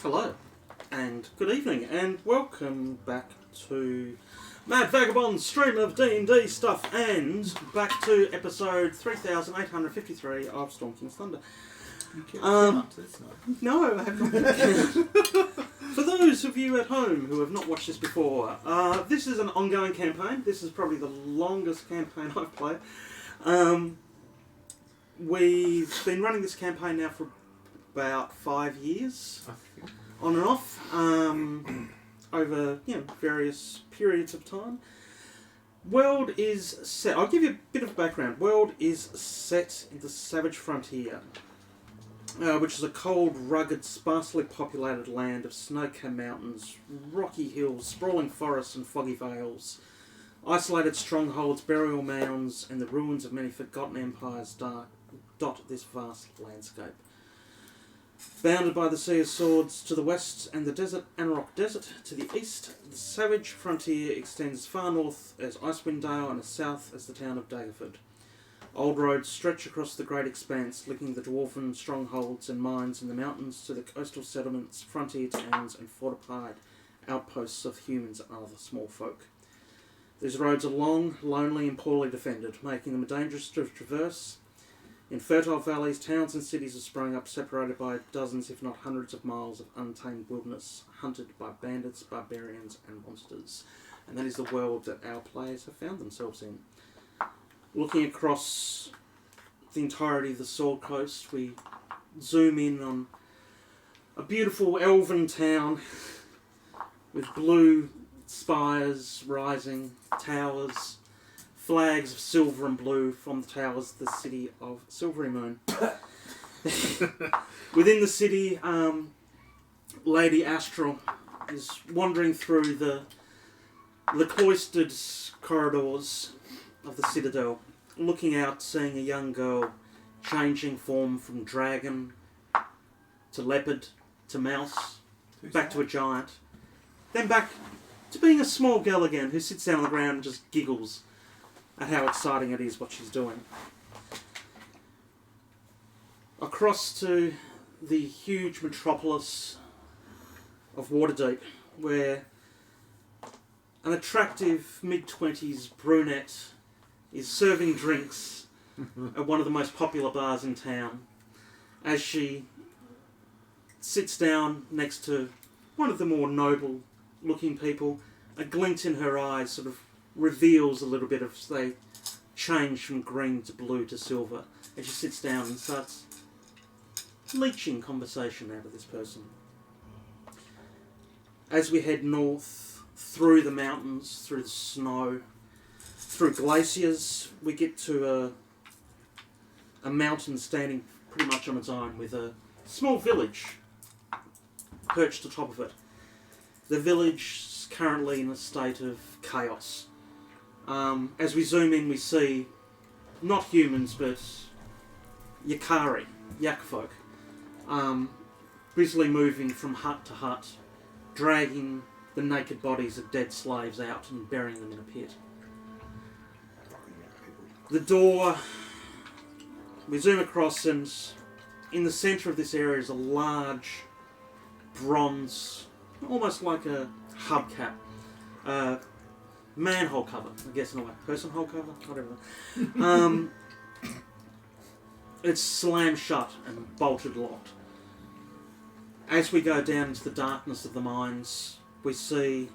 Hello, and good evening, and welcome back to Mad Vagabond's stream of D&D stuff, and back to episode 3853 of Storm King's Thunder. No, I have not. For those of you at home who have not watched this before, this is an ongoing campaign. This is probably the longest campaign I've played. We've been running this campaign now for about 5 years, on and off, over various periods of time. World is set. I'll give you a bit of background. World is set in the Savage Frontier, which is a cold, rugged, sparsely populated land of snow-capped mountains, rocky hills, sprawling forests and foggy vales. Isolated strongholds, burial mounds, and the ruins of many forgotten empires dot this vast landscape. Bounded by the Sea of Swords to the west and the desert Anarok Desert to the east, the Savage Frontier extends as far north as Icewind Dale and as south as the town of Daggerford. Old roads stretch across the great expanse, linking the dwarven strongholds and mines in the mountains to the coastal settlements, frontier towns, and fortified outposts of humans and other small folk. These roads are long, lonely, and poorly defended, making them dangerous to traverse. In fertile valleys, towns and cities have sprung up, separated by dozens, if not hundreds of miles of untamed wilderness, hunted by bandits, barbarians, and monsters. And that is the world that our players have found themselves in. Looking across the entirety of the Sword Coast, we zoom in on a beautiful elven town with blue spires rising, towers, flags of silver and blue from the towers, the city of Silvery Moon. Within the city, Lady Astral is wandering through the cloistered corridors of the Citadel, looking out, seeing a young girl changing form from dragon to leopard to mouse, back to a giant, then back to being a small girl again who sits down on the ground and just giggles at how exciting it is what she's doing. Across to the huge metropolis of Waterdeep, where an attractive mid-20s brunette is serving drinks at one of the most popular bars in town as she sits down next to one of the more noble looking people. A glint in her eyes sort of reveals a little bit of, they change from green to blue to silver as she sits down and starts leeching conversation out of this person. As we head north, through the mountains, through the snow, through glaciers, we get to a mountain standing pretty much on its own with a small village perched atop of it. The village is currently in a state of chaos. As we zoom in, we see not humans, but Yakari, yak folk, busily moving from hut to hut, dragging the naked bodies of dead slaves out and burying them in a pit. The door, we zoom across, and in the centre of this area is a large bronze, almost like a hubcap, manhole cover, I guess in a way. Person-hole cover? Whatever. It's slammed shut and bolted locked. As we go down into the darkness of the mines, we see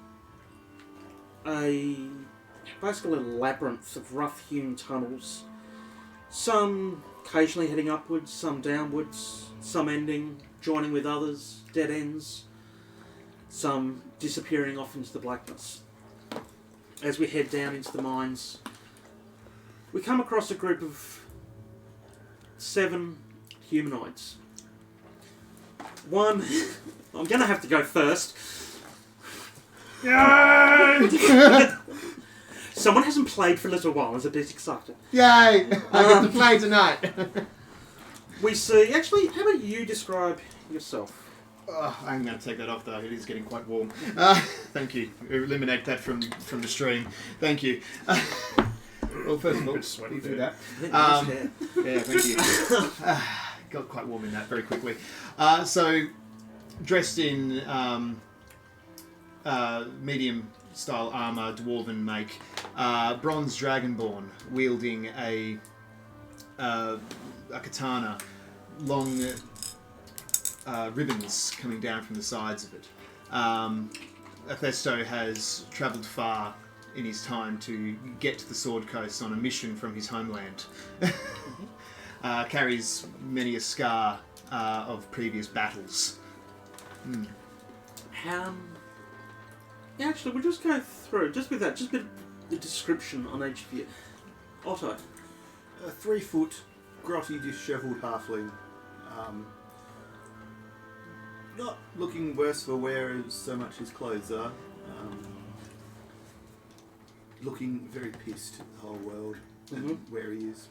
basically a labyrinth of rough-hewn tunnels. Some occasionally heading upwards, some downwards, some ending, joining with others, dead ends, some disappearing off into the blackness. As we head down into the mines, we come across a group of 7 humanoids. One, I'm going to have to go first. Yay! Someone hasn't played for a little while, is a bit excited. Yay! I get to play tonight. We see, actually, how about you describe yourself? I'm going to take that off though, it is getting quite warm. Thank you. Eliminate that from the stream. Thank you. Well, first of all, you do that. Yeah, thank you. Got quite warm in that very quickly. So, dressed in medium-style armour, dwarven make, bronze dragonborn, wielding a katana, long ribbons coming down from the sides of it. Athesto has travelled far in his time to get to the Sword Coast on a mission from his homeland. Carries many a scar of previous battles. Actually, we'll just go through, just with that, just a bit of the description on each of you. Otto. A 3-foot, grotty, dishevelled halfling. Not looking worse for wear as so much his clothes are. Looking very pissed at the whole world and where he is.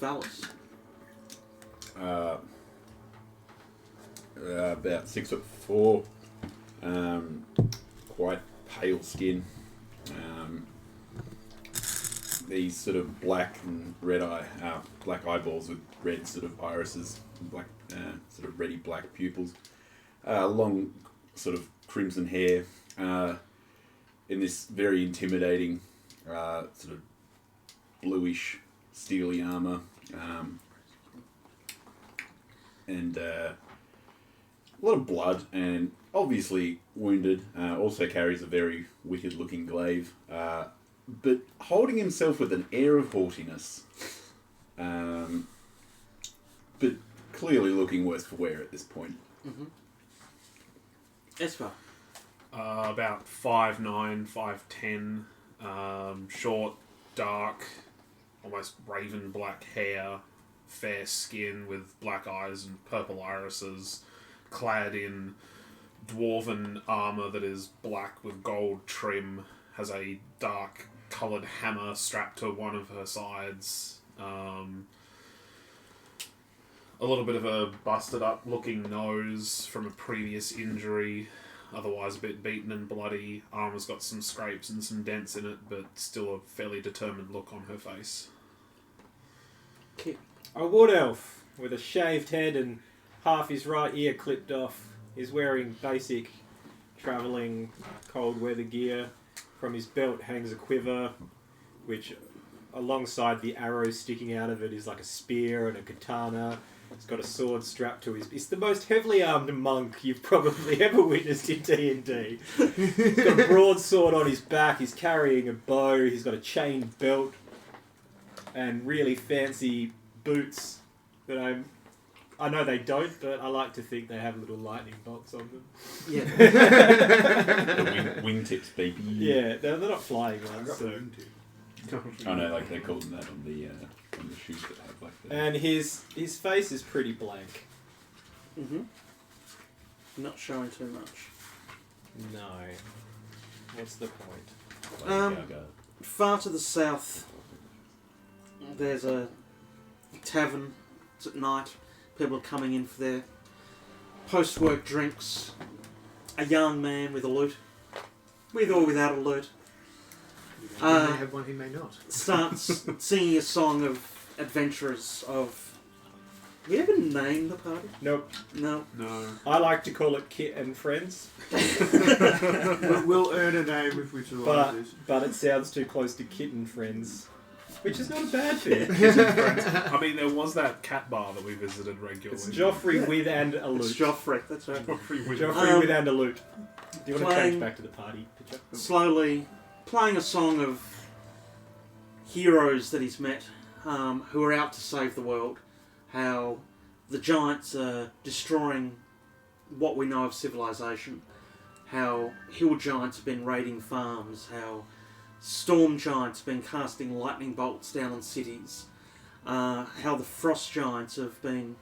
Phallus. About 6'4", quite pale skin. These sort of black and red black eyeballs with red sort of irises, black sort of reddy black pupils. Long sort of crimson hair. In this very intimidating sort of bluish steely armour. And a lot of blood, and obviously wounded. Also carries a very wicked-looking glaive, but holding himself with an air of haughtiness. But clearly looking worse for wear at this point. Esvele. About 5'9", 5'10", short, dark, almost raven black hair, fair skin with black eyes and purple irises, clad in dwarven armour that is black with gold trim, has a dark coloured hammer strapped to one of her sides, a little bit of a busted up looking nose from a previous injury, otherwise a bit beaten and bloody. Armour's got some scrapes and some dents in it, but still a fairly determined look on her face. Kit. A wood elf with a shaved head and half his right ear clipped off is wearing basic travelling cold weather gear. From his belt hangs a quiver, which alongside the arrow sticking out of it is like a spear and a katana. He's got a sword strapped to his... He's the most heavily armed monk you've probably ever witnessed in D&D. He's got a broadsword on his back, he's carrying a bow, he's got a chain belt and really fancy boots that I know they don't, but I like to think they have little lightning bolts on them. Yeah. The wingtips, baby. Yeah, they're not flying ones. So. Oh no, like they call them that on the shoes that have like the... And his face is pretty blank. Not showing too much. No. What's the point? Far to the south, there's a tavern. It's at night. People are coming in for their post-work drinks. A young man with a lute, with or without a lute, He may have one, he may not. starts singing a song of adventurers of... We ever name the party? Nope. No. No. I like to call it Kit and Friends, We'll earn a name if we survive this. but it sounds too close to Kit and Friends, which is not a bad thing. I mean, there was that cat bar that we visited regularly. It's Joffrey with and a It's lute. Joffrey, that's right. Joffrey with Joffrey with and a lute. Do you want to playing- change back to the party picture? Slowly playing a song of heroes that he's met, who are out to save the world. How the giants are destroying what we know of civilization. How hill giants have been raiding farms. How storm giants have been casting lightning bolts down on cities. How the frost giants have been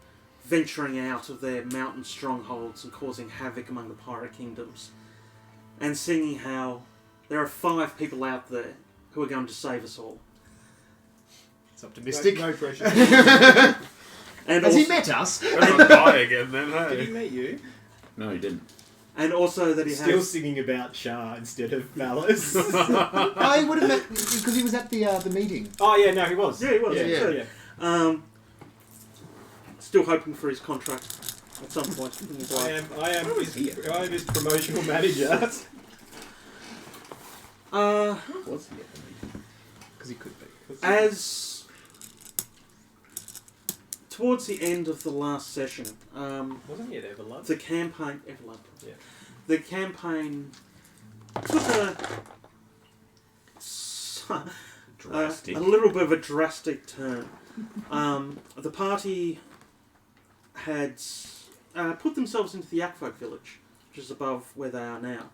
venturing out of their mountain strongholds and causing havoc among the pirate kingdoms. And singing how there are 5 people out there who are going to save us all. It's optimistic. No pressure. And Has also, he met us? We're not die again then, Did he hey? meet you? No, he didn't. and also that he Still has... singing about Shah instead of Phallus. I would have met because he was at the meeting. Oh yeah, no, he was. Yeah, he was. Yeah, Yeah. yeah. Still hoping for his contract. at some point in his I life. am his promotional manager. Was he? Because he could be. As towards the end of the last session, Wasn't he at Everlove? the campaign. Everlove. Yeah. The campaign took Drastic. a little bit of a drastic turn. The party had put themselves into the Yakfolk village, which is above where they are now,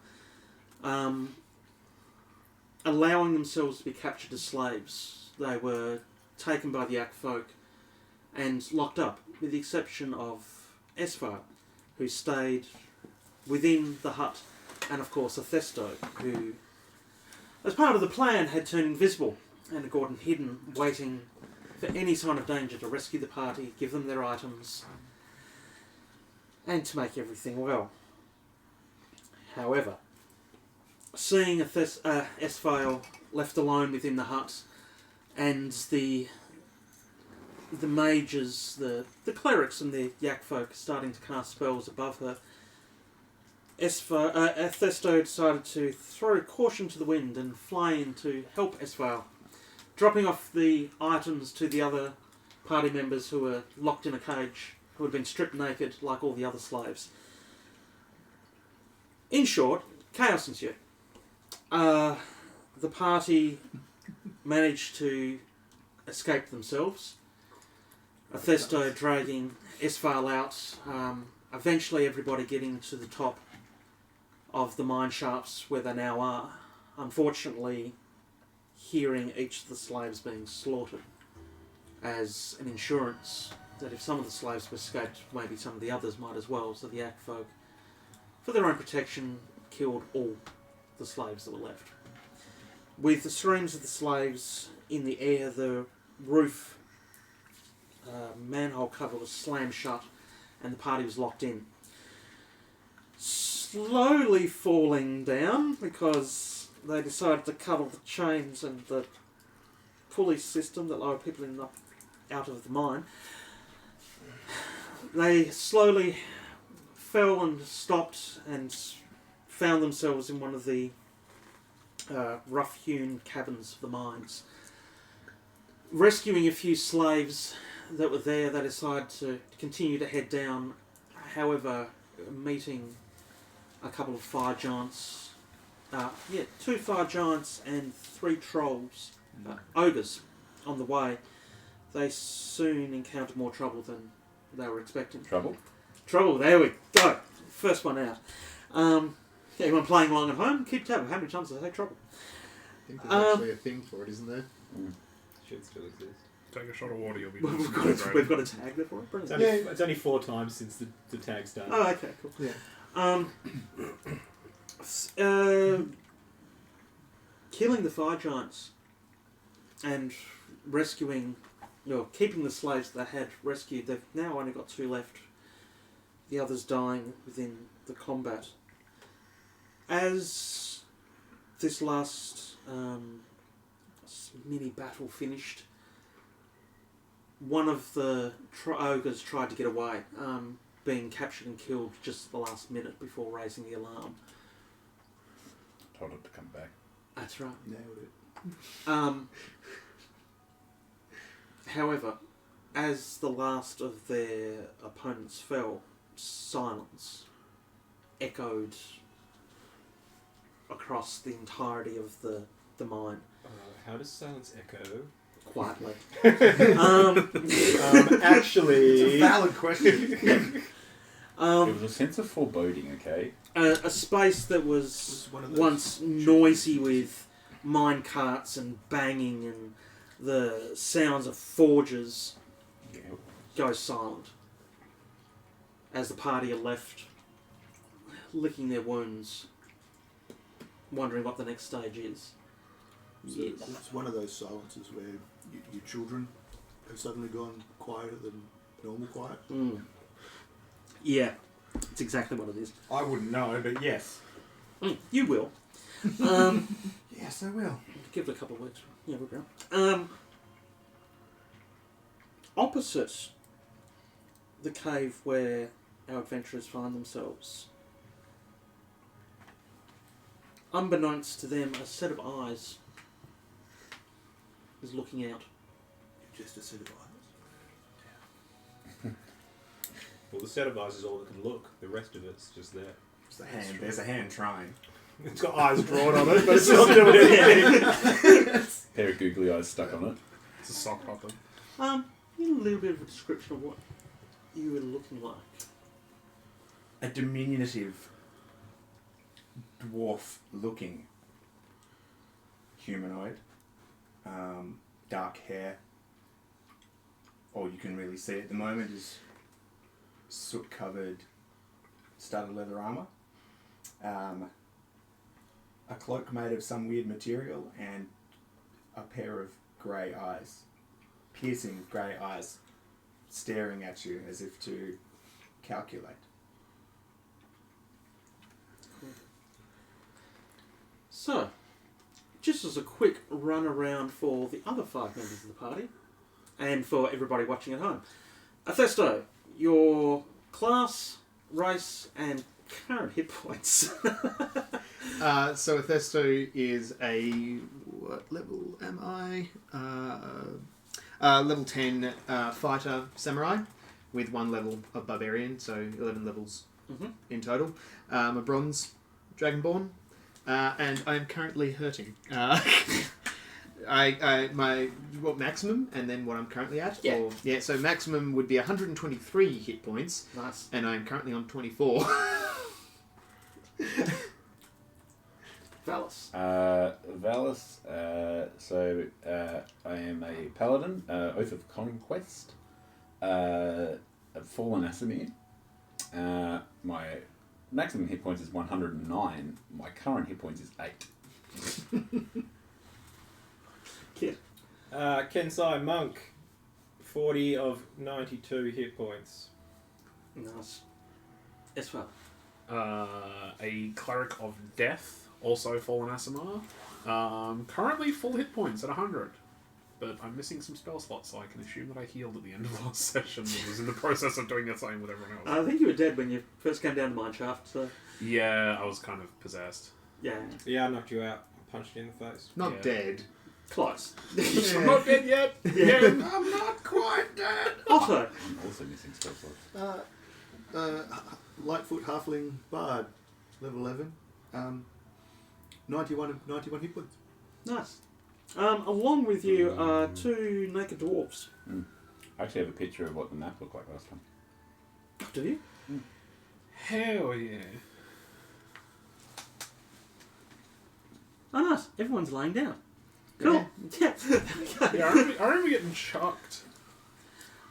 allowing themselves to be captured as slaves. They were taken by the Yakfolk and locked up, with the exception of Esvele, who stayed within the hut, and of course Athesto, who, as part of the plan, had turned invisible and had gotten hidden, waiting for any sign of danger to rescue the party, give them their items, and to make everything well. However, seeing Esvele left alone within the hut, and the mages, the clerics and the Yakfolk starting to cast spells above her, Athesto decided to throw caution to the wind and fly in to help Esvele, dropping off the items to the other party members who were locked in a cage, who had been stripped naked like all the other slaves. In short, chaos ensued. The party managed to escape themselves, Athesto dragging Esvele out, eventually everybody getting to the top of the mine shafts where they now are, unfortunately hearing each of the slaves being slaughtered as an insurance that if some of the slaves were escaped, maybe some of the others might as well. So the Yakfolk, for their own protection, killed all the slaves that were left. With the screams of the slaves in the air, the roof manhole cover was slammed shut and the party was locked in. Slowly falling down because they decided to cut all the chains and the pulley system that lowered people out of the mine. They slowly fell and stopped and found themselves in one of the rough-hewn cabins of the mines. Rescuing a few slaves that were there, they decided to continue to head down. However, meeting a couple of fire giants, 2 fire giants and 3 trolls, ogres, on the way, they soon encountered more trouble than they were expecting. Trouble? Trouble, there we go. First one out. Anyone playing along at home, keep tab of how many times I say trouble. I think there's actually a thing for it, isn't there? Should still exist. Take a shot of water, you'll be We've got a tag there for it. It's Brilliant. only, it's only 4 times since the tag's done. Oh, okay, cool. Yeah. Killing the fire giants and rescuing, keeping the slaves they had rescued. They've now only got 2 left. The others dying within the combat. As this last mini battle finished, one of the ogres tried to get away, being captured and killed just the last minute before raising the alarm. Told it to come back. That's right. Nailed it. However, as the last of their opponents fell, silence echoed across the entirety of the mine. How does silence echo? Quietly. Actually... It's a valid question. There was a sense of foreboding, okay? A space that was one of those once noisy with mine carts and banging and the sounds of forges goes silent as the party are left licking their wounds, wondering what the next stage is. So it's one of those silences where your children have suddenly gone quieter than normal quiet. Yeah, it's exactly what it is. I wouldn't know, but yes. You will. Yes, I will. Give it a couple of weeks. Yeah, we'll go. Opposite the cave where our adventurers find themselves. Unbeknownst to them, a set of eyes is looking out. Just a set of eyes. Well, the set of eyes is all that can look. The rest of it's just there. It's the hand. There's a hand trying. It's got eyes drawn on it, but it's not doing anything. Pair of googly eyes stuck on it. It's a sock puppet. Give a little bit of a description of what you were looking like. A diminutive, dwarf-looking humanoid. Dark hair. All you can really see at the moment is soot-covered studded leather armour. A cloak made of some weird material and a pair of grey eyes. Piercing grey eyes staring at you as if to calculate. So, just as a quick run around for the other 5 members of the party, and for everybody watching at home. Athesto, your class, race, and current hit points. So Athesto is a... What level am I? Level 10 fighter samurai with 1 level of barbarian, so 11 levels in total. A bronze dragonborn, and I am currently hurting. What maximum, and then what I'm currently at? Yeah. So maximum would be 123 hit points, Nice. and I'm currently on 24. Valis. Valis, I am a paladin, Oath of Conquest, a fallen Asimir. My maximum hit points is 109. My current hit points is 8. Kid. Kensai Monk, 40 of 92 hit points. Nice. Esvele. A cleric of death, also fallen Asimar. Currently full hit points at 100. But I'm missing some spell slots, so I can assume that I healed at the end of last session and was in the process of doing the same with everyone else. I think you were dead when you first came down the mineshaft, so... Yeah, I was kind of possessed. Yeah. Yeah, I knocked you out. I punched you in the face. Not Yeah. dead. Close. I'm not dead yet! Yeah. I'm not quite dead. Otto. I'm also missing spell slots. Lightfoot Halfling Bard, level 11. 91 hit points. Nice. Along with you are 2 naked dwarves. I actually have a picture of what the map looked like last time. Do you? Hell yeah. Oh, nice. Everyone's laying down. Cool. Yeah. Yeah, I remember getting chucked.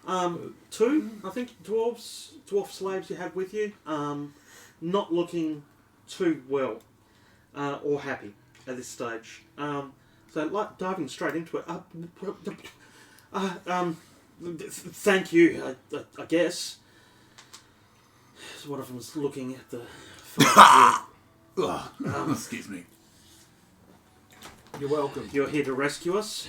2, I think, dwarf slaves you have with you, not looking too well or happy at this stage. So, like diving straight into it. Thank you, I guess. So one of them was looking at the fire. Excuse me. You're welcome. You're here to rescue us.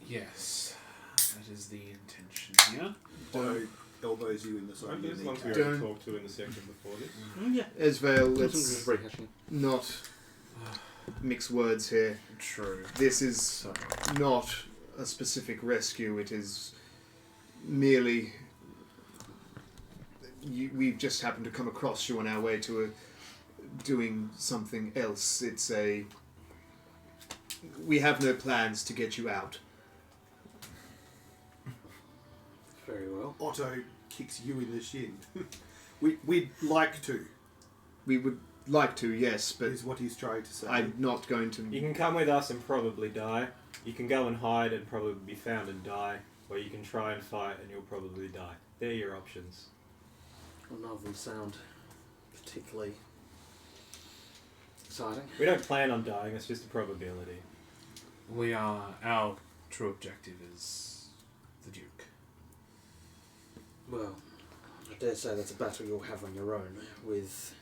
Yes, that is the intention here. Otto elbows you in the side of your As long as we kneecap. already talked to in the section before this. Yeah. Esvele, Just let's rehashing. not mix words here. True. This is not a specific rescue. It is merely... we've just happened to come across you on our way to doing something else. It's a... We have no plans to get you out. Very well. Otto kicks you in the shin. We'd like to, We would like to, yes, but is what he's trying to say. I'm not going to... You can come with us and probably die. You can go and hide and probably be found and die. Or you can try and fight and you'll probably die. They're your options. Well, none of them sound particularly exciting. We don't plan on dying, it's just a probability. Our true objective is the Duke. Well, I dare say that's a battle you'll have on your own, with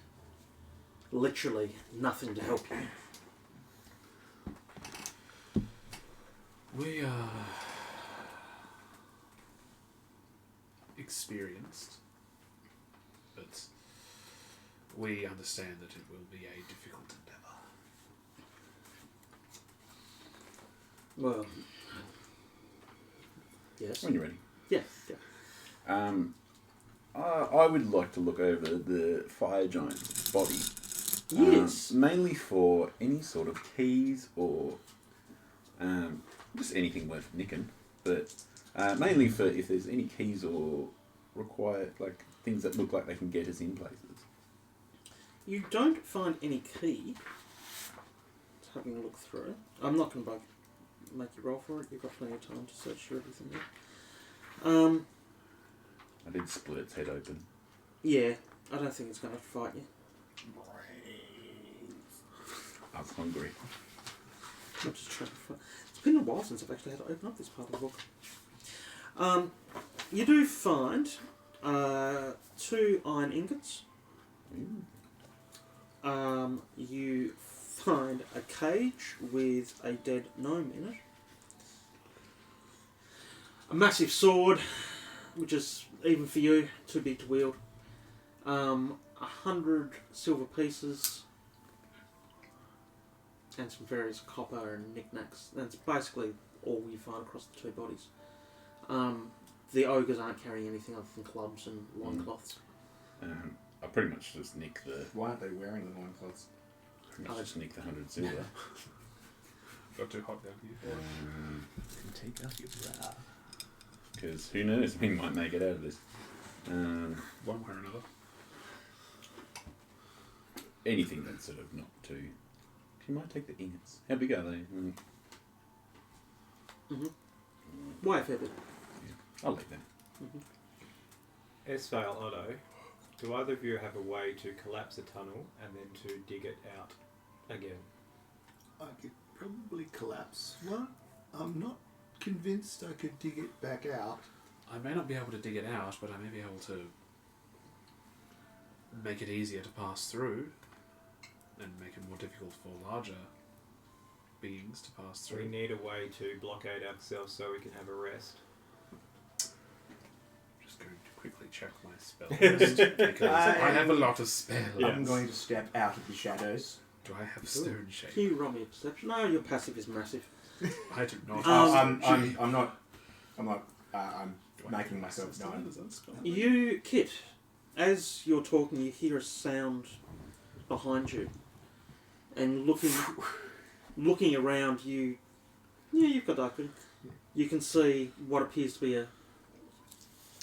literally nothing to help you. We are experienced, but we understand that it will be a difficult endeavour. Well, yes. When you're ready. Yeah, yeah. I would like to look over the fire giant's body. Yes. Mainly for any sort of keys or just anything worth nicking, but mainly for if there's any keys or required, like things that look like they can get us in places. You don't find any key. Just having a look through. I'm not going to make you roll for it. You've got plenty of time to search through everything there. I did split its head open. Yeah, I don't think it's going to fight you. I was hungry. I'm just trying to find. It's been a while since I've actually had to open up this part of the book. You do find 2 iron ingots. You find a cage with a dead gnome in it. A massive sword, which is, even for you, too big to wield. 100 silver pieces. And some various copper and knickknacks. That's basically all you find across the 2 bodies. The ogres aren't carrying anything other than clubs and loincloths. I pretty much just nick the. Why aren't they wearing the loincloths? Pretty much just nick the 100 silver. Got too hot down here. Take out your bra. Because who knows, we might make it out of this. One way or another. Anything that's sort of not too. You might take the ingots. How big are they? Why a fair bit? Yeah, I'll leave them. Esvele, Otto, do either of you have a way to collapse a tunnel and then to dig it out again? I could probably collapse one. I'm not convinced I could dig it back out. I may not be able to dig it out, but I may be able to make it easier to pass through and make it more difficult for larger beings to pass We through. need a way to blockade ourselves so we can have a rest. Just going to quickly check my spell list because I have a lot of spells. I'm going to step out of the shadows. Do I have stone shape? Can you roll me a perception? No, your passive is massive. I do not. I'm not. I'm Do I making have myself access to known. that? Is that spell? You, Kit, as you're talking, you hear a sound behind you, and looking around you. Yeah, you've got dark vision. You can see what appears to be a.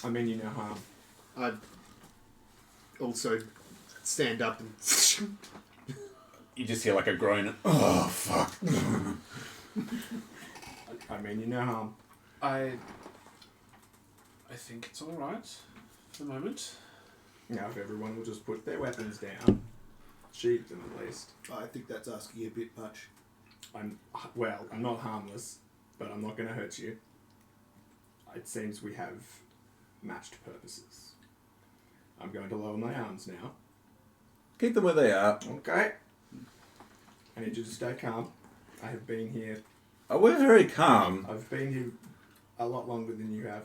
I mean, you know harm. I'd also stand up and You just hear like a groan. Oh fuck! I mean, you know harm. I think it's all right for the moment. Now, if everyone will just put their weapons down, sheathe them at least. I think that's asking a bit much. I'm not harmless, but I'm not going to hurt you. It seems we have matched purposes. I'm going to lower my arms now. Keep them where they are. Okay. I need you to stay calm. I have been here. Oh, we're very calm. I've been here a lot longer than you have,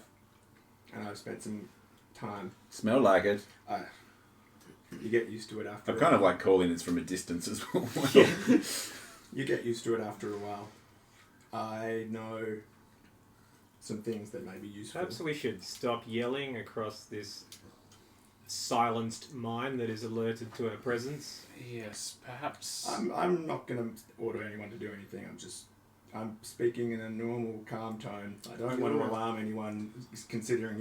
and I've spent some time. Smell like it. You get used to it after. I'm a kind of while. like calling this from a distance as well. You get used to it after a while. I know some things that may be useful. Perhaps we should stop yelling across this silenced mine that is alerted to our presence. Yes, perhaps. I'm not going to order anyone to do anything. I'm speaking in a normal, calm tone. I don't want to alarm anyone, considering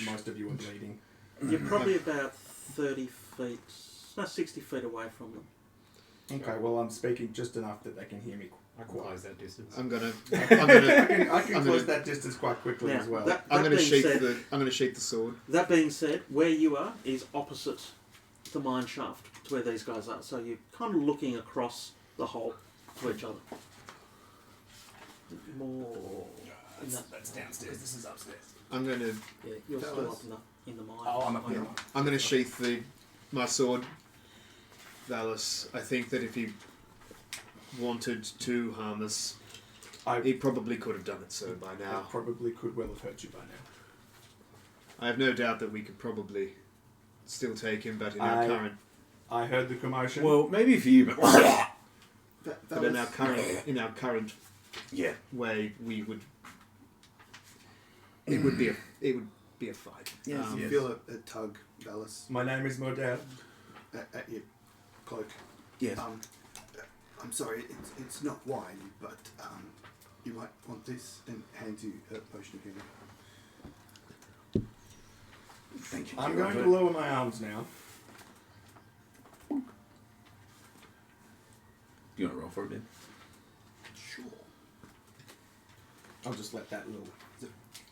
most of you are bleeding. You're probably about 30 feet, no, 60 feet away from them. Okay, well, I'm speaking just enough that they can hear me. I can close that distance. I'm gonna I can I'm close gonna- that distance quite quickly Now, as well. I'm gonna being sheath said, the sword. That being said, where you are is opposite the mine shaft to where these guys are. So you're kind of looking across the hole to each other. More. That's downstairs. This is upstairs. I'm gonna Yeah, you're Tell still us. up in the mine. Oh, I'm up here. I'm gonna sheath my sword. Valis, I think that if he wanted to harm us, he probably could have done it so by I now. probably could well have hurt you by now. I have no doubt that we could probably still take him, but in our current... I heard the commotion. Well, maybe for you, but But in our current yeah, way, we would... It would be a fight. Yes, you yes. feel a tug, Dallas, My name is Modell. at your cloak. yes. I'm sorry, it's not wine, but you might want this, and hands you a potion of healing. Thank you. I'm going to lower my arms now. You want to roll for it, Ben? Sure. I'll just let that little...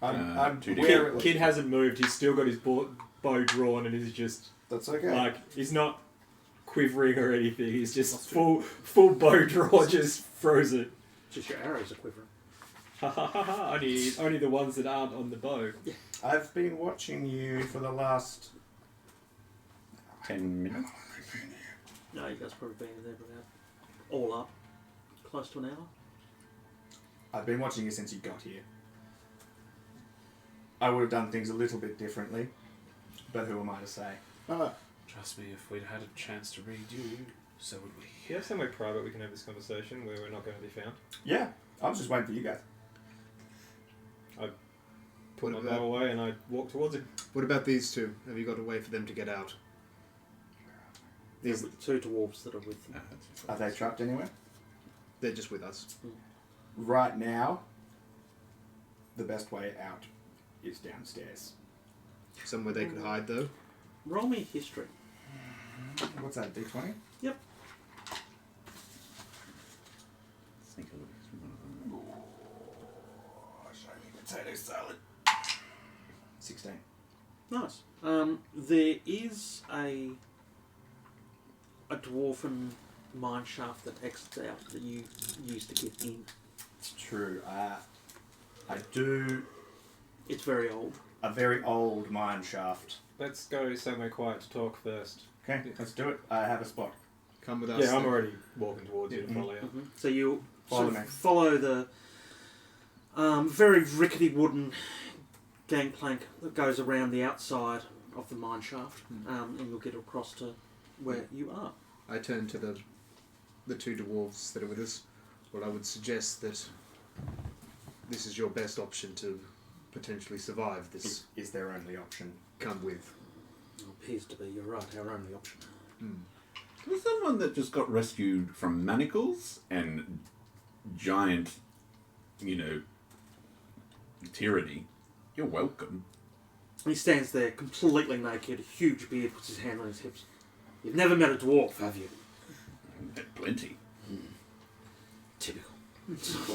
Uh, I'm 2d8. warily. Kid hasn't moved. He's still got his bow drawn, and he's just That's okay. like he's not quivering or anything. He's just full bow draw, just throws it. Just your arrows are quivering. Ha ha ha ha! Only the ones that aren't on the bow. I've been watching you for the last... 10 minutes. No, you guys probably been there about all up close to an hour. I've been watching you since you got here. I would have done things a little bit differently, but who am I to say? Trust me, if we'd had a chance to read you, so would we. Do you have somewhere private we can have this conversation where we're not going to be found? Yeah, I was just waiting for you guys. Put my What bow about, away and I walk towards him. what about these two? Have you got a way for them to get out? There's two dwarves that are with them. Are they trapped anywhere? They're just with us. Right now, the best way out is downstairs. Somewhere they could hide, though. Roll me history. What's that, D20? Yep. Think of it. Potato salad. 16. Nice. There is a dwarven mine shaft that exits out that you used to get in. It's true. I do It's very old. a very old mine shaft. Let's go somewhere quiet to talk first. Okay, let's do it. I have a spot. Come with us. Yeah, I'm then. already walking towards you to follow you. So you Follow sort of me. follow the very rickety wooden gangplank that goes around the outside of the mine shaft, and you'll get across to where you are. I turn to the two dwarves that are with us. Well, I would suggest that this is your best option to potentially survive this. Is their only option. Come with. It appears to be, you're right, our only option. There's someone that just got rescued from manacles and giant, tyranny. You're welcome. He stands there completely naked, huge beard, puts his hand on his hips. You've never met a dwarf, have you? Plenty. Typical.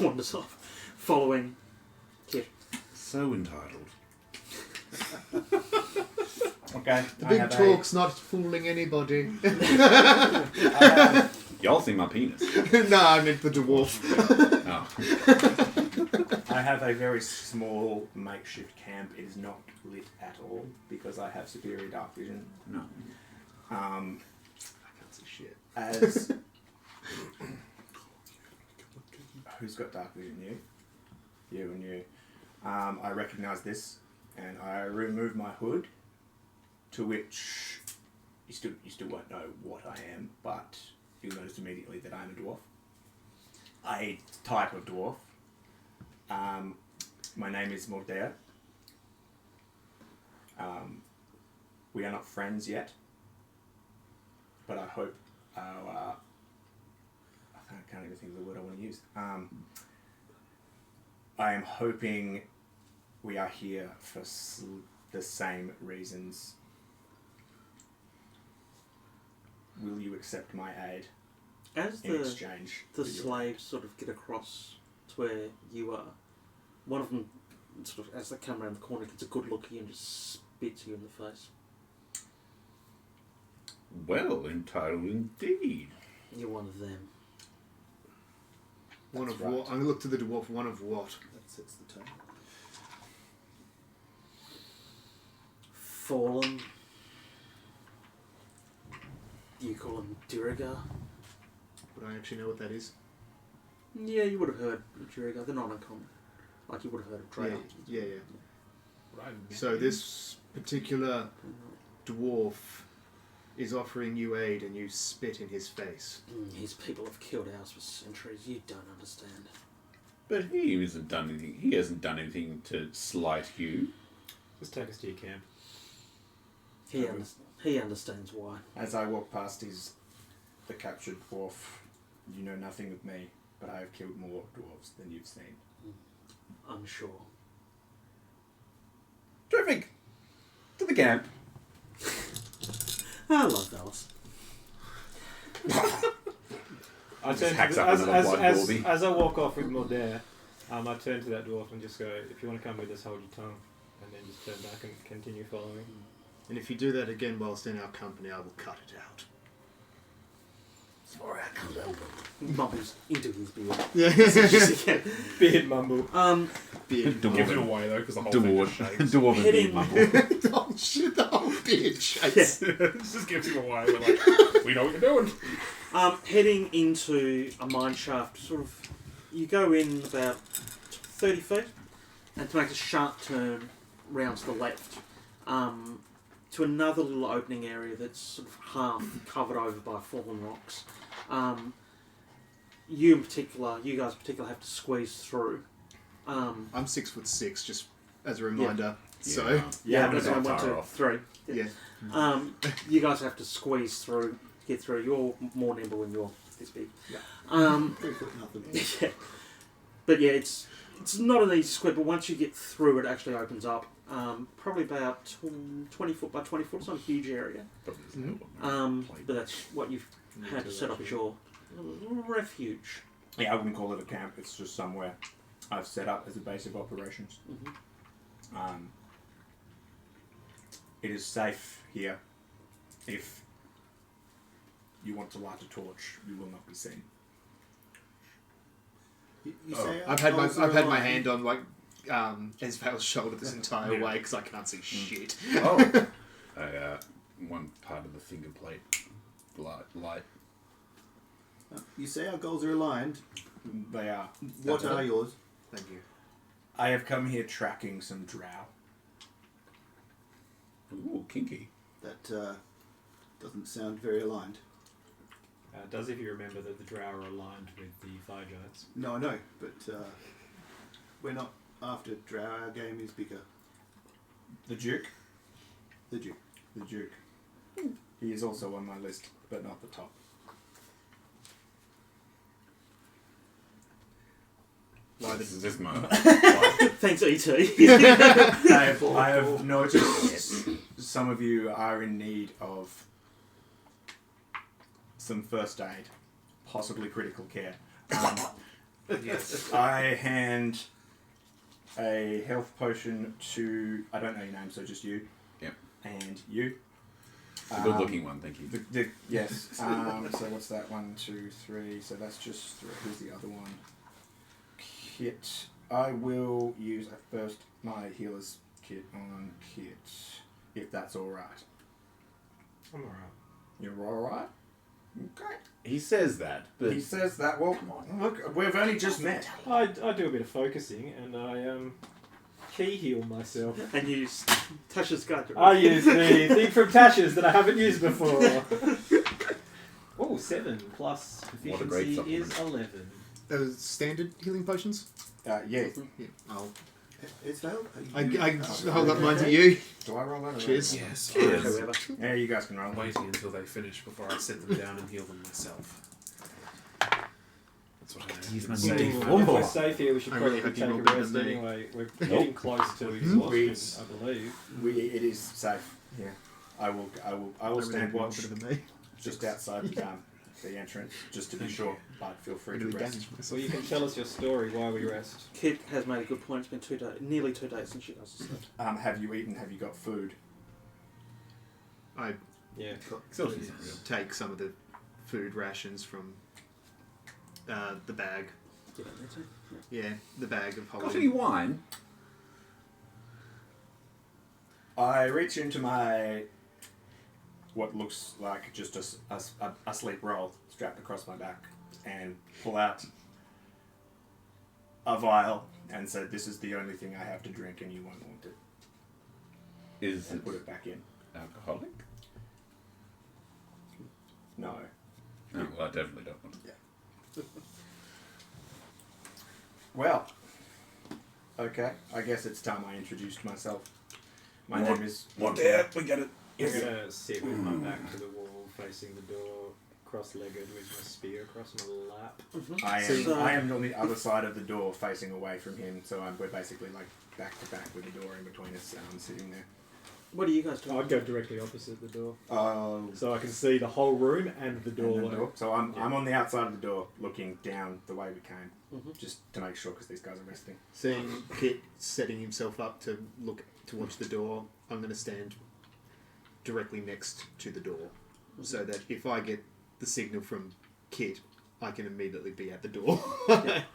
Wanders off, following Kit. So entitled. Okay. The big talk's not fooling anybody. Y'all see my penis. No, I meant the dwarf. Oh. I have a very small makeshift camp. It is not lit at all because I have superior dark vision. No. I can't see shit. As who's got dark vision? You and you. I recognise this, and I remove my hood. To which you still won't know what I am, but you'll notice immediately that I'm a dwarf. A type of dwarf. My name is Mordea. We are not friends yet, but I hope our... I can't even think of the word I want to use. I am hoping we are here for the same reasons. Will you accept my aid As in the exchange? the for your- slaves sort of get across to where you are, one of them, sort of, as they come around the corner, gets a good look at you and just spits you in the face. Well, entitled indeed. You're one of them. One That's of what? right. I'm going to look to the dwarf. One of what? That sets the tone. Fallen. You call them Diriga. Would I actually know what that is? Yeah, you would have heard of Diriga. They're not uncommon. Like you would have heard of Dragon. Yeah. So this particular dwarf is offering you aid and you spit in his face. His people have killed ours for centuries. You don't understand. But he hasn't done anything. He hasn't done anything to slight you. Just take us to your camp. He understands why. As I walk past the captured dwarf, you know nothing of me, but I have killed more dwarves than you've seen. I'm sure. Terrific. To the camp. I love Alice. I Just turn hacks to, up a little blind Gorby. as I walk off with Mordair, I turn to that dwarf and just go, if you want to come with us, hold your tongue. And then just turn back and continue following. And if you do that again whilst in our company, I will cut it out. Sorry, I can't help it. Mumbles into his beard. Yeah. Beard mumble. Give it away though, because the whole thing just shakes. Dwarven beard Heading- mumble. Oh shit, the whole beard shakes. Just gives him away. We're like, we know what you're doing. Heading into a mine shaft, sort of, you go in about 30 feet, and to make a sharp turn round to the left, to another little opening area that's sort of half covered over by fallen rocks. You guys in particular, have to squeeze through. I'm 6'6", just as a reminder. So That's not one, far 1, 2, off. 3. yeah. You guys have to squeeze through, get through. You're more nimble and you're this big. Yeah. 3 foot nothing. Yeah. But yeah, it's not an easy square, but once you get through, it actually opens up. Probably about 20 foot by 20 foot. It's not a huge area. But that's what you've had to set up as your refuge. Yeah, I wouldn't call it a camp. It's just somewhere I've set up as a base of operations. It is safe here. If you want to light a torch, you will not be seen. You say I've had goals are my aligned. hand on like Esvele's shoulder this entire way because I can't see shit. Oh. One part of the finger plate. Light. You say our goals are aligned. They are. What That's are it. yours? Thank you. I have come here tracking some drow. Ooh, kinky. That doesn't sound very aligned. Does if you remember that the drow are aligned with the fire giants. No, I know, but we're not after drow. Our game is bigger. The Duke? The Duke. The Duke. He is also on my list, but not the top. Why this is this moment? Thanks, E.T. I have noticed some of you are in need of some first aid, possibly critical care. Yes. I hand a health potion to, I don't know your name, so just you. Yep. And you. The good looking one, thank you. Yes. So what's that? 1, 2, 3. So that's just 3. Who's the other one? Kit. I will use first my healer's kit on Kit, if that's alright. I'm alright. You're alright? Okay. He says that, but He says that. Well, look, we've only just met. I do a bit of focusing and I key heal myself. And use Tasha's guide. I use the thing from Tasha's that I haven't used before. Oh, 7 plus What a great efficiency is supplement. 11. Those standard healing potions. Yeah. Yeah. I'll Esvele? I hold up mine to you. Do I roll that? Or Cheers. Yes. Whoever. Yeah, you guys can roll. I'm waiting until they finish before I set them down and heal them myself. That's what I Use my say. If we're safe here, we should I probably really hope you take a roll better rest than me. anyway. We're getting close to exhaustion, I believe. It is safe. Yeah. I will stand watch better than me. just outside the entrance, just to be sure. But feel free to Really rest. damaged So myself. you can tell us your story while we rest. Kit has made a good point. It's been nearly 2 days since she does this stuff. Have you eaten? Have you got food? I Yeah. take some of the food rations from the bag. You don't need to. Yeah, the bag of got any holding. wine? I reach into my what looks like just a sleep roll strapped across my back and pull out a vial and say, "This is the only thing I have to drink, and you won't want it." Is and it put it back in. alcoholic? No. No, well, I definitely don't want it. Well, okay. I guess it's time I introduced myself. My What? name is. What the we get it. I'm gonna sit with my back to the wall, facing the door, cross-legged with my spear across my lap. I am on the other side of the door, facing away from him. So we're basically like back to back with the door in between us, and I'm sitting there. What are you guys doing? I'd go directly opposite the door, Oh. so I can see the whole room and the door. So I'm on the outside of the door, looking down the way we came, Mhm. just to make sure because these guys are resting. Seeing Kit setting himself up to look towards the door, I'm going to stand directly next to the door, so that if I get the signal from Kit, I can immediately be at the door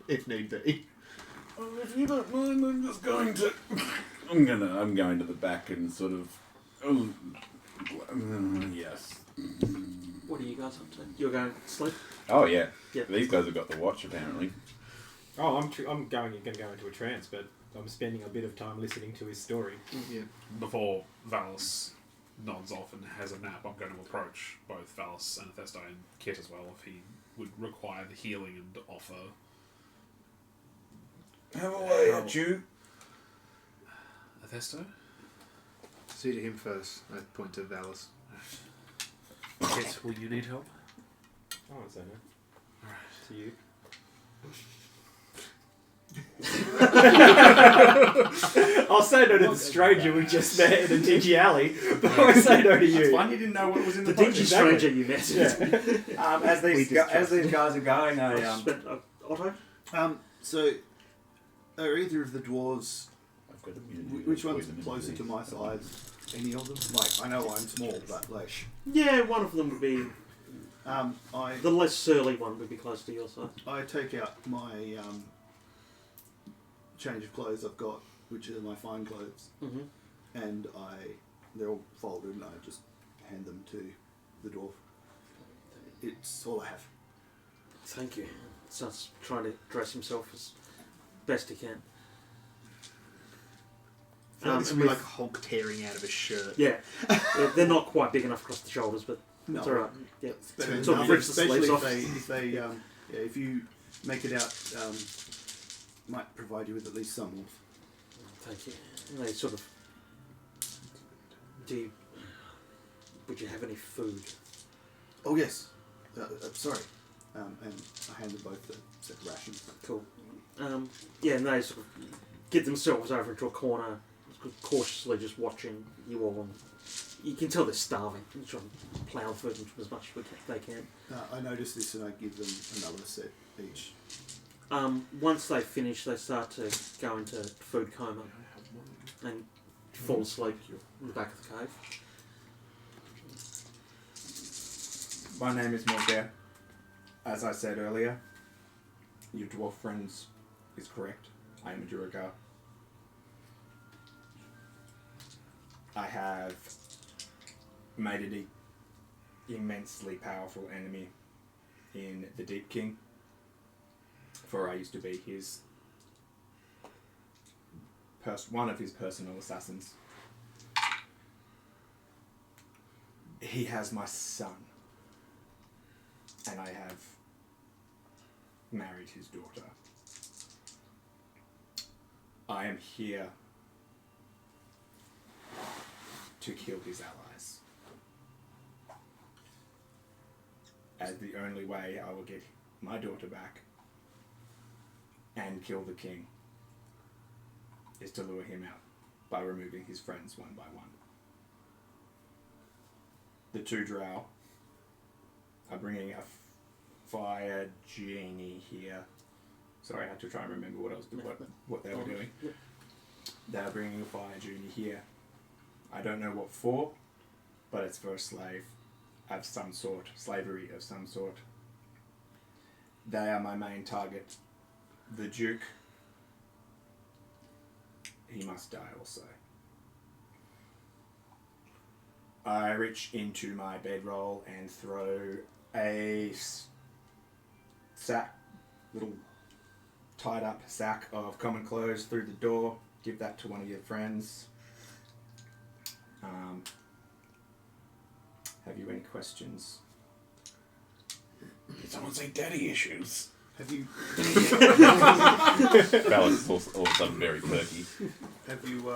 if need be. Well, if you don't mind, I'm just going to. I'm going to the back and sort of. Yes. What are you guys up to? You're going to sleep? Oh yeah. Yeah. These guys have got the watch apparently. Oh, I'm going to go into a trance, but I'm spending a bit of time listening to his story. Yeah. Before Valis nods off and has a nap, I'm going to approach both Valis and Athesto and Kit as well if he would require the healing and offer. Have a way at you. Athesto? See to him first. I point to Valis. Kit, will you need help? Oh, I say no. Alright. To you. I'll say no to the stranger we just met in the dingy alley, but I say no to It's you. fun you didn't know what was in the The dingy pocket. stranger you met. Yeah. As these guys are going, Otto? So, are either of the dwarves? I've got immunity Which to one's poison closer and to my side? Any of them? Like, I know I'm small, but like, Yeah, one of them would be... I The less surly one would be close to your side. I take out my change of clothes I've got, which are my fine clothes, Mm-hmm. and they're all folded, and I just hand them to the dwarf. It's all I have. Thank you. Starts trying to dress himself as best he can. I feel like this would be and like Hulk tearing out of a shirt. Yeah. They're not quite big enough across the shoulders, but No, it's alright. Yeah. it's better than Sort of nothing, rips the especially sleeves if they if you make it out, might provide you with at least some of. Thank you. And they sort of... Would you have any food? Oh yes, sorry. And I handed both the set of rations. Cool. Yeah, and they sort of get themselves over into a corner, cautiously just watching you all. And you can tell they're starving. They're trying to plough food into as much as they can. I notice this and I give them another set each. Once they finish, they start to go into food coma and fall asleep in the back of the cave. My name is Morbear. As I said earlier, your dwarf friends is correct. I am a Duergar. I have made an immensely powerful enemy in the Deep King, for I used to be his one of his personal assassins. He has my son, and I have married his daughter. I am here to kill his allies, as the only way I will get my daughter back and kill the king is to lure him out by removing his friends one by one. The two drow are bringing a fire genie here. Sorry, I had to try and remember what they were doing. They are bringing a fire genie here. I don't know what for, but it's for a slave of some sort, slavery of some sort. They are my main target. The Duke, he must die also. I reach into my bedroll and throw a sack, little tied up sack of common clothes through the door. Give that to one of your friends. Have you any questions? Did someone say daddy issues? Have you Balance is all of a sudden very perky. have you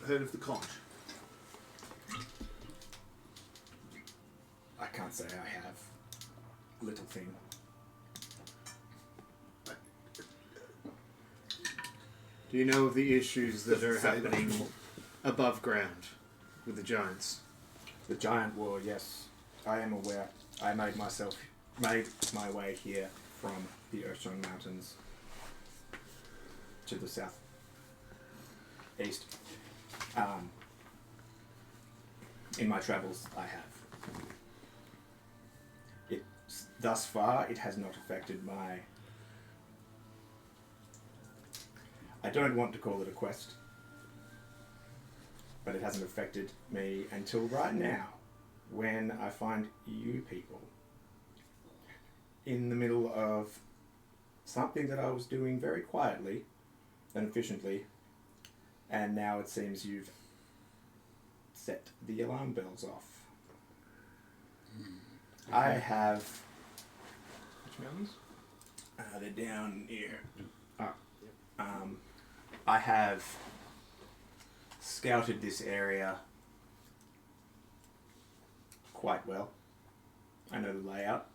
heard of the conch? I can't say I have. Little thing. Do you know of the issues that are Doesn't say that. happening above ground with the giants? The giant war, yes. I am aware. I made my way here from the Ocean Mountains to the south east. In my travels, I have. Thus far, it has not affected my... I don't want to call it a quest, but it hasn't affected me until right now, when I find you people in the middle of something that I was doing very quietly and efficiently, and now it seems you've set the alarm bells off. I have... Which mountains? they're down here. I have scouted this area quite well. I know the layout.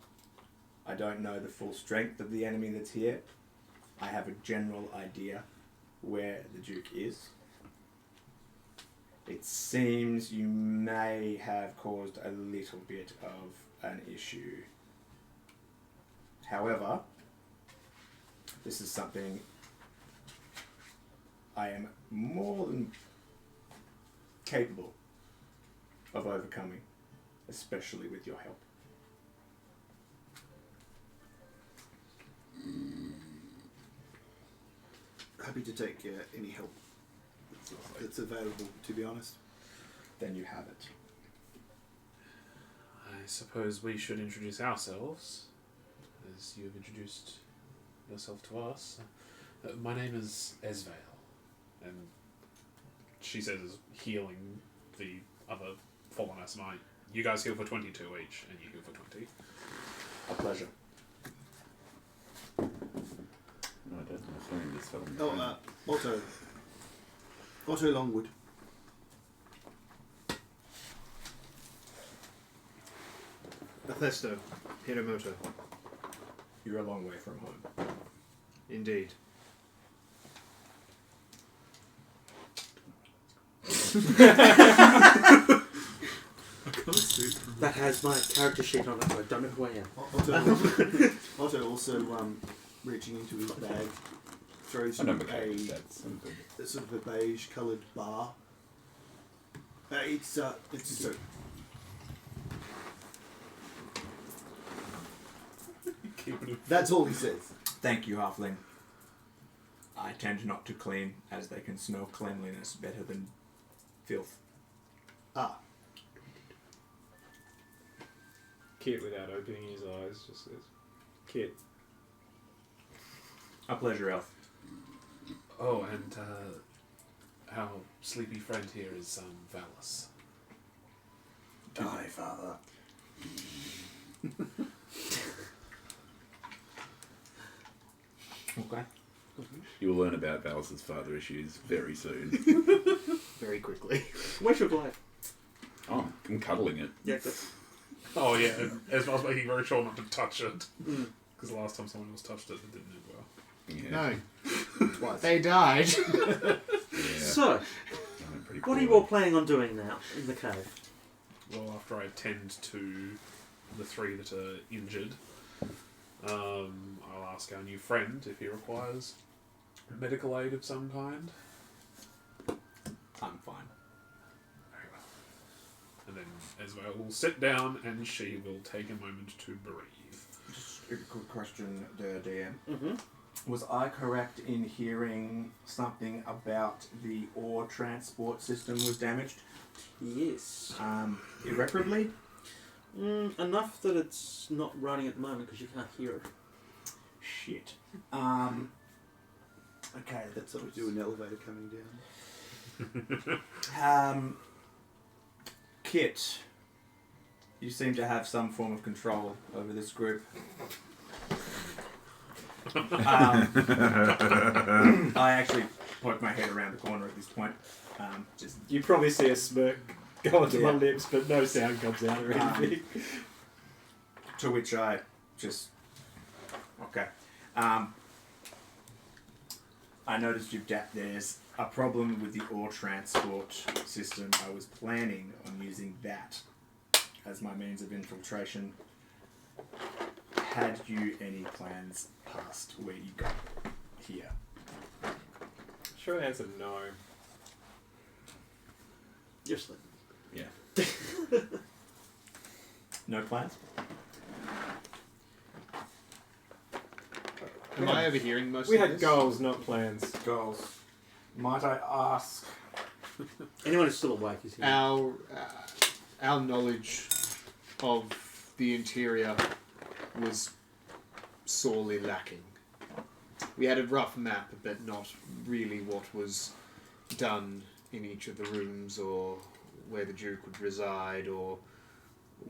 I don't know the full strength of the enemy that's here. I have a general idea where the Duke is. It seems you may have caused a little bit of an issue. However, this is something I am more than capable of overcoming, especially with your help. Happy to take any help that's available, to be honest. Then you have it. I suppose we should introduce ourselves, as you have introduced yourself to us. My name is Esvele, and she says healing the other fallen SMI. You guys heal for 22 each, and you heal for 20. A pleasure. No, I don't know. Something just fell on the Oh, Otto Longwood. Athesto, Hiramoto. You're a long way from home. Indeed. That has my character sheet on it, but I don't know who I am. Otto also reaching into his bag, throws I you know mechanics, that's something. a sort of a beige coloured bar. It's just a... That's all he says. Thank you, Halfling. I tend not to clean, as they can smell cleanliness better than filth. Ah, Kit, without opening his eyes, just says, Kit. A pleasure, Elf. Oh, and our sleepy friend here is Valis. Die, Father. Okay. You will learn about Valis' father issues very soon. Very quickly. Where's your glaive? Oh, I'm cuddling it. Yeah, good. Oh yeah, and Esma was making very sure not to touch it, because the last time someone else touched it, it didn't end well. Yeah. No. twice. They died. Yeah. So, I went pretty what are you poorly. all planning on doing now in the cave? Well, after I attend to the 3 that are injured, I'll ask our new friend if he requires medical aid of some kind. I'm fine. Very well. And then Esvele will sit down and she will take a moment to breathe. Just a quick question there, DM. Mm-hmm. Was I correct in hearing something about the ore transport system was damaged? Yes. Irreparably? Enough that it's not running at the moment because you can't hear it. Shit. Okay, That's what we do in an elevator coming down. Kit, you seem to have some form of control over this group. I actually poke my head around the corner at this point. You probably see a smirk go onto my Yeah. lips, but no sound comes out or anything. To which I just... Okay. I noticed there's a problem with the ore transport system. I was planning on using that as my means of infiltration. Had you any plans past where you got here? Short answer, no. Just like Yeah. No plans? Am I overhearing most We of had this? goals, not plans. Goals. Might I ask? anyone who's still awake is here. Our knowledge of the interior was sorely lacking. We had a rough map, but not really what was done in each of the rooms, or where the Duke would reside, or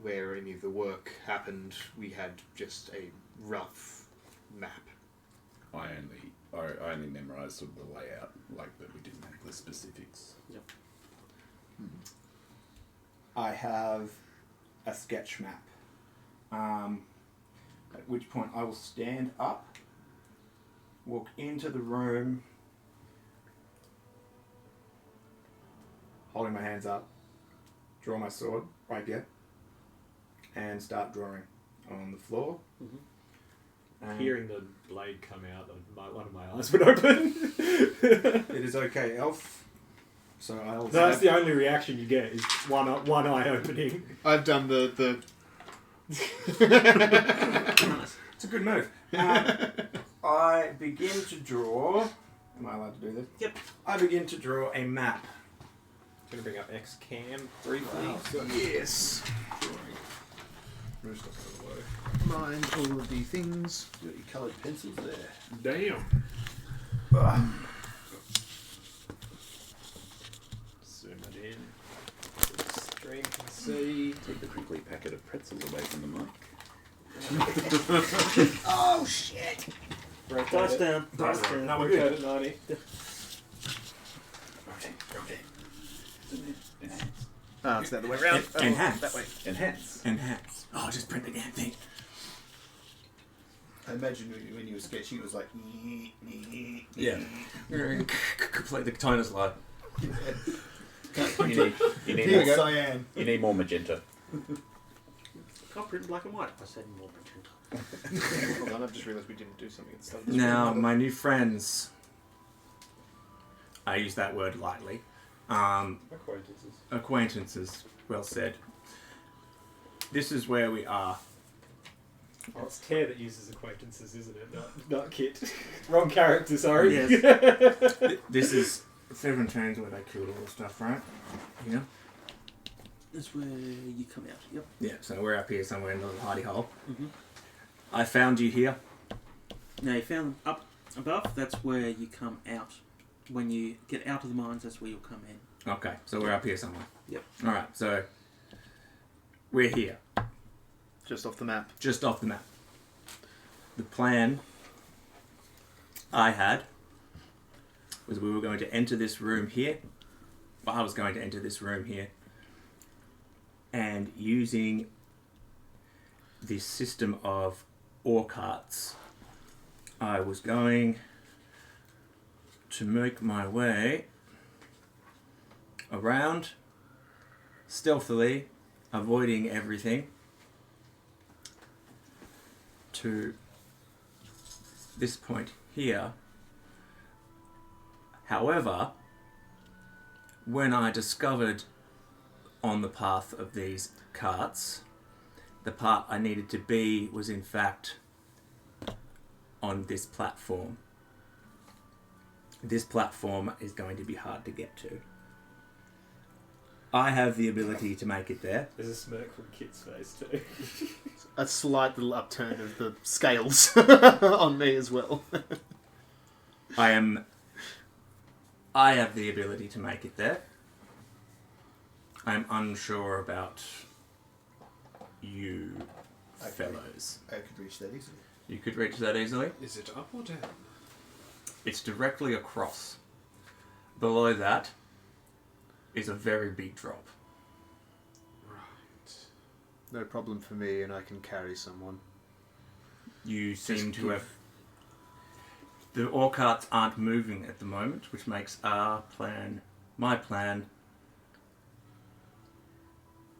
where any of the work happened. We had just a rough map. I only memorised sort of the layout, like, but we didn't have the specifics. I have a sketch map. At which point I will stand up, walk into the room, holding my hands up, draw my sword, rapier, and start drawing on the floor. Mhm. Hearing the blade come out, one of my eyes would open. It is okay, elf. So I'll... That's the only reaction you get, is one eye opening. I've done the It's a good move. I begin to draw... Am I allowed to do this? Yep. I begin to draw a map. I'm going to bring up XCam briefly. Wow. yes. Move stuff out of the way. Mind all of the things. You got your coloured pencils there. Damn. Zoom it in. Stream can see. Take the crinkly packet of pretzels away from the mic. Oh, shit! Rotate Dice it. down. Dice down. No, we're Rotate good. at 90. Rotate. Enhance. It's the other way around. Enhance. That way. Enhance. Enhance. Oh, just print the damn thing. I imagine when you were sketching, it was like. Yeah. Complete the tone is low. You need Here we more, go. Cyan. you need more magenta. Can't print black and white. I said more magenta. Hold on, I've just realised we didn't do something at the start. Now, my new friends, I use that word lightly, Acquaintances. acquaintances, well said. This is where we are. Oh, it's Tear that uses acquaintances, isn't it? Not Kit. Wrong character, sorry. Yes. This is 17 where they killed all the stuff, right? Yeah. That's where you come out. Yep. Yeah, so we're up here somewhere in the little hidey hole. Mm-hmm. I found you here. Now you found up above. That's where you come out. When you get out of the mines, that's where you'll come in. Okay, so we're up here somewhere. Yep. Alright, so we're here. Just off the map. Just off the map. The plan I had was we were going to enter this room here. Well, I was going to enter this room here. And using this system of ore carts, I was going to make my way around stealthily, avoiding everything, to this point here. However, when I discovered on the path of these carts, the part I needed to be was in fact on this platform. This platform is going to be hard to get to. I have the ability to make it there. There's a smirk from Kit's face too. A slight little upturn of the scales on me as well. I have the ability to make it there. I'm unsure about you Okay. fellows. I could reach that easily. You could reach that easily. Is it up or down? It's directly across. Below that is a very big drop. Right. No problem for me, and I can carry someone. You seem Just to have... The ore carts aren't moving at the moment, which makes my plan,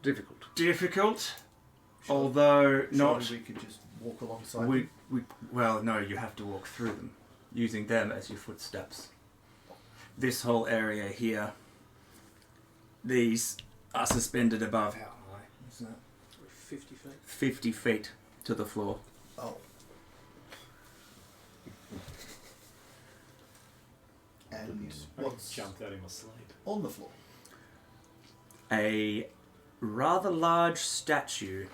difficult. Although not... Surely we could just walk alongside them. Well, no, you have to walk through them, using them as your footsteps. This whole area here, these are suspended above, how high is that? 50 feet. 50 feet to the floor. Oh. And what's Jump that in my sleep. on the floor? A rather large statue.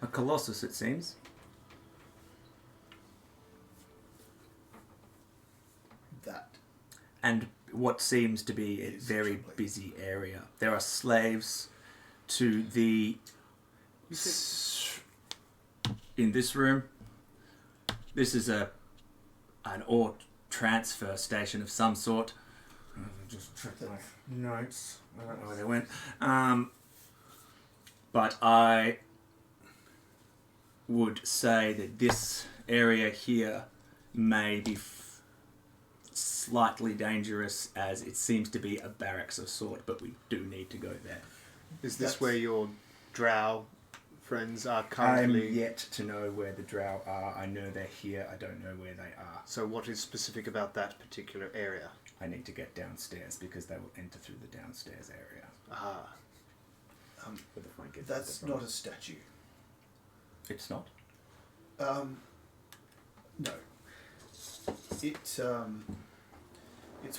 A colossus, it seems. That. And what seems to be a Is very troubling. busy area. There are slaves to the... In this room, this is an ore transfer station of some sort. Just check my notes. I don't know where they went. But I would say that this area here may be slightly dangerous, as it seems to be a barracks of sort, but we do need to go there. Is this That's- where your drow friends are I'm currently? yet to know where the drow are. I know they're here. I don't know where they are. So what is specific about that particular area? I need to get downstairs because they will enter through the downstairs area. Ah, Where the front gets That's from. not a statue. It's not? No. It's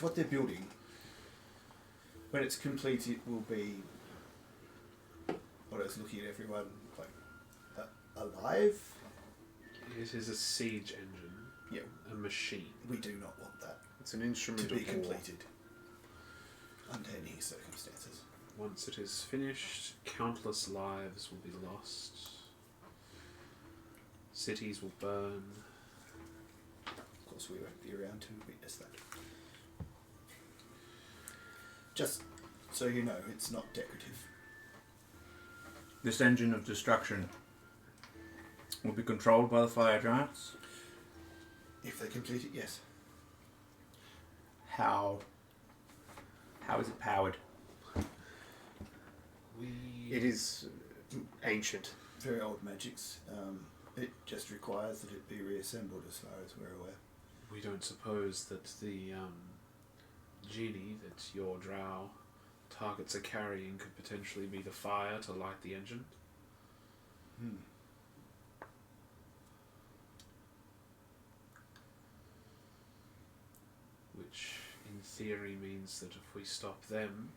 what they're building. When it's complete, it will be. What I was looking at everyone like alive. It is a siege engine. Yeah, A machine. we do not want that it's an instrument to be of war. completed under any circumstances. Once it is finished, countless lives will be lost. Cities will burn. Of course, we won't be around to witness that. Just so you know, it's not decorative. This engine of destruction will be controlled by the fire giants. If they complete it, yes. How is it powered? It is ancient. Very old magics. It just requires that it be reassembled, as far as we're aware. We don't suppose that the genie that your drow targets are carrying could potentially be the fire to light the engine? Which, in theory, means that if we stop them,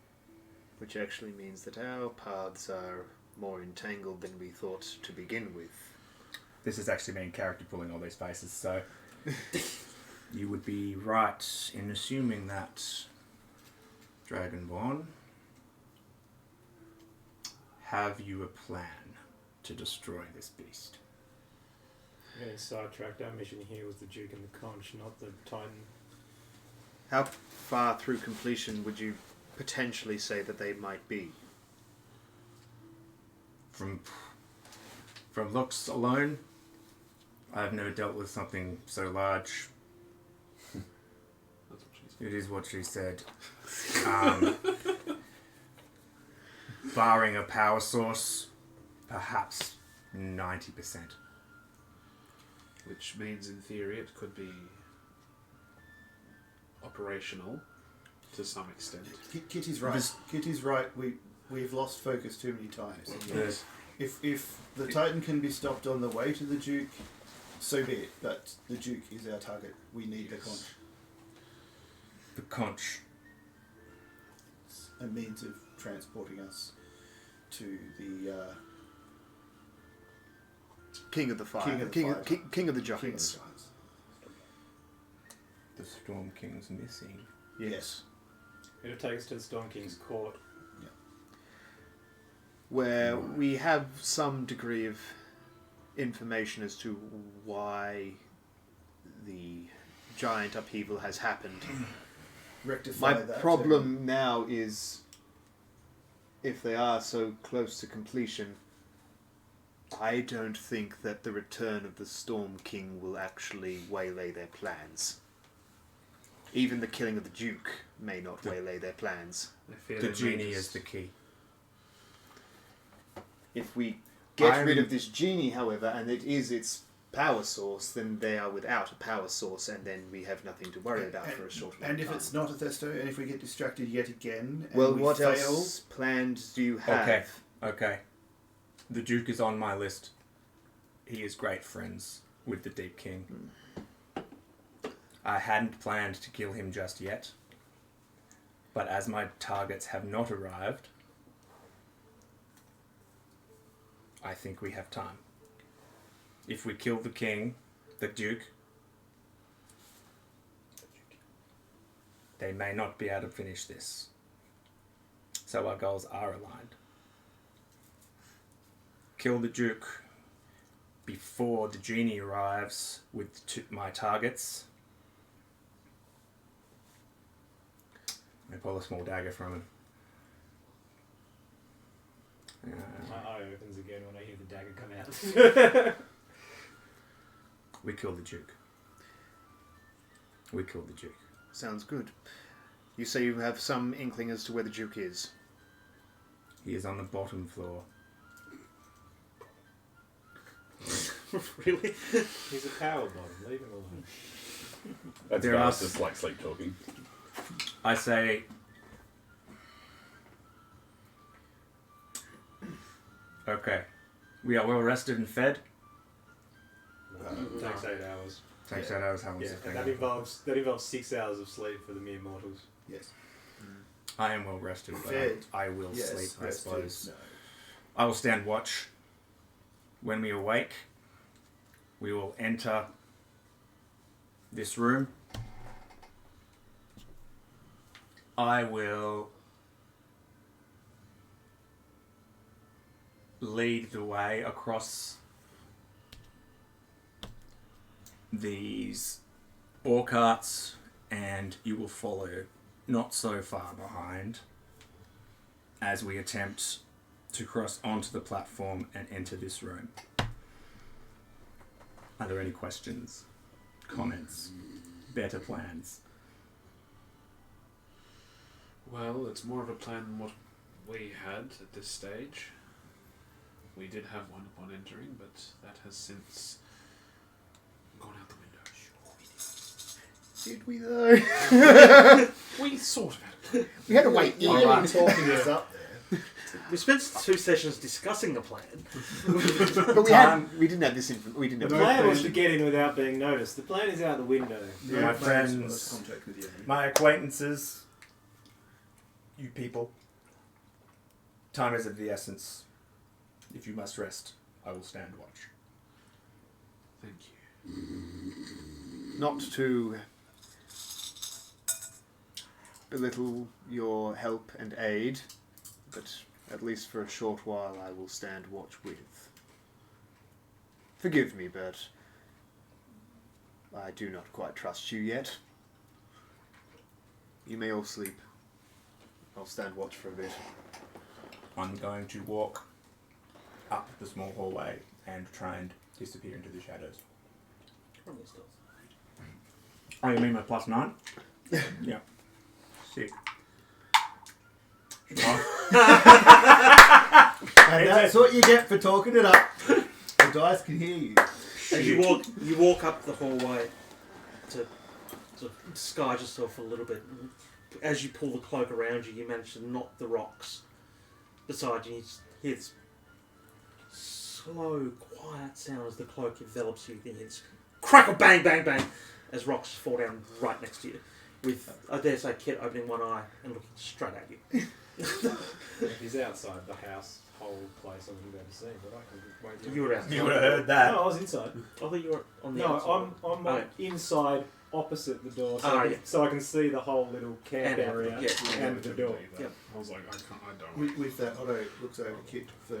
Which actually means that our paths are more entangled than we thought to begin with. This is actually me in character pulling all these faces, so you would be right in assuming that, Dragonborn. Have you a plan to destroy this beast? I'm getting sidetracked. Our mission here was the Duke and the Conch, not the Titan. How far through completion would you potentially say that they might be? From looks alone, I've never dealt with something so large. that's what she said. It is what she said. Barring a power source, perhaps 90%. Which means, in theory, it could be operational to some extent. Kitty's right. Kitty's right. We've lost focus too many times. Yes. If the Titan can be stopped on the way to the Duke, so be it. But the Duke is our target. We need the conch. The conch. It's a means of transporting us to the King of the Fire. King of the King, Fire. King of the King of the Giants. Giants. The Storm King's missing. Yes. It'll take us to the Storm King's court. Yeah. where we have some degree of information as to why the giant upheaval has happened. Rectify My that. problem now is, if they are so close to completion, I don't think that the return of the Storm King will actually waylay their plans. Even the killing of the Duke may not waylay their plans. I fear The they may genie just- is the key. If we get rid of this genie, however, and it is its power source, then they are without a power source, and then we have nothing to worry about for a short amount And of if time. it's not Athesto, and if we get distracted yet again, and Well, we what fail, else plans do you have? Okay. The Duke is on my list. He is great friends with the Deep King. I hadn't planned to kill him just yet, but as my targets have not arrived, I think we have time. If we kill the King, the Duke, they may not be able to finish this. So our goals are aligned. Kill the Duke before the genie arrives with my targets. I pull a small dagger from him. My eye opens again when I hear the dagger come out. We kill the Duke. We kill the Duke. Sounds good. You say you have some inkling as to where the Duke is. He is on the bottom floor. Really? He's a power bomb. Leave him alone. That's There guys are- just like sleep talking. I say, okay, we are well rested and fed. Takes 8 hours. Takes 8 hours. How much Yeah, is and that involves 6 hours of sleep for the mere mortals. yes, I am well rested, but Fed. I will yes, sleep, I rested, suppose. no. I will stand watch. When we awake, we will enter this room. I will lead the way across these ore carts, and you will follow not so far behind as we attempt to cross onto the platform and enter this room. Are there any questions, comments, better plans? Well, it's more of a plan than what we had at this stage. We did have one upon entering, but that has since gone out the window. Did we though? We sort of had it. We had to wait You're years. really talking us up there. We spent 2 sessions discussing the plan. But we didn't have this info. We didn't The have plan was to get in without being noticed. The plan is out the window. Yeah, My friends, friends- contact with you. My acquaintances, you people, time is of the essence. If you must rest, I will stand watch. Thank you. Not to belittle your help and aid, but at least for a short while I will stand watch with. Forgive me, but I do not quite trust you yet. You may all sleep. I'll stand watch for a bit. I'm going to walk up the small hallway and try and disappear into the shadows. Oh, you mean my +9? Yeah. Sick. And that's what you get for talking it up. The dice can hear you. As you walk up the hallway to sort of disguise yourself a little bit. As you pull the cloak around you, you manage to knock the rocks beside you. You just hear this slow, quiet sound as the cloak envelops you. You hear this crackle, bang, bang, bang, as rocks fall down right next to you. With, I dare say, Kit opening one eye and looking straight at you. If he's outside the house, whole place I wouldn't be able to see, but I could wait till You were outside. You would have heard that. No, I was inside. I thought you were on the No, outside. I'm Right. inside opposite the door, Oh, yeah. so I can see the whole little camp And area yeah. and the door. Yep. I was like, I don't. With that, Otto looks over Kit for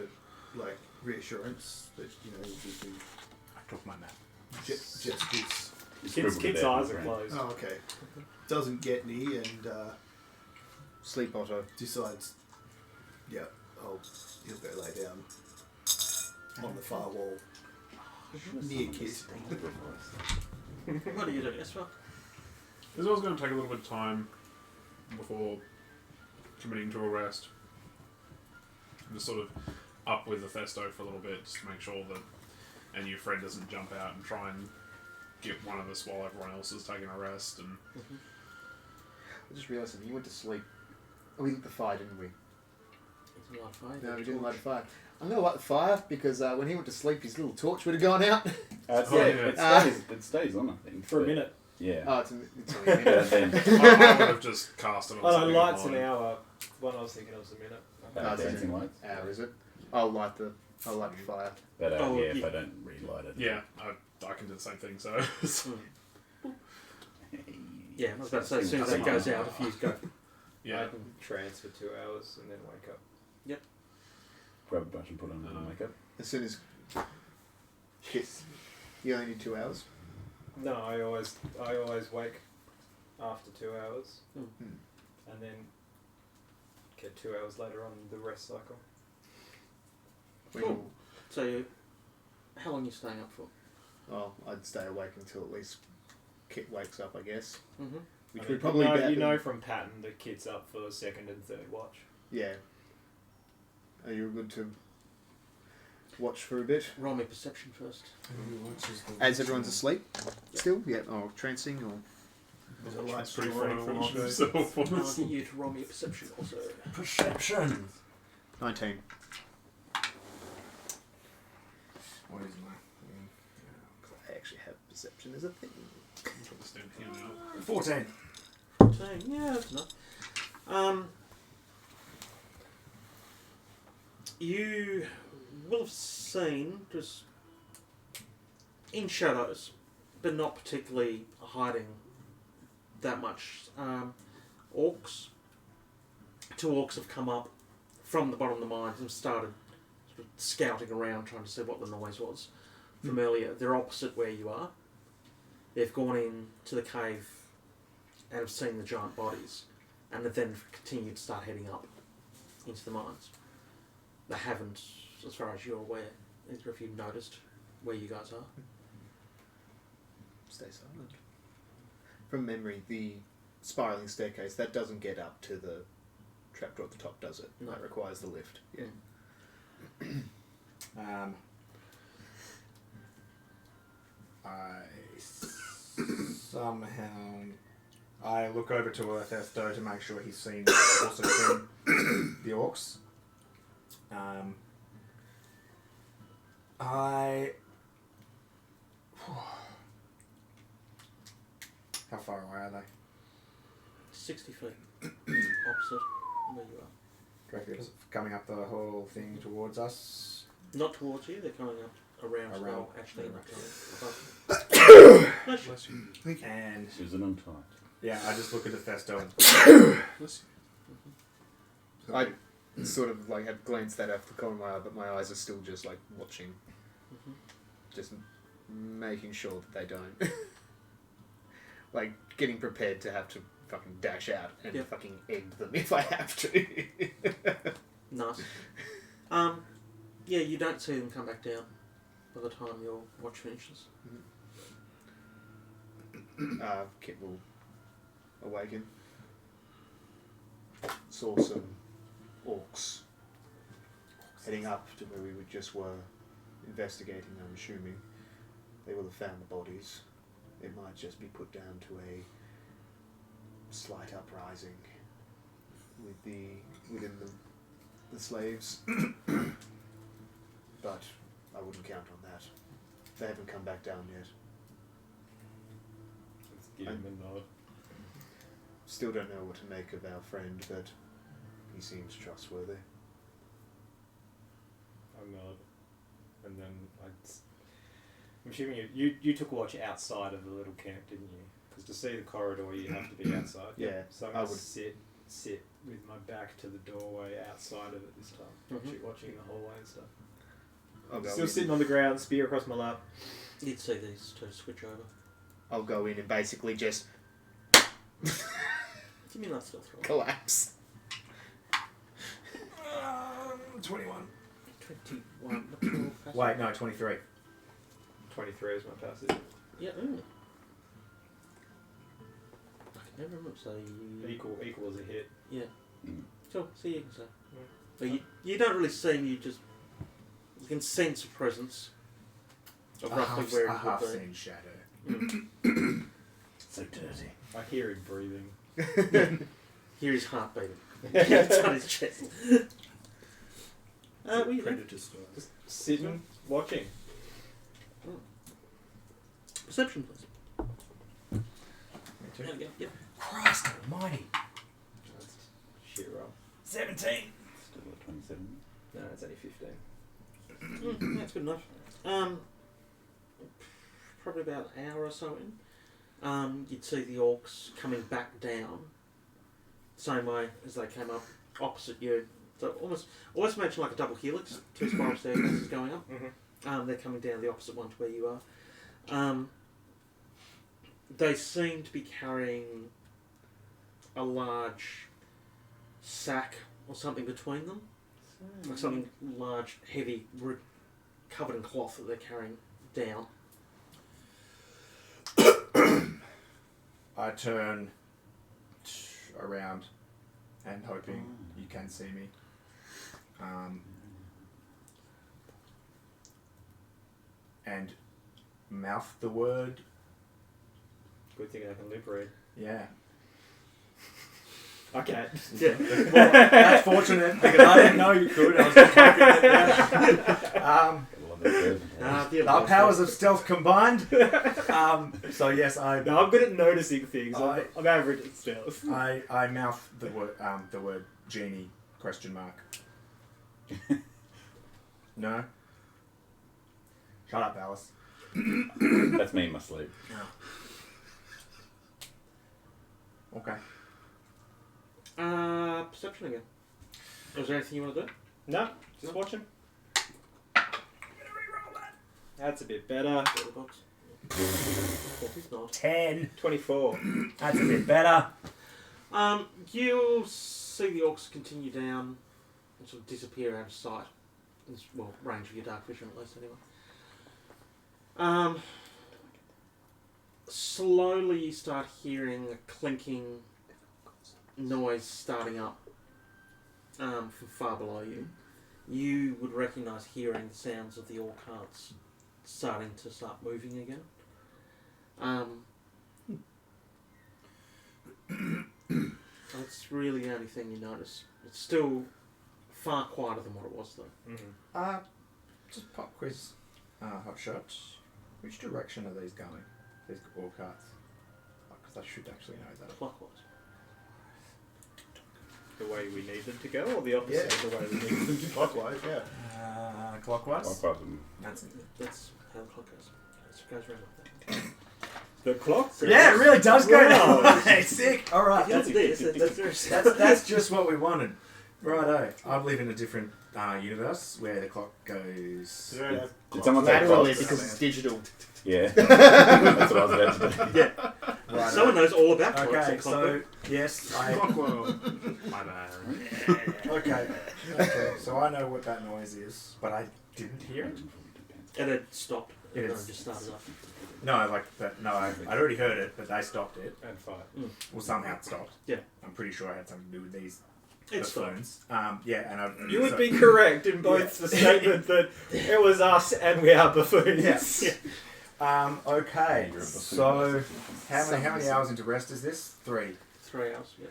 like reassurance that you'll just do I took my map. gestures. Kid's eyes are closed. Oh, okay. Doesn't get any and Sleep, Otto. decides, yeah, he'll go lay down on the far wall near Kit. What are you doing, Esvele? This one's going to take a little bit of time before committing to a rest. I'm just sort of up with Athesto for a little bit, just to make sure that our new friend doesn't jump out and try and get one of us while everyone else is taking a rest. And I just realised something. You went to sleep. Oh, we lit the fire, didn't we? No, we didn't light the fire. I'm going to light the fire because when he went to sleep, his little torch would have gone out. It stays on, I think. For a minute. Yeah. Oh, it's only a minute. Yeah, then I would have just cast it on Oh, something no, lights an online. hour. One I was thinking it was a minute. dancing lights. Hour, is it? I'll light the fire. But Oh, yeah, if yeah. I don't relight it. Yeah, I can do the same thing, so... Yeah, I was about to say, as soon as that goes out, if you go. yeah. I can trance for 2 hours and then wake up. Grab a brush and put on the makeup. As soon as you only need 2 hours. No, I always wake after 2 hours, and then get 2 hours later on the rest cycle. Cool. So, how long are you staying up for? Oh, I'd stay awake until at least Kit wakes up, I guess. Mm-hmm. Which I would mean, probably be you know from pattern the kid's up for second and third watch. Yeah. Are you good to watch for a bit? Roll me perception first. As everyone's asleep? Still? Yeah. Or trancing or... There's a light Pretty story funny from watch Otto. himself, I honestly. want you to roll me a perception also. Perception. 19. What is my I actually have perception as a thing. I'm trying to stand here now. 14. 14, yeah, that's enough. You will have seen, just in shadows, but not particularly hiding that much, orcs. 2 orcs have come up from the bottom of the mines and started sort of scouting around trying to see what the noise was from earlier. They're opposite where you are. They've gone in to the cave and have seen the giant bodies and have then continued to start heading up into the mines. They haven't, as far as you're aware, either of you noticed where you guys are. Stay silent. From memory, the spiralling staircase, that doesn't get up to the trapdoor at the top, does it? No. That requires the lift. Yeah. I look over to Athesto to make sure he's also seen the orcs. How far away are they? 60 feet opposite where you are. Correct. Coming up the whole thing towards us. Not towards you, they're coming up around, so Around. they'll actually end up going above. Bless you. And Susan on tight. yeah, I just look at Athesto and Bless you. I sort of like have glanced that off the corner of my eye, but my eyes are still just like watching. Just making sure that they don't. Like getting prepared to have to fucking dash out and Yep. fucking egg them if I have to. Nice. Yeah, you don't see them come back down by the time your watch finishes. Kit will awaken. Saw some orcs heading up to where we just were investigating, I'm assuming. They will have found the bodies. It might just be put down to a slight uprising within the slaves. But I wouldn't count on that. They haven't come back down yet. Let's give him a nod. Still don't know what to make of our friend, but he seems trustworthy. I nod, and then I'm assuming you took watch outside of the little camp, didn't you? Because to see the corridor, you have to be outside. Yeah, So I'm I going to would. sit with my back to the doorway outside of it this time, watching the hallway and stuff. I'll go Still in. sitting on the ground, spear across my lap. You'd see these two switch over. I'll go in and basically just Give me that stealth roll. collapse. 21. 21. Wait, no, 23. 23 is my passive. Yeah. I can never remember. So you... Equal as a hit. Yeah. Mm. Sure. See, you can say. But you don't really see him. You can sense a presence of roughly where A it would half be. seen shadow. So dirty. I hear him breathing. Hear his heart beating. It's on his chest. What you doing? Predator style. Just sitting, watching. Perception, please. Me too. There we go. Yep. Christ almighty. That's shit roll. 17. Still at 27. No, it's only 15. That's good enough. Probably about an hour or so in, you'd see the orcs coming back down, same way as they came up, opposite you. So almost imagine like a double helix, two spiral staircases going up. They're coming down the opposite one to where you are. They seem to be carrying a large sack or something between them, like something large, heavy, covered in cloth that they're carrying down. I turn around and hoping you can see me. And mouth the word. Good thing I can lip read. Yeah. Okay. Yeah. Well, that's fortunate because I didn't know you could. I was just hoping that, our powers of stealth combined. So yes, No, I'm good at noticing things. I'm average at stealth. I mouth the word genie ? No. Shut up, Alice. That's me in my sleep. Okay. Perception again. Was there anything you want to do? No, just watching. That's a bit better. Go to the box. He's not. 10. 24. That's a bit better. You'll see the orcs continue down and sort of disappear out of sight. It's, well, range of your dark vision at least, anyway. Slowly you start hearing a clinking noise starting up from far below you. You would recognise hearing the sounds of the orc carts starting to start moving again. That's really the only thing you notice. It's still far quieter than what it was, though. Just pop quiz. Hot shot. Which direction are these going? These all carts. Because I should actually know that. Clockwise. The way we need them to go, or the opposite of the way we need them to go? Clockwise, yeah. Clockwise. That's how the clock goes. It goes around like that. The clock? Yeah, it really does go Wow. down. Hey, sick. All right. If you look at this, That's just what we wanted. Righto. I live in a different universe where the clock goes. Did someone say Laterally clocks? because it's digital. Yeah. That's what I was about to do. yeah. Righto. Someone knows all about clocks. Okay, and so clockwork. yes, My bad. okay, so I know what that noise is, but I didn't hear it. And it stopped. It And is. it just started up. No, I'd already heard it, but they stopped it. And fire. Well, somehow it stopped. Yeah. I'm pretty sure it had something to do with these It stopped. phones. Yeah, and You would be correct in both the statement that it was us and we are buffoons. Yes. Okay. You're a buffoon. So, how many hours into rest is this? 3. 3 hours, yeah.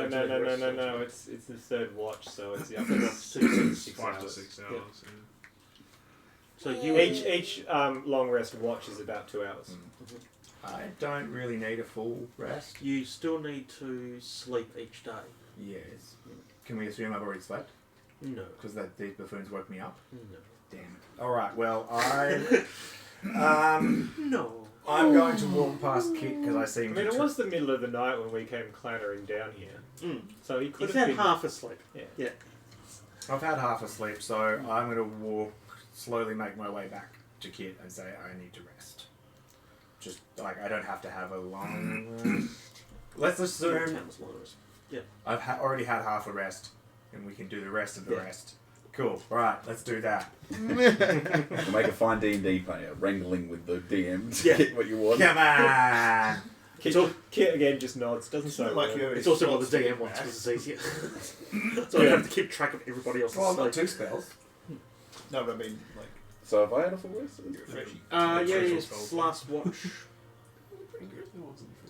No. It's the third watch, so it's the Up other to 6 5 to hours. 6 hours. Yeah. So you Each long rest watch is about 2 hours. I don't really need a full rest. You still need to sleep each day. Yes. Can we assume I've already slept? No. Because these buffoons woke me up? No. Damn it. Alright, well, I... No. I'm going to walk past Kit because I I seem mean, to. it was the middle of the night when we came clattering down here, Mm. so he could He's have had been. half asleep. Yeah. I've had half a sleep, so I'm going to walk, slowly make my way back to Kit and say I need to rest. Just like I don't have to have a long rest. Let's assume Town's lawyers. I've already had half a rest, and we can do the rest of the Yeah. rest. Cool. Right, let's do that. We'll make a fine D&D player, wrangling with the DM to Yeah. get what you want. Come on. Kit again just nods, doesn't say Not a like word. you have any It's also what slots the to DM get wants back. because it's easier. So you have to keep track of everybody else's Well, I've got sleep. 2 spells. No, but I mean, like, So have I had a full rest? you're freshy. Yeah, Social yes. spells. Last watch.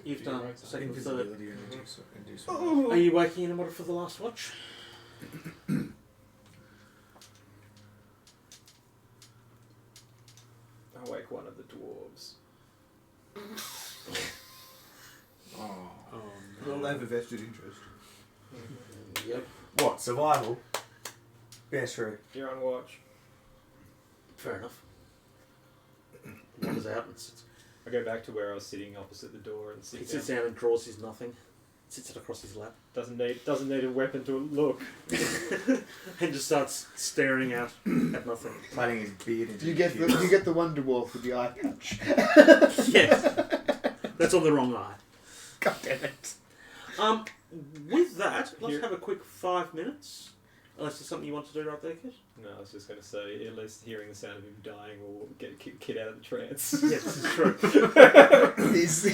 You've done second, third. Invisibility and induce. Are you waking anybody for the last watch? I'll wake one of the dwarves. Oh. Oh, Well, they have a vested interest. Yep. What? Survival? Yeah, true. You're on watch. Fair enough. Wanders out and sits. I go back to where I was sitting opposite the door and He sit sits down. down and draws his nothing. Sits it across his lap. Doesn't need a weapon to look. And just starts staring out at nothing. Plaiting his beard into You get the Wonder Dwarf with the eye patch. Yes. That's on the wrong eye. God damn it. With that, let's Here- have a quick 5 minutes. Unless there's something you want to do right there, Kit. No, I was just going to say, at least hearing the sound of him dying will get Kit out of the trance. Yes, this is true.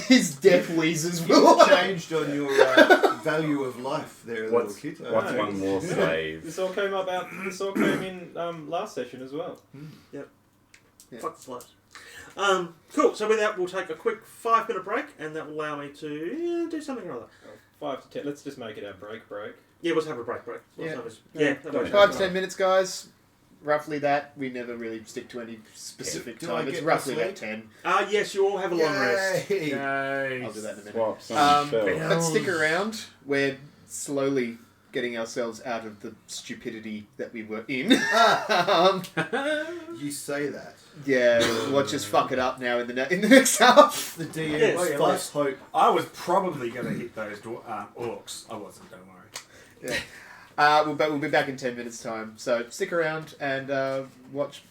His death wheezes will You changed on your value of life there, little What's, kid. what's no. one more slave? This all came in last session as well. Yeah. Fuck the slaves. Cool, so with that, we'll take a quick 5 minute break, and that will allow me to do something or other. 5 to 10. Let's just make it our break. Yeah, let's have a break. Yeah. That works. 5 to 10 minutes, guys. Roughly that. We never really stick to any specific Do time. I It's get roughly my about 10. Yes, you all have a long rest. Yay! Yay. I'll do that in a minute. Swap some Um, spells. But stick around. We're slowly getting ourselves out of the stupidity that we were in. You say that. Yeah, watch us fuck it up now in the next half. The DM. Yes, well, yeah, fine. let's hope. I was probably going to hit those orcs. I wasn't. Don't worry. Yeah. We'll be back in 10 minutes' time. So stick around and watch.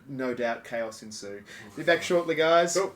No doubt chaos ensue. Be back shortly, guys. Cool.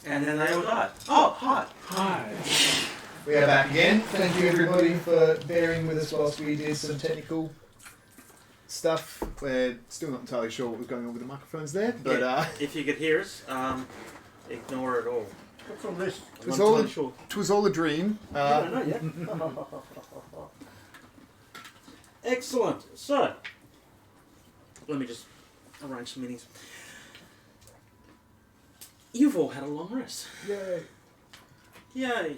And then they all died. Oh, hi. Hi. We are back again. Thank you everybody for bearing with us whilst we did some technical stuff. We're still not entirely sure what was going on with the microphones there, but If you could hear us, ignore it all. What's on this? it was I'm all not sure. it was all a dream. I don't know yet. Excellent. So, let me just arrange some minis. You've all had a long rest. Yay. Yay.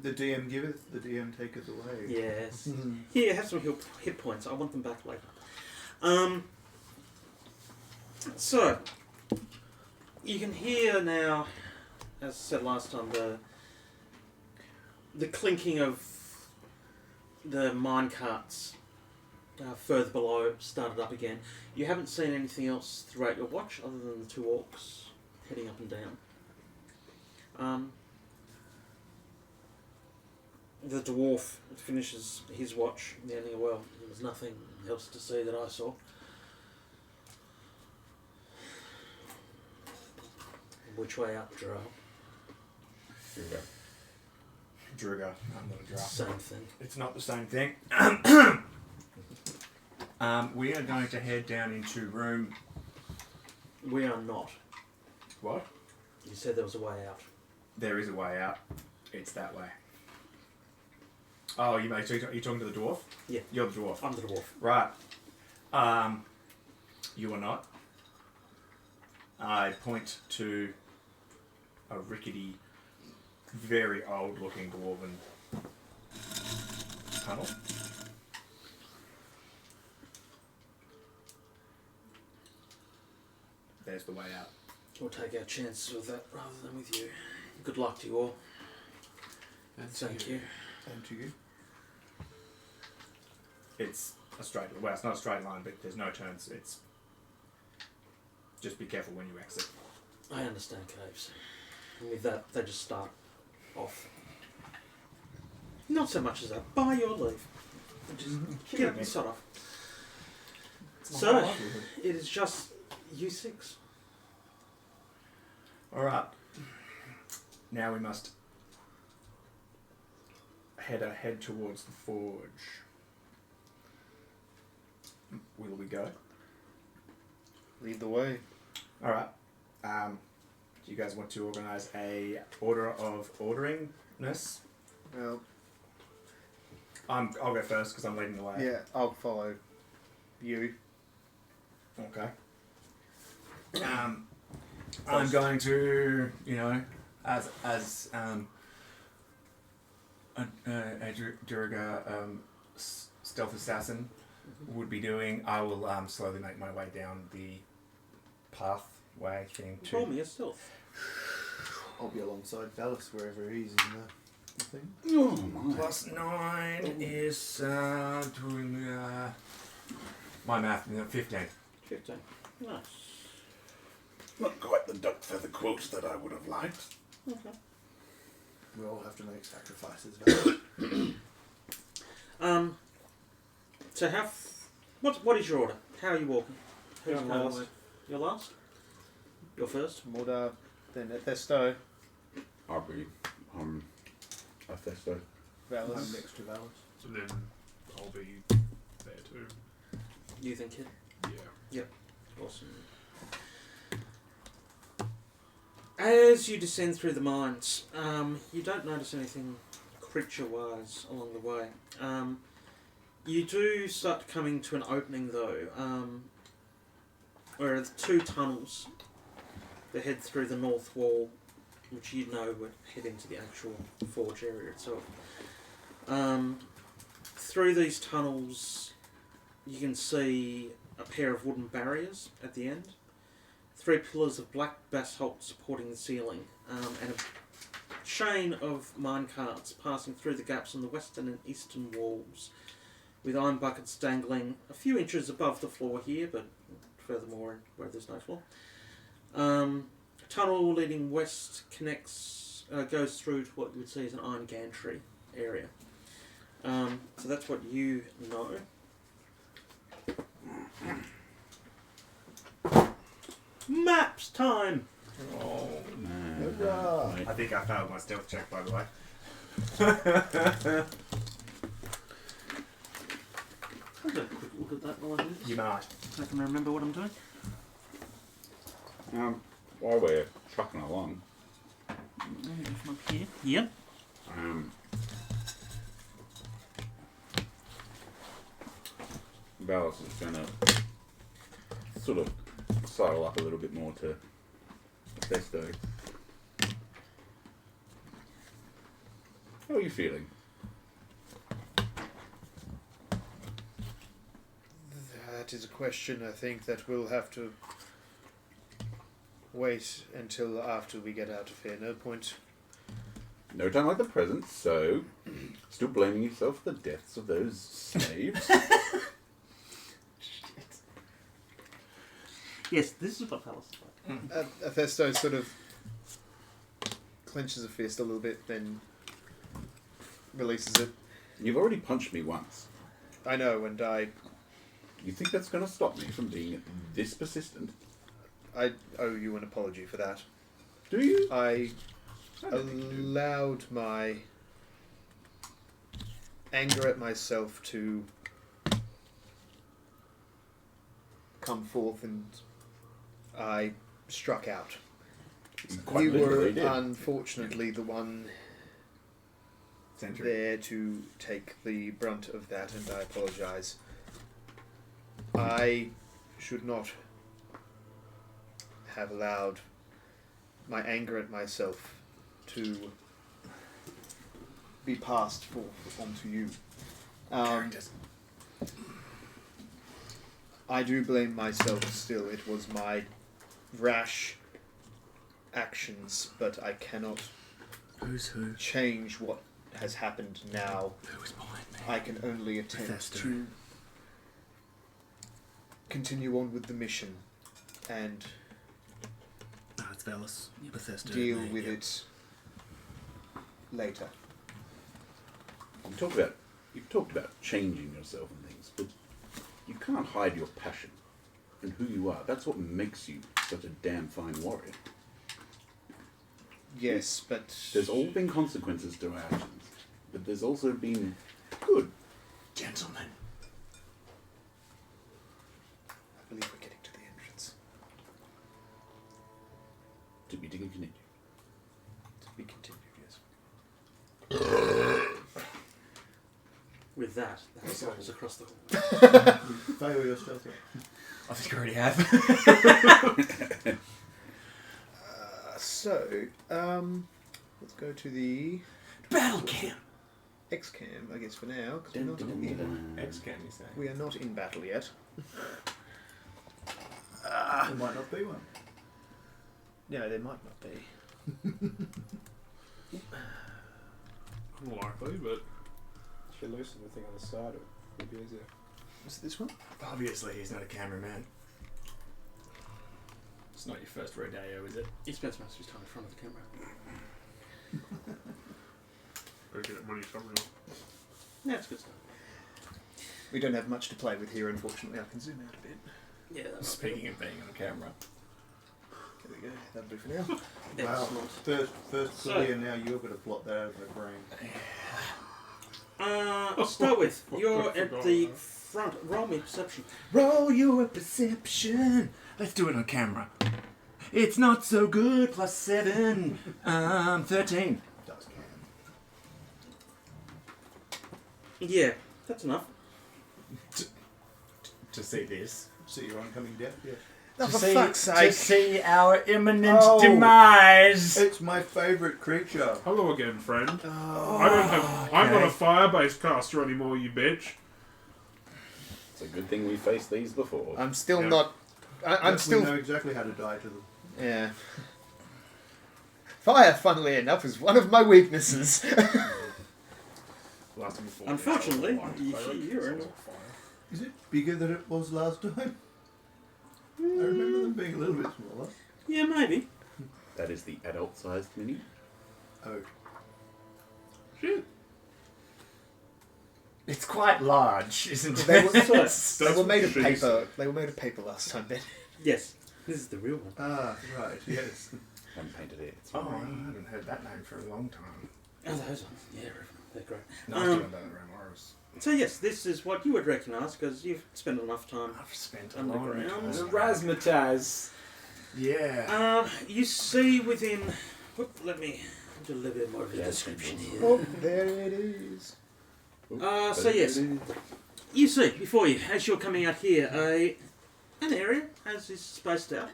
The DM giveth, the DM taketh away. Yes. Here, have some hit points. I want them back later. So, you can hear now, as I said last time, the clinking of the mine carts further below started up again. You haven't seen anything else throughout your watch other than the two orcs heading up and down. The dwarf finishes his watch, ending well. There was nothing else to see that I saw. Which way up, Drow? Druga. I'm not a drow. Same thing. It's not the same thing. We are going to head down into room. We are not. What? You said there was a way out. There is a way out. It's that way. Oh, you mate, so you're talking to the dwarf? Yeah. You're the dwarf. I'm the dwarf. Right. You are not. I point to a rickety, very old-looking dwarven tunnel. There's the way out. We'll take our chances with that rather than with you. Good luck to you all. Thank you. And to you. It's a straight. Well, it's not a straight line, but there's no turns. It's just be careful when you exit. I understand caves. And with that, they just start off. Not so much as that. By your leave. Just get up and start off. So, it is just you six. All right. Now we must head towards the forge. Will we go? Lead the way. All right. Do you guys want to organise a order of orderingness? Well, I'll go first because I'm leading the way. yeah, I'll follow you. Okay. I'm going to, as a Duriga stealth assassin would be doing, I will slowly make my way down the pathway thing to. Roll me a stealth. I'll be alongside Valis wherever he's in the thing. Oh my. Plus 9 is my math. 15. 15. Nice. Not quite the duck feather quote that I would have liked. Okay. We all have to make sacrifices. So what is your order? How are you walking? Who's I'm going last. away? You're last? You're first? Morda, then Athesto, I'll be Athesto. I'm Valis. next to Valis. So then I'll be there too. You think it? Yeah. Awesome. As you descend through the mines, you don't notice anything creature-wise along the way. You do start coming to an opening though, where the two tunnels that head through the north wall, which you know would head into the actual forge area itself. Through these tunnels, you can see a pair of wooden barriers at the end. 3 pillars of black basalt supporting the ceiling, and a chain of minecarts passing through the gaps on the western and eastern walls, with iron buckets dangling a few inches above the floor here, but furthermore where there's no floor. A tunnel leading west goes through to what you would see as an iron gantry area. So that's what you know. Maps time! Oh man. Right. I think I failed my stealth check, by the way. I'll have a quick look at that while I do this. You might. So I can remember what I'm doing. While we're trucking along, From up here. Yep. Ballas is going to sort of sidle up a little bit more to Athesto. How are you feeling? That is a question I think that we'll have to wait until after we get out of here. No point. No time like the present, so still blaming yourself for the deaths of those slaves? Yes, this is what Palace is like. Athesto sort of clenches a fist a little bit, then releases it. You've already punched me once. I know, and You think that's going to stop me from being this persistent? I owe you an apology for that. Do you? I I don't think you do. allowed my anger at myself to come forth, and I struck out. Quite You were literally did. unfortunately the one there to take the brunt of that, and I apologise. I should not have allowed my anger at myself to be passed forth onto you. I do blame myself still. It was my rash actions, but I cannot Who's who? change what has happened now. Who is behind me? I can only attempt Athesto. to continue on with the mission and No, it's Velas. Bethesda. deal me, with yeah. it later. You've talked about changing yourself and things, but you can't hide your passion and who you are. That's what makes you such a damn fine warrior. Yes, but There's all been consequences to our actions, but there's also been good. Gentlemen. I believe we're getting to the entrance. To be continued. To be continued, yes. With that, that circles across the hall. Fail your stealth. I think I already have. Let's go to the Battle camp. X-cam, I guess, for now, because we're not in. X-cam, you say? We are not in battle yet. There might not be one. No, there might not be. Unlikely, but If you loosen the thing on the side, it would be easier. Is it this one? Obviously, he's not a cameraman. It's not your first rodeo, is it? He spends most of his time in front of the camera. better get money somewhere else. Yeah, it's good stuff. We don't have much to play with here, unfortunately. I can zoom out a bit. Yeah, that's Speaking of being on camera. There we go. That'll do for now. Wow. Excellent. First So- clear, now you've got to plot that out of my brain. I'll start with, you're at the front. Roll me perception. Roll your perception. Let's do it on camera. It's not so good. +7. 13. Does count. Yeah, that's enough. To see this. See your oncoming death, yes. Oh, for fuck's sake. To see our imminent Oh. demise. It's my favourite creature. Hello again, friend. Oh, I'm not a fire-based caster anymore, you bitch. It's a good thing we faced these before. I'm still Yeah. not. I'm We still. know exactly how to die to them. Yeah. Fire, funnily enough, is one of my weaknesses. Lasting before Unfortunately, the hour you- light, you're in- it's all fire. Is it bigger than it was last time? I remember them being a little bit smaller. Yeah, maybe. That is the adult-sized mini. Oh, Shit. It's quite large, isn't They it? were, That's they were made of what she paper. They were made of paper last time, Ben. Yes. This is the real one. right, yes. haven't painted it. It's Oh, I haven't heard that name for a long time. Oh, those ones. Yeah, they're great. No, I was talking about around Morris. So yes, this is what you would recognise because you've spent enough time I've spent a long underground. time. Razzmatazz. Yeah. You see within. Whoop, let me do a little bit more of a description here. Oh, there it is. So yes, you see before you, as you're coming out here, an area as is spaced out.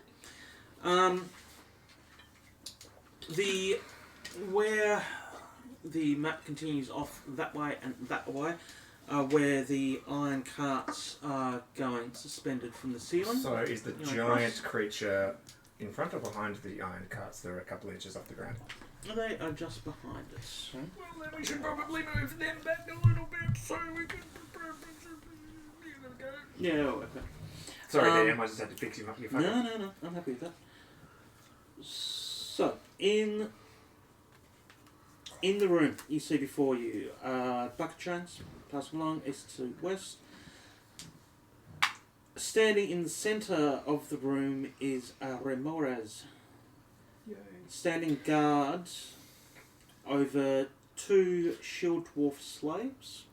Where the map continues off that way and that way, where the iron carts are going suspended from the ceiling. So is the You know, giant creature in front or behind the iron carts? They're a couple inches off the ground. They are just behind us. Well, then we should probably move them back a little bit so we can prepare for go. Yeah, okay. Sorry, Dan, I just had to fix you up your phone. No, I'm happy with that. So, in the room, you see before you bucket trains passing along east to west. Standing in the centre of the room is Remores, standing guard over two shield dwarf slaves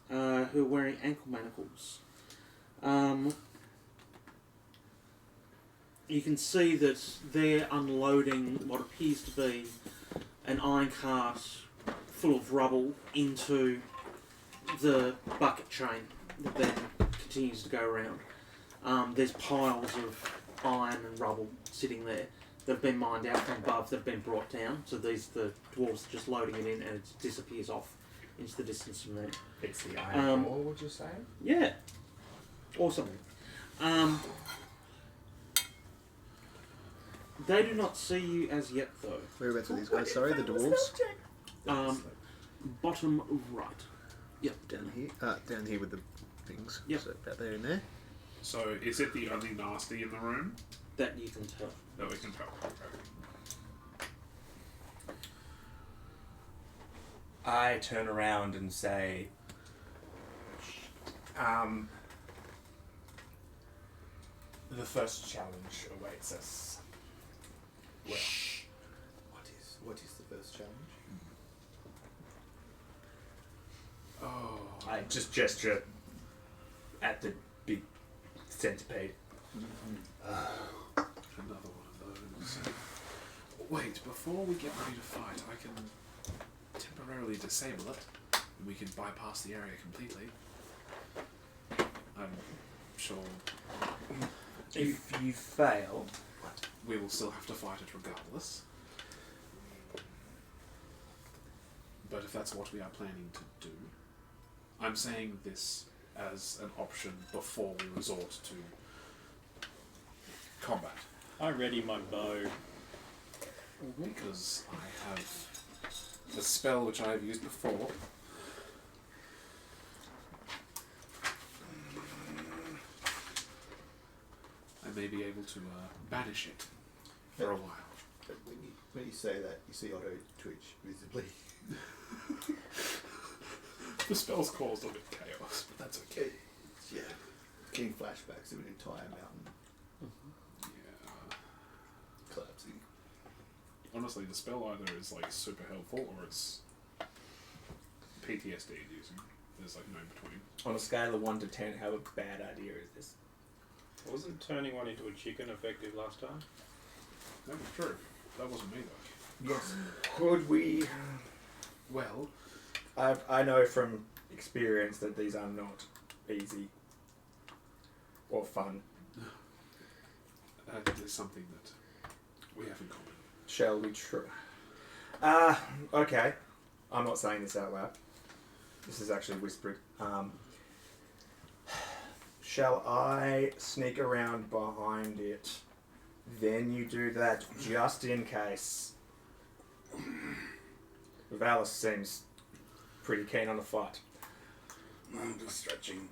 who are wearing ankle manacles. You can see that they're unloading what appears to be an iron cart full of rubble into the bucket train that then continues to go around. There's piles of iron and rubble sitting there that have been mined out from above, that have been brought down. So the dwarves are just loading it in and it disappears off into the distance from there. It's the iron ore, would you say? Yeah. Awesome. They do not see you as yet, though. Whereabouts are these guys? Sorry, the dwarves. Bottom right. Yep. Down here with the things. Yep. So about there and there. So is it the only nasty in the room That you can tell. that we can tell? I turn around and say, The first challenge awaits us. Well, What is the first challenge? Oh, I just gesture at the big centipede. another one of those. Wait, before we get ready to fight, I can temporarily disable it, and we can bypass the area completely. I'm sure if you fail, we will still have to fight it regardless. But if that's what we are planning to do, I'm saying this as an option before we resort to combat. I ready my bow. Because I have the spell which I have used before. I may be able to banish it for a while. But when you say that, you see Otto twitch visibly. The spell's caused a bit of chaos, but that's okay. Yeah. Getting flashbacks of an entire mountain Yeah. collapsing. Honestly, the spell either is like super helpful or it's PTSD inducing. There's like no in between. On a scale of 1 to 10, how a bad idea is this? Wasn't turning one into a chicken effective last time? That was true. That wasn't me though. Yes. Could we? Well, I know from experience that these are not easy or fun. there's something that we have in common. Shall we try? Okay. I'm not saying this out loud. This is actually whispered. Shall I sneak around behind it? Then you do that just in case. Valis seems pretty keen on a fight. I'm just stretching.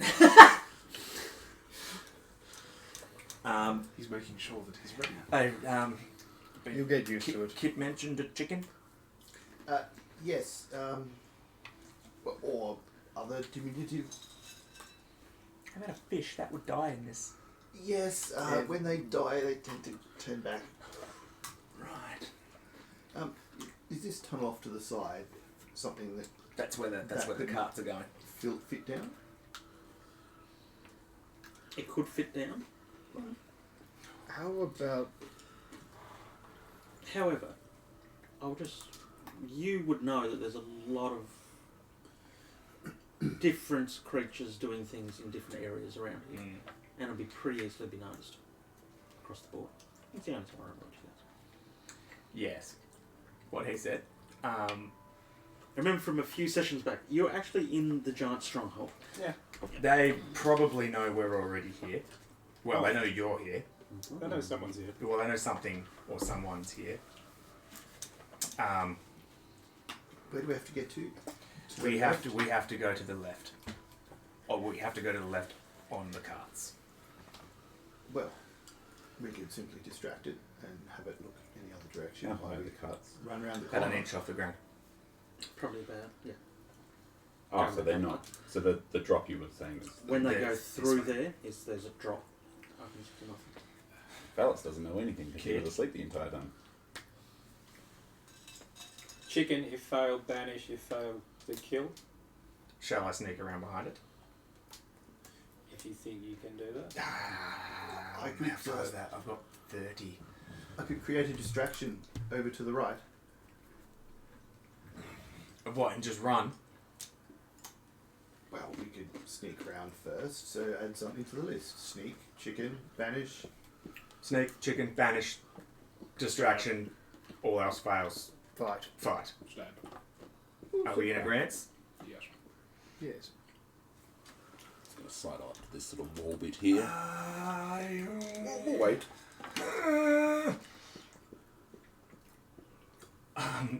He's making sure that he's ready. You'll get used to it. Kit mentioned a chicken. Yes. Or other diminutive. How about a fish? That would die in this. Yes. When they die, they tend to turn back. Right. Is this tunnel off to the side something that That's where the carts are going. fit down? It could fit down. How about However, you would know that there's a lot of different creatures doing things in different areas around here, and it'll be pretty easily be noticed across the board. It's the only time I remember what you guys. Yes. What he said. I remember from a few sessions back, you're actually in the giant stronghold. They probably know we're already here. Well, they know you're here. I know someone's here. Well, they know something or someone's here. Where do we have to get to? We have to go to the left. Or we have to go to the left on the carts. Well, we could simply distract it and have it look any other direction. How while high are we the carts? run around the About corner. an inch off the ground. Probably about, yeah. Oh, so they're not. So the drop you were saying is. When they go There's through this way. there's a drop. Opens to nothing. Phallus doesn't know anything because he was asleep the entire time. Chicken, if failed, banish. If failed, the kill. Shall I sneak around behind it? If you think you can do that. I could How far is that? I've got 30. I could create a distraction over to the right. What, and just run? Well, we could sneak around first, so add something to the list. Sneak, chicken, banish. Sneak, chicken, banish, distraction, all else fails. fight? Fight. Stand. Are we in agreement? Yes. Yes. Just going to slide up to this little wall bit here. We'll wait.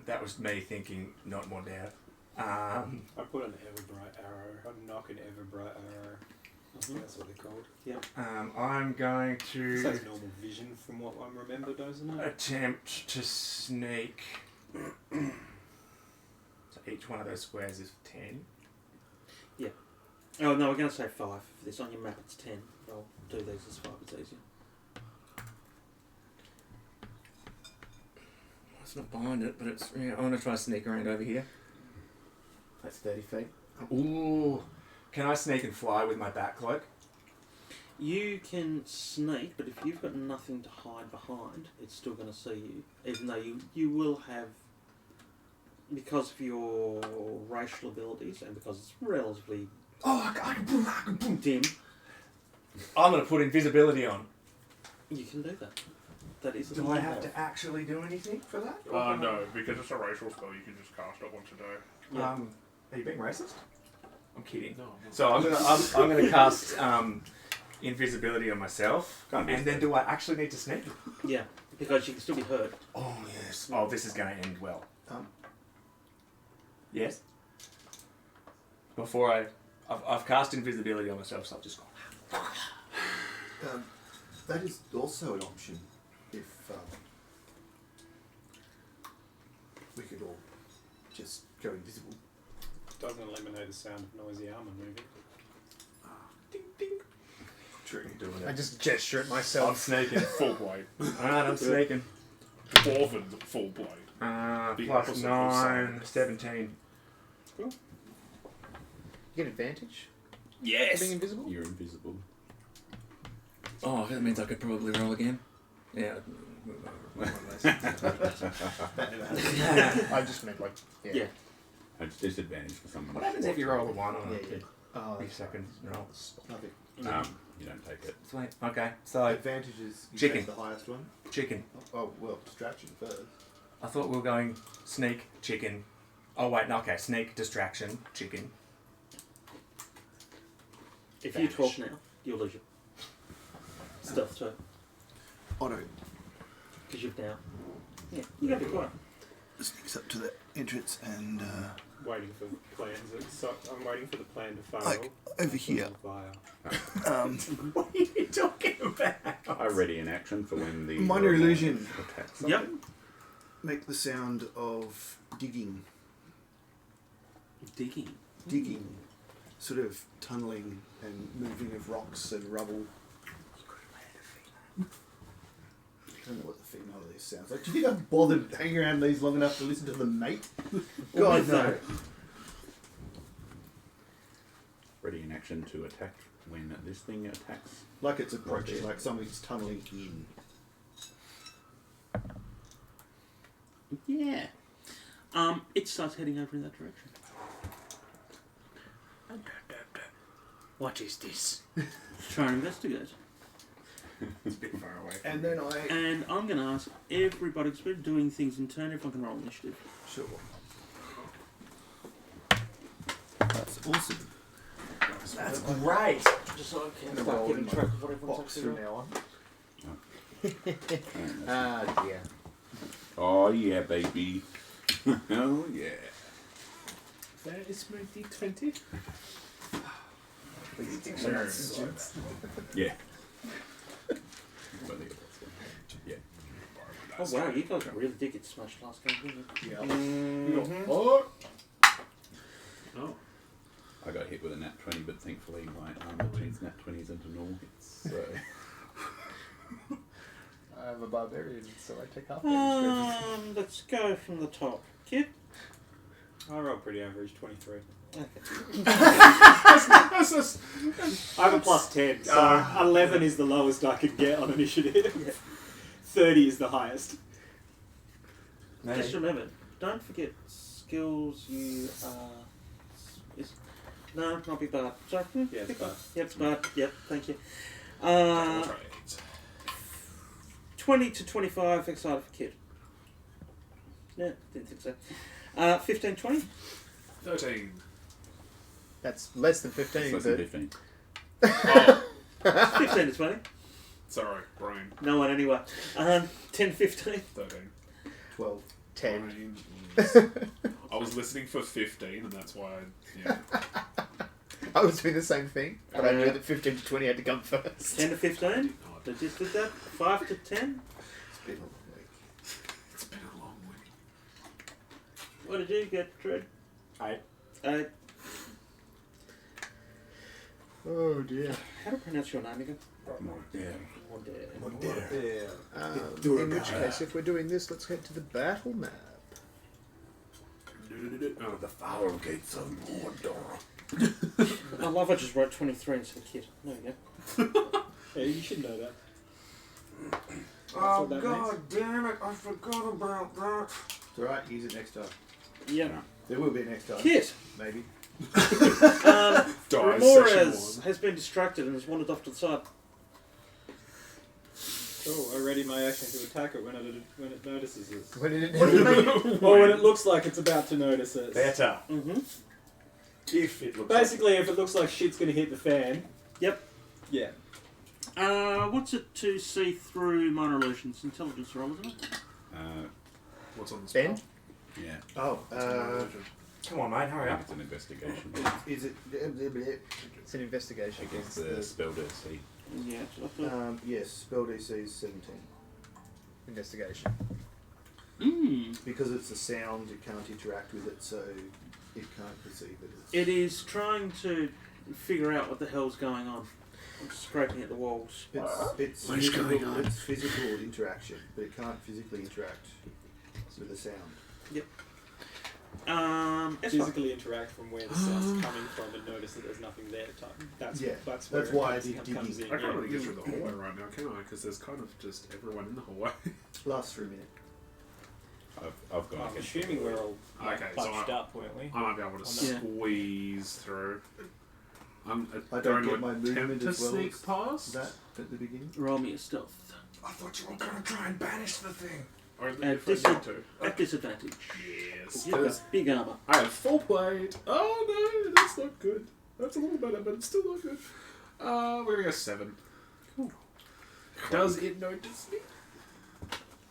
That was me thinking, not more doubt. I put an ever-bright arrow. I knock an ever-bright arrow. I think that's what they're called. I'm going This to has normal vision from what I remember, doesn't it? attempt to sneak. So each one of those squares is 10. Oh no, we're going to say 5 for this. On your map it's 10. I'll do these as 5, it's easier. It's not behind it, but it's. Yeah, I want to try to sneak around over here. That's 30 feet. Ooh. Can I sneak and fly with my bat cloak? You can sneak, but if you've got nothing to hide behind, it's still going to see you. Even though you will have, because of your racial abilities and because it's relatively Oh, I can boom. dim, I'm going to put invisibility on. you can do that. That is a Do I have to actually do anything for that? No, because it's a racial spell, you can just cast it once a day. Yeah. Are you being racist? I'm kidding. No. So I'm gonna cast invisibility on myself, Can't be and then said. do I actually need to sneak? Yeah, because you can still be heard. Oh yes. Oh, this is going to end well. Yes. Before I've cast invisibility on myself, so I've just gone. That is also an option if we could all just go invisible. Doesn't eliminate the sound of noisy armour moving. Ding ding. True. Doing I it. just gesture at I'm myself. sneaking. Full blade. Alright, I'm sneaking. Dwarven full blade. The Plus opposite of 9, silence. 17. You get advantage for Yes. being invisible. You're invisible. Oh, that means I could probably roll again. Yeah. That never happens. I just meant like Yeah. It's disadvantage for someone. What happens if you roll a 1 on Yeah, it? yeah. oh, Your second roll. Nothing. You don't take it. Sweet. Okay, so Advantages, you Chicken. take the highest one. chicken. Oh, well, distraction first. I thought we were going sneak, chicken. Oh wait, no, okay, sneak, distraction, chicken. If you Vanish. talk now, you'll lose your stealth too, Otto because you've now. Yeah, you got to be quiet. sneaks up to the entrance and Waiting for plans. I'm waiting for the plan to fail. Like, over here. Via. What are you talking about? I ready in action for when the Minor robot illusion. attacks Yep. something. make the sound of digging, Digging. sort of tunneling and moving of rocks and rubble. I don't know what the female of this sounds like. Do you think I've bothered hanging around these long enough to listen to the mate? God, no. Ready in action to attack when this thing attacks. Like it's approaching, like something's tunnelling in. Yeah. It starts heading over in that direction. What is this? Try and investigate. It's a bit far away. And then And I'm going to ask everybody, because we're doing things in turn, if I can roll initiative. Sure. That's awesome. That's great. Just so I can start start keeping keeping track of what everyone's Box actually from doing. now on. Ah, dear. Oh yeah, baby. Oh yeah. That is my D20. Yeah. Yeah. Oh wow, you guys really did get smashed last game, didn't you? Yeah. Mm-hmm. Oh! Oh. I got hit with a nat 20, but thankfully my armor turns nat 20s into normal hits. So I'm a barbarian, so I take half damage. Let's go from the top. Kid? I rolled pretty average, 23. Okay. I have a plus 10, so 11 is the lowest I could get on initiative. Yeah. 30 is the highest. Just remember, don't forget skills you are... No, not be bad. Sorry. Yeah, it's bad. Yep, it's bad. Yep, thank you. 20 to 25 excited for Kid. Yeah, didn't think so. 15, 20? 13. That's less than 15. it's less than 15. Oh, 15 to 20. sorry, brain. No one anyway. 10, 15. 13. 12. 10. Brain. I was listening for 15, and that's why yeah. I was doing the same thing, but I knew that 15 to 20 had to come first. 10 to 15. They just did that. 5 to 10. It's been a long week. It's been a long week. What did you get, Dread? 8. 8. Oh dear. How to pronounce your name again? Yeah. In which case, if we're doing this, let's head to the battle map. Oh, The foul gates of Mordor. I love I just wrote 23 instead of Kid. There we go. Yeah, you should know that. Oh, what that God damn it, I forgot about that. It's alright, use it next time. Yeah. There will be a next time. Kid! Maybe. Ramores has been distracted and has wandered off to the side. Cool, I ready my action to attack it when it notices us. What did it Or when it looks like it's about to notice us. Better. Mm-hmm. If it looks Basically, if it looks like shit's going to hit the fan. Yep. Yeah. What's it to see through minor illusions? Intelligence roll, isn't it? what's on the Ben? spell? Yeah. Oh, Come on, mate, hurry I up. think it's an investigation. is it... It's an investigation Against against the the spell DC. Yeah. So I thought, yes, spell DC is 17. investigation. Because it's a sound, it can't interact with it, so it can't perceive it. it is trying to figure out what the hell's going on. I'm scraping at the walls. It's What is physical, going on? it's physical interaction, but it can't physically interact with the sound. Esvele. Physically interact from where the sound's coming from and notice that there's nothing there. That's That's why I did comes digging. in. I can't yeah. really get through the hallway right now, can I? Because there's kind of just everyone in the hallway. Lasts for a minute. I've gone I'm against assuming we're all Okay, so bunched up, weren't we? I might be able to Yeah. squeeze through. I'm I don't going get to my attempt movement to as well sneak as past. that at the beginning. Roll me a stealth. I thought you were going to try and banish the thing. Or At if I need to. At disadvantage. Yes. You've got big armour. I have full plate. Oh no, that's not good. That's a little better, but it's still not good. We're gonna go 7. Cool. Does it notice me?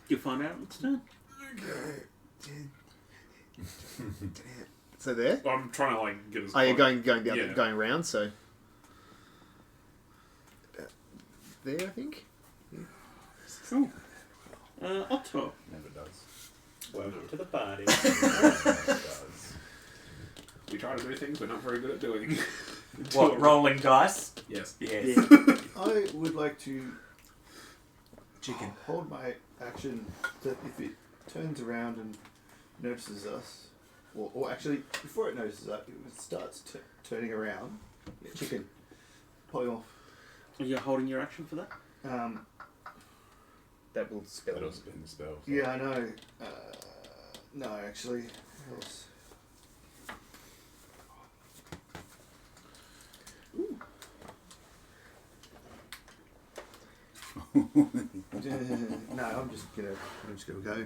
You'll find out what's done. So there? I'm trying to like get as. Oh, you're close- going the other, Yeah. going round. So there, I think. Cool. Otto. Never does. Welcome to the party. Never does. We try to do things we're not very good at doing. What, rolling dice? Yes. Yes. I would like to chicken. hold my action that if it turns around and notices us, or actually before it notices us, it starts turning around. Yeah, chicken. Polymorph. Are you holding your action for that? That will spell. That'll spin the spell. So. Yeah, I know. No, actually. What else? No, I'm just gonna go.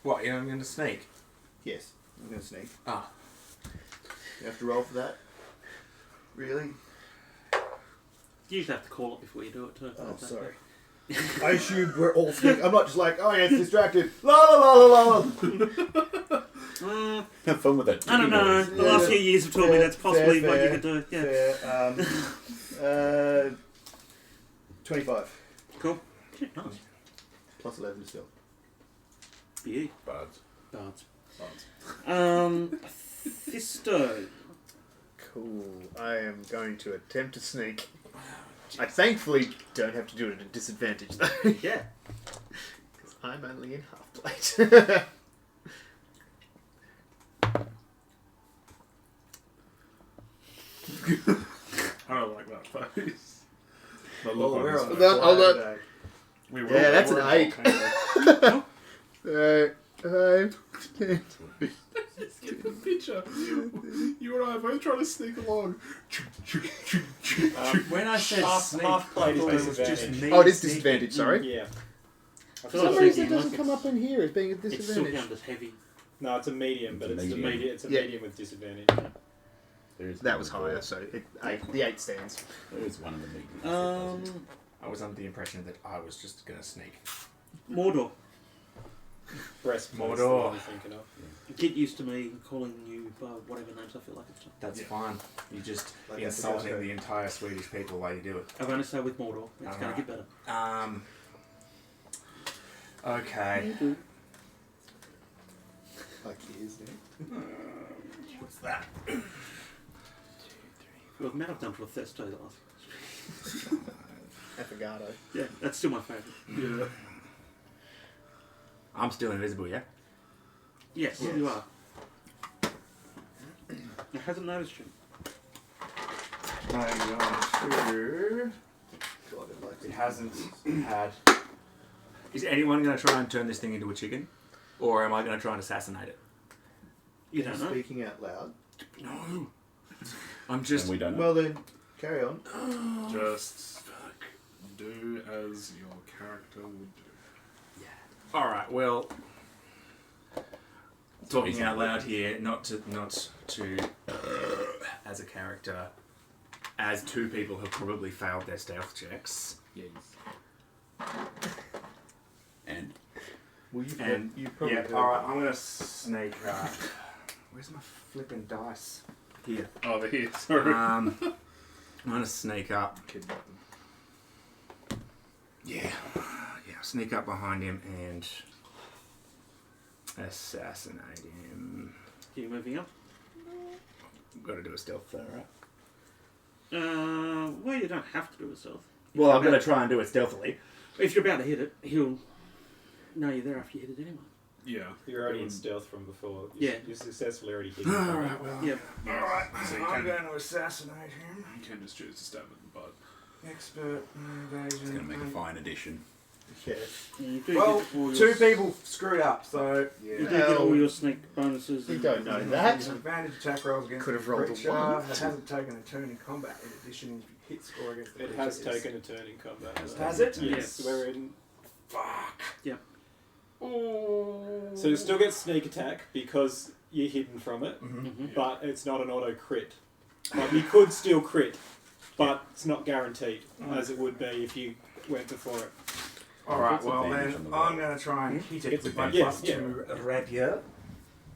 What, you're going to sneak? Yes, I'm gonna sneak. Ah. You have to roll for that. Really? You usually have to call it before you do it too. Oh, That's sorry. I assumed we're all sneak. I'm not just like, oh yeah, it's distracted. La la la la la. Have fun with that. I don't know. The last few years have taught me that's possibly what you could do. Yeah. Fair. 25. Cool. Yeah, nice. Plus 11 still. Yeah. Bards. Bards. Athesto. Cool. I am going to attempt to sneak. I thankfully don't have to do it at a disadvantage though. Yeah. Because I'm only in half plate. I don't like that face. The Well, look on we're his on face. the fly that- today. We were- Yeah, that's we an were 8. volcano. Just get the picture. You and I are both trying to sneak along. When I said sneak, half plate is I thought it was disadvantage. just me Oh, it is sneaking. disadvantage, sorry. Yeah. For For some some reason it reason, doesn't come up in here as being a It's still disadvantage. counted as heavy. No, it's a medium, but It's a it's medium. It's a Yeah. medium with disadvantage. There is That was one higher, more. so the 8 stands. There is one in the medium. I was under the impression that I was just going to sneak. Mordor. Breast Mordor. I'm thinking of. Get used to me calling you by whatever names I feel like it's time. That's fine. You're just Like insulting Athesto. the entire Swedish people while you do it. I've only say with Mordor. It's going Alright. to get better. Okay. Like he is there. What's that? Well, the amount I've done to Athesto the last. Affogato. Yeah, that's still my favourite. Yeah. I'm still invisible, yeah? Yes, you are. It hasn't noticed you. I'm going to... God, it likes It hasn't had... Is anyone going to try and turn this thing into a chicken? Or am I going to try and assassinate it? You don't know. Speaking out loud. No. I'm just... And we don't know. Well then, carry on. Just do as your character would do. Alright, well... Talking out loud here, not to as a character, as two people have probably failed their stealth checks. Yes. And Well, you probably Yeah, do. alright, I'm gonna snake where's my flipping dice? Here. Over here, sorry. I'm gonna sneak up. Yeah, sneak up behind him and assassinate him. Are you moving up? Gotta do a stealth though, right? Well, you don't have to do it stealth. Well, I'm gonna try and do it stealthily. If you're about to hit it, he'll know you're there after you hit it anyway. Yeah. You're already in stealth from before. Yeah. You successfully already hit it. Alright, well. Yeah. Alright, So you I'm can- going to assassinate him. You can just choose to stab it in the butt. Expert invasion. it's going to make a fine addition. Yeah. You do Well, get all two your, people screwed up, so you do get all your sneak bonuses. You and- don't know that. Advantage attack rolls against Could have the rolled a creature. one. It hasn't taken a turn in combat. In addition, hit score against the It creature has is- taken a turn in combat. Has it? Yes, we're in. fuck. Yeah. So you still get sneak attack because you're hidden from it, Mhm. but it's not an auto crit. Like you could still crit, but it's not guaranteed as it would be if you went before it. Alright, It's well advantage then on the I'm roll. going to try and hit it It's with my advantage. plus Yeah, 2 yeah. rapier.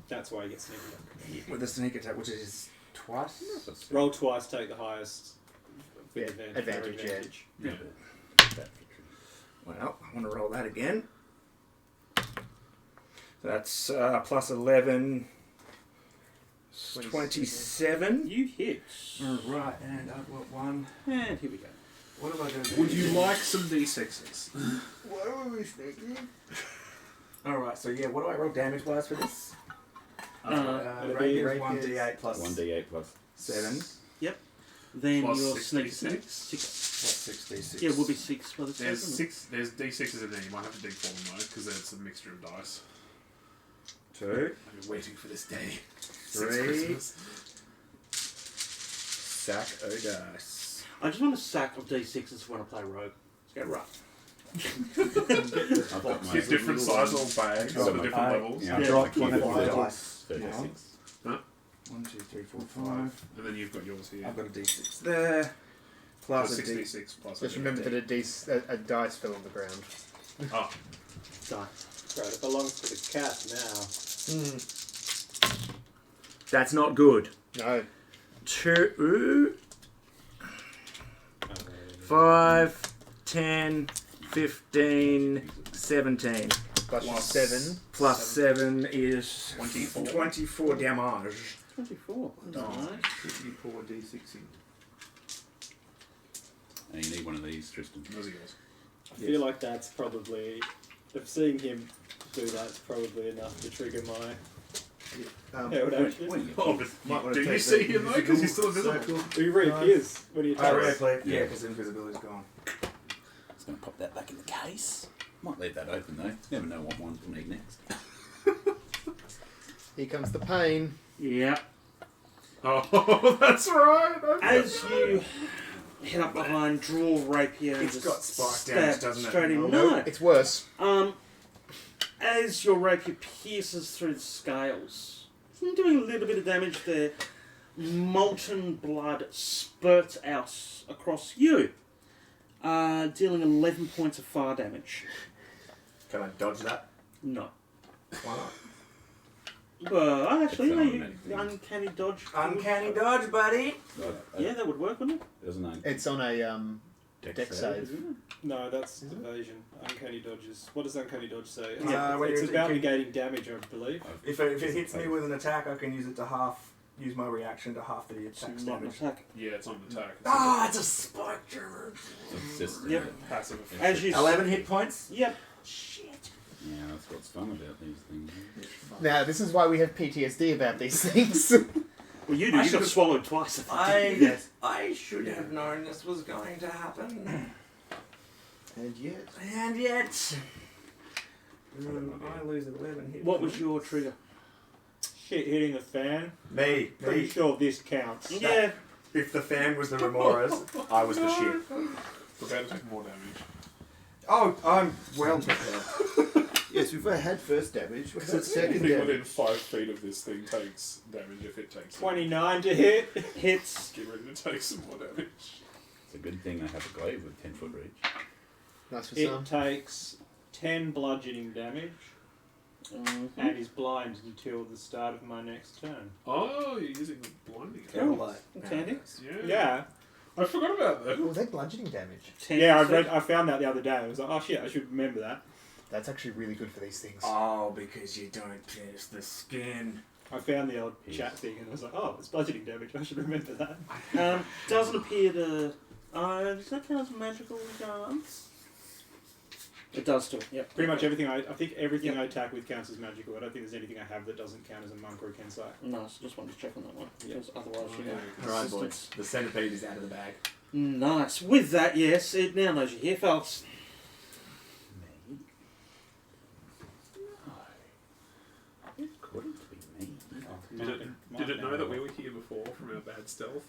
That's why you get sneak attack. With a sneak attack, which is twice. Roll twice, take the highest. Yeah, With advantage, yeah. Yeah. Well, I want to roll that again. So that's plus 11. 27. You hit. Right, and I've got one. And here we go. What am I going to do? Would you like some d6s? What were we thinking? Alright, so yeah, what do I roll damage wise for this? Rapier 1d8 plus 1d8 plus 7. Then Plus your 6 sneak d6. attack. 6. Plus 6d6. Yeah, it will be 6 for the There's second. 6. There's d6s in there. You might have to dig for them though, because it's a mixture of dice. 2. I've been waiting for this day. 3. Sack o' dice. I just want a sack of d6s when I play rogue. Let's go right. I've got my Get different size little bags for the different levels. Yeah, I I've dropped got one my of my keyboard. dice. 36. 1, 2, 3, 4, 5. And then you've got yours here. I've got a d6 there. Plus So a d6. 6d6 plus Just a remember that a dice fell on the ground. Oh, Die. Right, it belongs to the cat now. That's not good. No. 2, 5, 10, 15, 17. Plus 7. Plus 7 is 24. 24 damage. 24. Nice. Should you pour d6 in? And you need one of these, Tristan. Those are yours. I feel like that's probably, if seeing him do that's probably enough to trigger my held action. Oh, but Might wanna do you take see the him though? Because he's still invisible. circle. He reappears when he I attacks. replay. Yeah. Yeah, because invisibility's gone. Just going to pop that back in the case. Might leave that open though. Never know what ones we'll need next. Here comes the pain. Yeah. Oh, that's right. As you head up behind, draw rapier, and It's just got spike stab damage, doesn't it? straight in. No, No. it's worse. As your rapier pierces through the scales, it's doing a little bit of damage there. Molten blood spurts out across you, dealing 11 points of fire damage. Can I dodge that? No. Why not? Well, actually, It's no, automatic you thing. uncanny dodge. Uncanny dodge, buddy. Yeah, that would work, wouldn't it? Doesn't know. It's on a deck save. No, that's evasion. Uncanny dodges. What does uncanny dodge say? when It's you're about attacking- negating damage, I believe. If it hits me with an attack, I can use it to use my reaction to half the It's attack's not an damage. attack. Yeah, it's on the attack. Ah, it's a spike trigger. It's just Yep. Passive effect. As you 11 hit points. Yep. Shit. Yeah, that's what's fun about these things. Now, this is why we have PTSD about these things. Well, you do. You got swallowed twice. Yes. I should have known this was going to happen. And yet, And yet. I lose 11 hit What was points. your trigger? Shit hitting the fan. Me. Pretty sure this counts. Yeah. If the fan was the Remoras, I was the shit. Prepare to take more damage. Oh, I'm well prepared. yes, we've had first damage. We've had second Anything within damage. 5 feet of this thing takes damage if it takes. 29 to hit. Hits. Get ready to take some more damage. It's a good thing I have a glaive with 10-foot reach. Nice for It some. takes 10 bludgeoning damage and is blind until the start of my next turn. Oh, you're using the blinding. Cool. Candy. Yeah. Yeah. I forgot about that. Oh, that's bludgeoning damage. 10 Yeah, I found that the other day. I was like, oh shit, I should remember that. That's actually really good for these things. Oh, because you don't pierce the skin. I found the old chat thing and I was like, oh, it's bludgeoning damage. I should remember that. Doesn't appear to. Does that count as magical guns? It does too. Yep. Pretty much everything I think everything I attack with counts as magical. I don't think there's anything I have that doesn't count as a monk or a kensai. Nice. Just wanted to check on that one. Because otherwise, you know. Alright, boys. The centipede is out of the bag. Nice. With that, yes, it now knows you're here, fellas. Me? No. It couldn't be me. Did it know that we were here before from our bad stealth?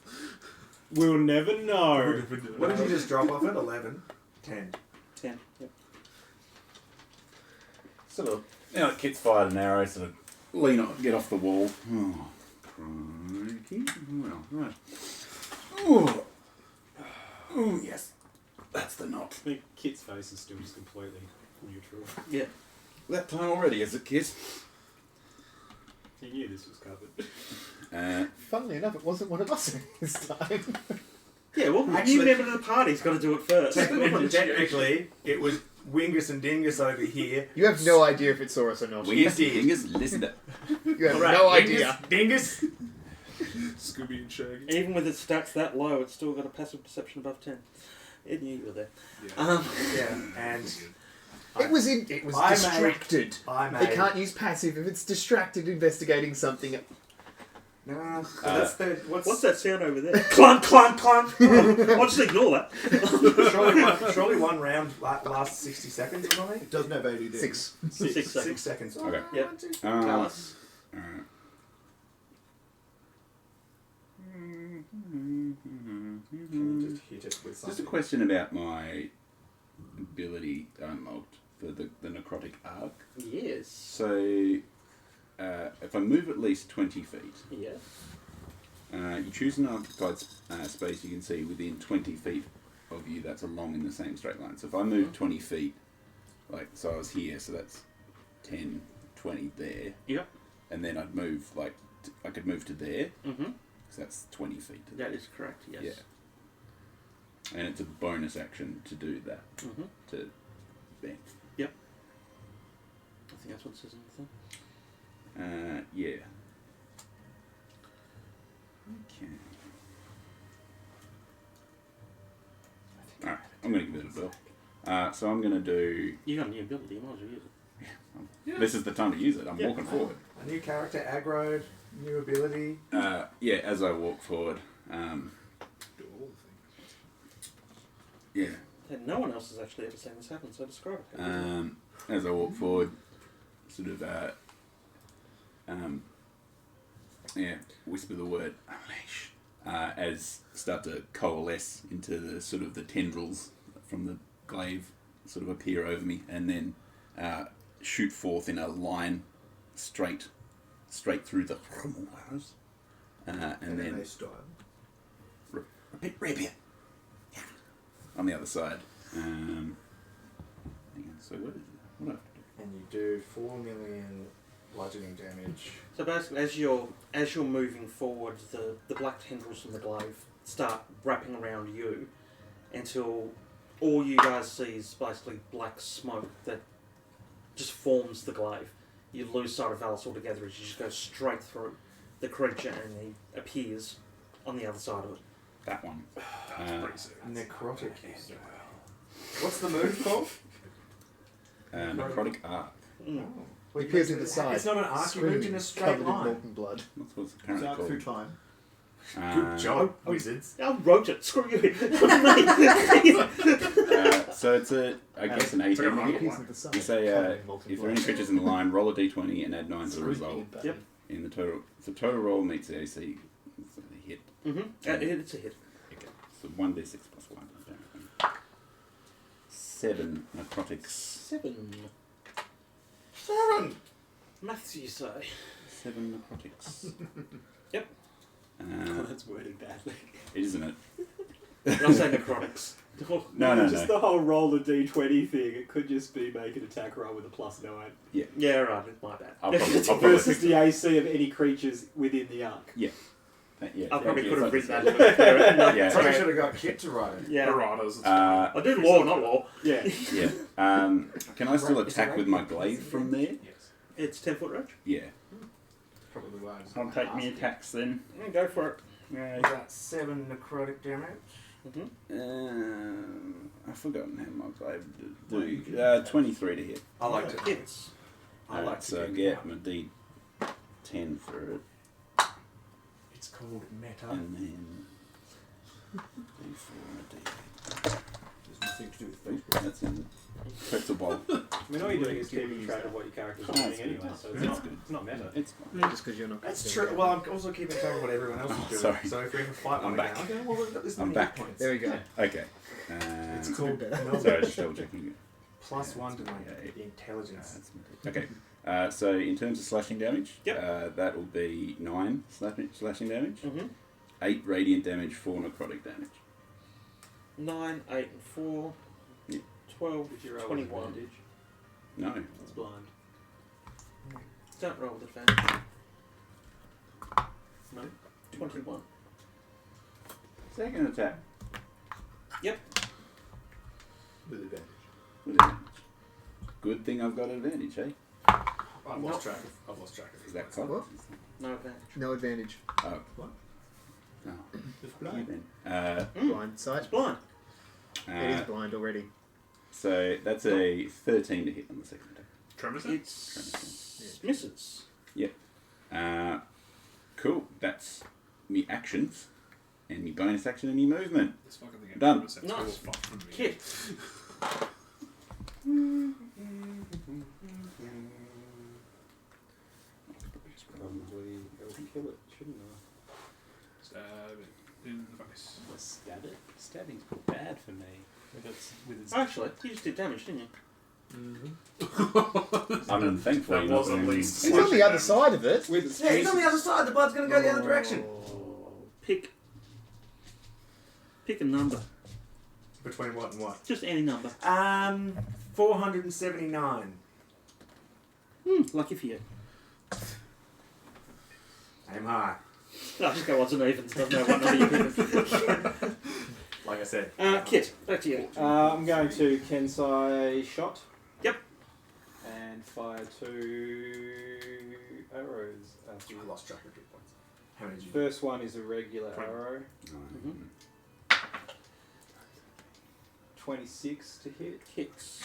We'll never know. What did you just drop off at? 11? 10. 10. Yep. Sort of, you know, Kit's fired an arrow, sort of lean off, get off the wall. Oh, crikey. Well, right. Oh, oh, yes. That's the knot. I think Kit's face is still just completely neutral. Yeah. That time already, is it, Kit? He knew this was covered. Funnily enough, it wasn't one of us this time. Yeah, well, Actually- you member of the party's got to do it first. Technically, it was Wingus and Dingus over here. You have no idea if it saw us or not. We used to fingers, listen to You have Right, no Dingus, idea. Dingus, Scooby and Shaggy. Even with its stats that low, it's still got a passive perception above 10. It knew you were there. Yeah. Yeah, and It was distracted. I They made. can't use passive if it's distracted investigating something. No, that's the What's that sound over there? Clunk, clunk, clunk. I'll just ignore that. surely one round lasts 60 seconds or something. It doesn't have ADD. 6. 6 6 seconds. seconds. Okay. Yep. Tell Alright. us. Can you just hit it with Just a something? question about my ability unlocked for the necrotic arc. Yes. So, if I move at least 20 feet, Yeah. you choose an occupied space you can see within 20 feet of you that's along in the same straight line. So if I move 20 feet, like, so I was here, so that's 10, 20 there. Yep. And then I'd move, like, I could move to there, Mm-hmm. so that's 20 feet to That there. is correct, yes. Yeah. And it's a bonus action to do that, Mm-hmm. to bend. I think that's what it says in the thing. Yeah. Okay. Alright, I'm going to give it a bill. So I'm going to do... You got a new ability, you might as well use it. This is the time to use it. I'm Yeah. walking forward. A new character, aggro, new ability. Yeah, as I walk forward. Yeah. And no one else has actually ever seen this happen, so describe it. As I walk forward, sort of, whisper the word unleash, as start to coalesce into the sort of the tendrils from the glaive sort of appear over me, and then shoot forth in a line straight through the and then MMA style. rapier on the other side. Hang on, so what is it? What do I have to do? And you do 4 million bludgeoning damage. So basically, as you're moving forward, the black tendrils from the glaive start wrapping around you until all you guys see is basically black smoke that just forms the glaive. You lose sight of Valis altogether as you just go straight through the creature and he appears on the other side of it. That one. Necrotic. What's the move called? Necrotic arc. Mm. He appears in the side. It's not an arc, you moved in a straight covered in line. molten blood. That's what's It's currently out through called. time. Good job, wizards. I wrote it. Screw you. So it's I guess an 18 Sorry, hit. Appears in the side. You say covered in molten if there are any blood. creatures in the line, roll a d20 and add 9 to the result. Yep. In the total, if the total roll meets the AC, it's a hit. Mm-hmm. It's a hit. Okay. So 1d6 plus 1. 7 necrotics. 7. Maths, you say? 7 necrotics. Yep. That's worded badly. Isn't it? Did I say necrotics? No. Just the whole roll the d20 thing. It could just be make an attack roll with a +9 Yeah, right. My bad. I'll probably versus fix the it. AC of any creatures within the arc. Yeah. I probably yeah, could have it's written like that. Yeah. Probably should have got Kit to write it. Yeah. Erratas. I did law, not law. Yeah. Yeah. Can I still Right, attack it's with my glaive from there? Yes. It's 10-foot range. Yeah. Probably why I just I'll take me attacks then. Yeah, go for it. Yeah. That's 7 necrotic damage. Mm-hmm. I've forgotten how my glaive do. 23 to hit. I like to. Hits. I like to. So do get that. my d10 for it, It's called meta. and then d4 and a d8. There's nothing to do with Ooh, Facebook. that's in the pretzel bowl. I mean, all you're doing is keeping track of what your character's doing That's anyway, good. so That's it's good. not meta. It's fine. Just because you're not. That's concerned. true. Well, I'm also keeping track of what everyone else is doing. Sorry. So if we ever fight I'm one back. again, okay, well, we've got this I'm many back. hit points. There we go. Okay. It's called Sorry, just double checking it. +1 to my Yeah. intelligence. That's my d- Okay. So in terms of slashing damage, that will be 9 slashing damage, Mm-hmm. 8 radiant damage, 4 necrotic damage. 9, 8, and 4. Yeah. 12, Did you roll 21. advantage? No. It's blind. Don't roll with advantage. No? 21. Second attack With advantage. with advantage. Good thing I've got advantage, eh? I've lost track of Is it. that cocked? What? No advantage. No advantage. Oh. Oh, Just blind. Blind sight. It's blind. It is blind already. So that's a 13 to hit on the second attack. Tremors? It's misses. Cool. That's me actions, and me bonus action, and me movement. This fucking thing. Done. Nice. Nice. Fuck Kit. Probably it'll kill it, shouldn't I? Stab it in the face. Stab it. Stabbing's bad for me. With its Actually, you just did damage, didn't you? I mean, thankfully, That not was at doing- least. He's on the other side of it. with its Yeah, he's on the other side. The blood's going to go the other direction. Pick a number. Between what and what? Just any number. 479. Lucky for you. Aim high. No, just go odds and evens. Doesn't matter what number you pick. Like I said. Kit, back to you. I'm going to Kensai shot. Yep. And fire 2 arrows at you. I lost track of your points. How many did you First one is a regular 20. arrow. Mhm. 26 to hit. Hits.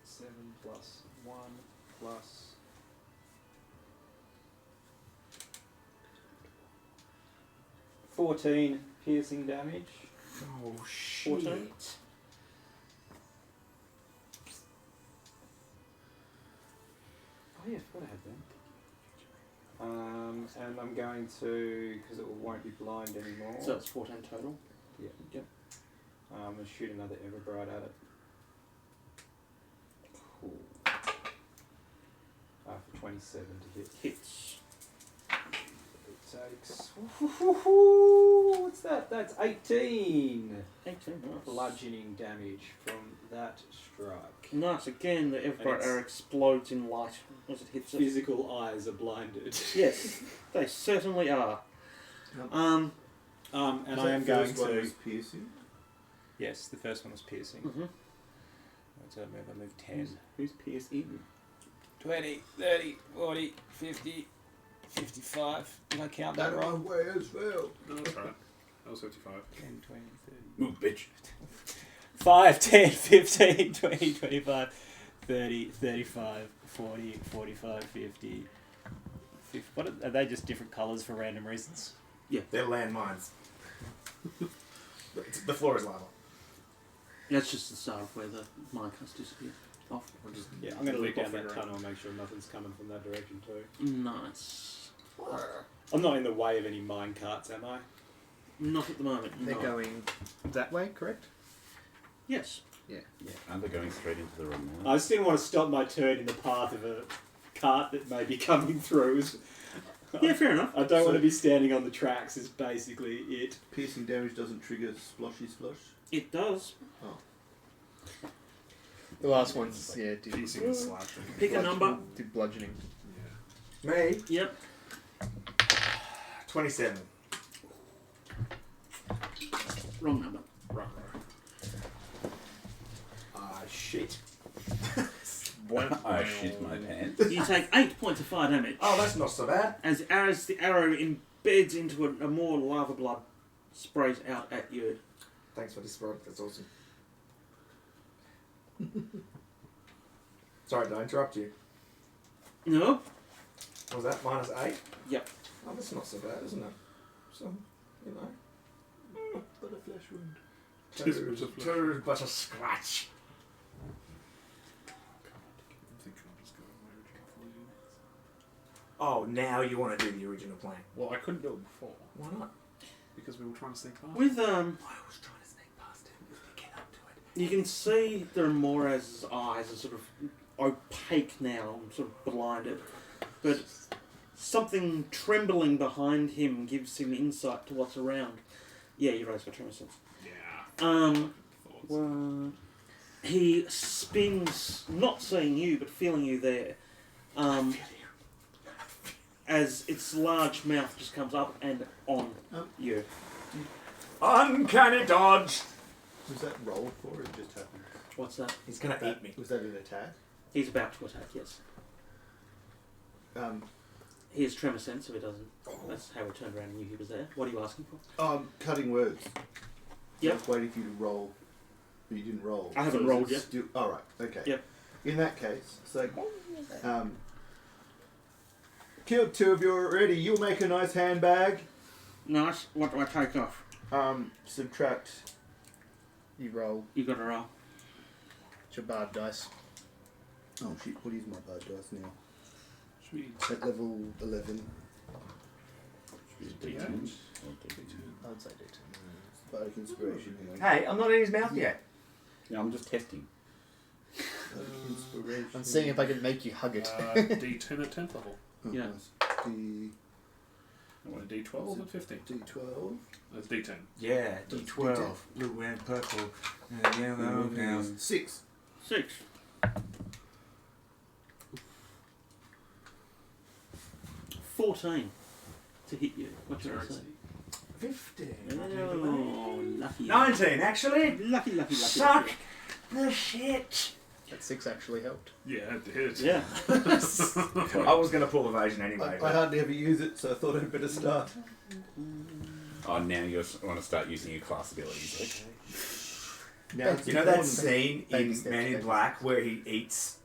7 plus 1 plus 14 piercing damage. Oh, 14. Oh yeah, I forgot I had them. And I'm going to, because it won't be blind anymore. So it's 14 total. Yeah. Yep. I'm going to shoot another Everbright at it. Cool. For 27 to hit. Hits. It takes. What's that? That's 18 18. Nice. bludgeoning damage from that strike. Nice. Again, the And Everbright it's- arrow explodes in light as it hits it. Physical eyes are blinded. Yes, they certainly are. And I am going to. Piercing. Yes, the first one was piercing. Mm-hmm. What's that move? I moved 10. Who's piercing? 20, 30, 40, 50, 55. Did I count that That right? one way as well. No, that's right. That was 55. 10, 20, 30. Move, bitch. 5, 10, 15, 20, 25, 30, 35, 40, 45, 50. What are they just different colours for random reasons? They're landmines. The floor is lava. That's just the start of where the minecast disappeared. Off. We'll just Yeah, I'm going to look Leap off down that the ground. tunnel and make sure nothing's coming from that direction too. Nice. I'm not in the way of any mine carts, am I? Not at the moment. They're No. going that way, correct? Yes. And they're going straight into the wrong I line. just didn't want to stop my turn in the path of a cart that may be coming through. Yeah, fair enough. I don't want to be standing on the tracks is basically it. Piercing damage doesn't trigger splashy splush. It does. The last one's did Piercing and slashing. Pick a number. Did bludgeoning. Me, Yep. 27. Wrong number. Right. Ah, shit. I shit my pants. You take 8 points of fire damage. Oh, that's not so bad. As the arrow embeds into a more lava blood sprays out at you. Thanks for this, bro. That's awesome. Sorry, did I interrupt you? No? What was that? -8? Yep. Oh, that's not so bad, isn't it? So, you know. But a flesh wound. Two, but a scratch. I'm thinking I'll just go with my original plan. Oh, now you want to do the original plan. Well, I couldn't do it before Why not? because we were trying to sneak past. With I was trying to sneak past him to get up to it. you can see Moraz's eyes are sort of opaque now, sort of blinded. But something trembling behind him gives him insight to what's around. Yeah, you raised my tremor sense. Yeah. Thoughts. Well, he spins, not seeing you, but feeling you there. As its large mouth just comes up and on you. Uncanny dodge! Was that rolled for or it just happened? What's that? He's gonna eat me. Was that an attack? He's about to attack, yes. He has tremor sense, so he doesn't. That's how we turned around and knew he was there. What are you asking for? Cutting words. Yep. I was waiting for you to roll, but you didn't roll. I haven't is rolled it yet. Still, all right. Okay. Yep. In that case, so killed 2 of you already. You'll make a nice handbag. Nice. What do I take off? Subtract. You roll. You got to roll. It's your bard dice. Oh shit! What is my bad dice now? Should we At level 11. D10? I would say D10. Bardic inspiration. Hang on. Hey, I'm not in his mouth yet. Yeah, I'm just testing. Bardic inspiration. I'm seeing if I can make you hug it. D10 at 10th level. Oh, Yeah. nice. D I want a D12 at 15. D12. That's D10. Yeah, D12. Blue and purple. And yellow now. 6. 6. 14 to hit you. What's your AC? 15. Oh, lucky. 19, actually. Lucky. Suck the shit. That 6 actually helped. Yeah, it did. Yeah. I was going to pull evasion anyway. I hardly ever use it, so I thought I'd better start. Oh, now you want to start using your class abilities. Now it's You know that important. scene Baby in steps, Men in baby Black where he eats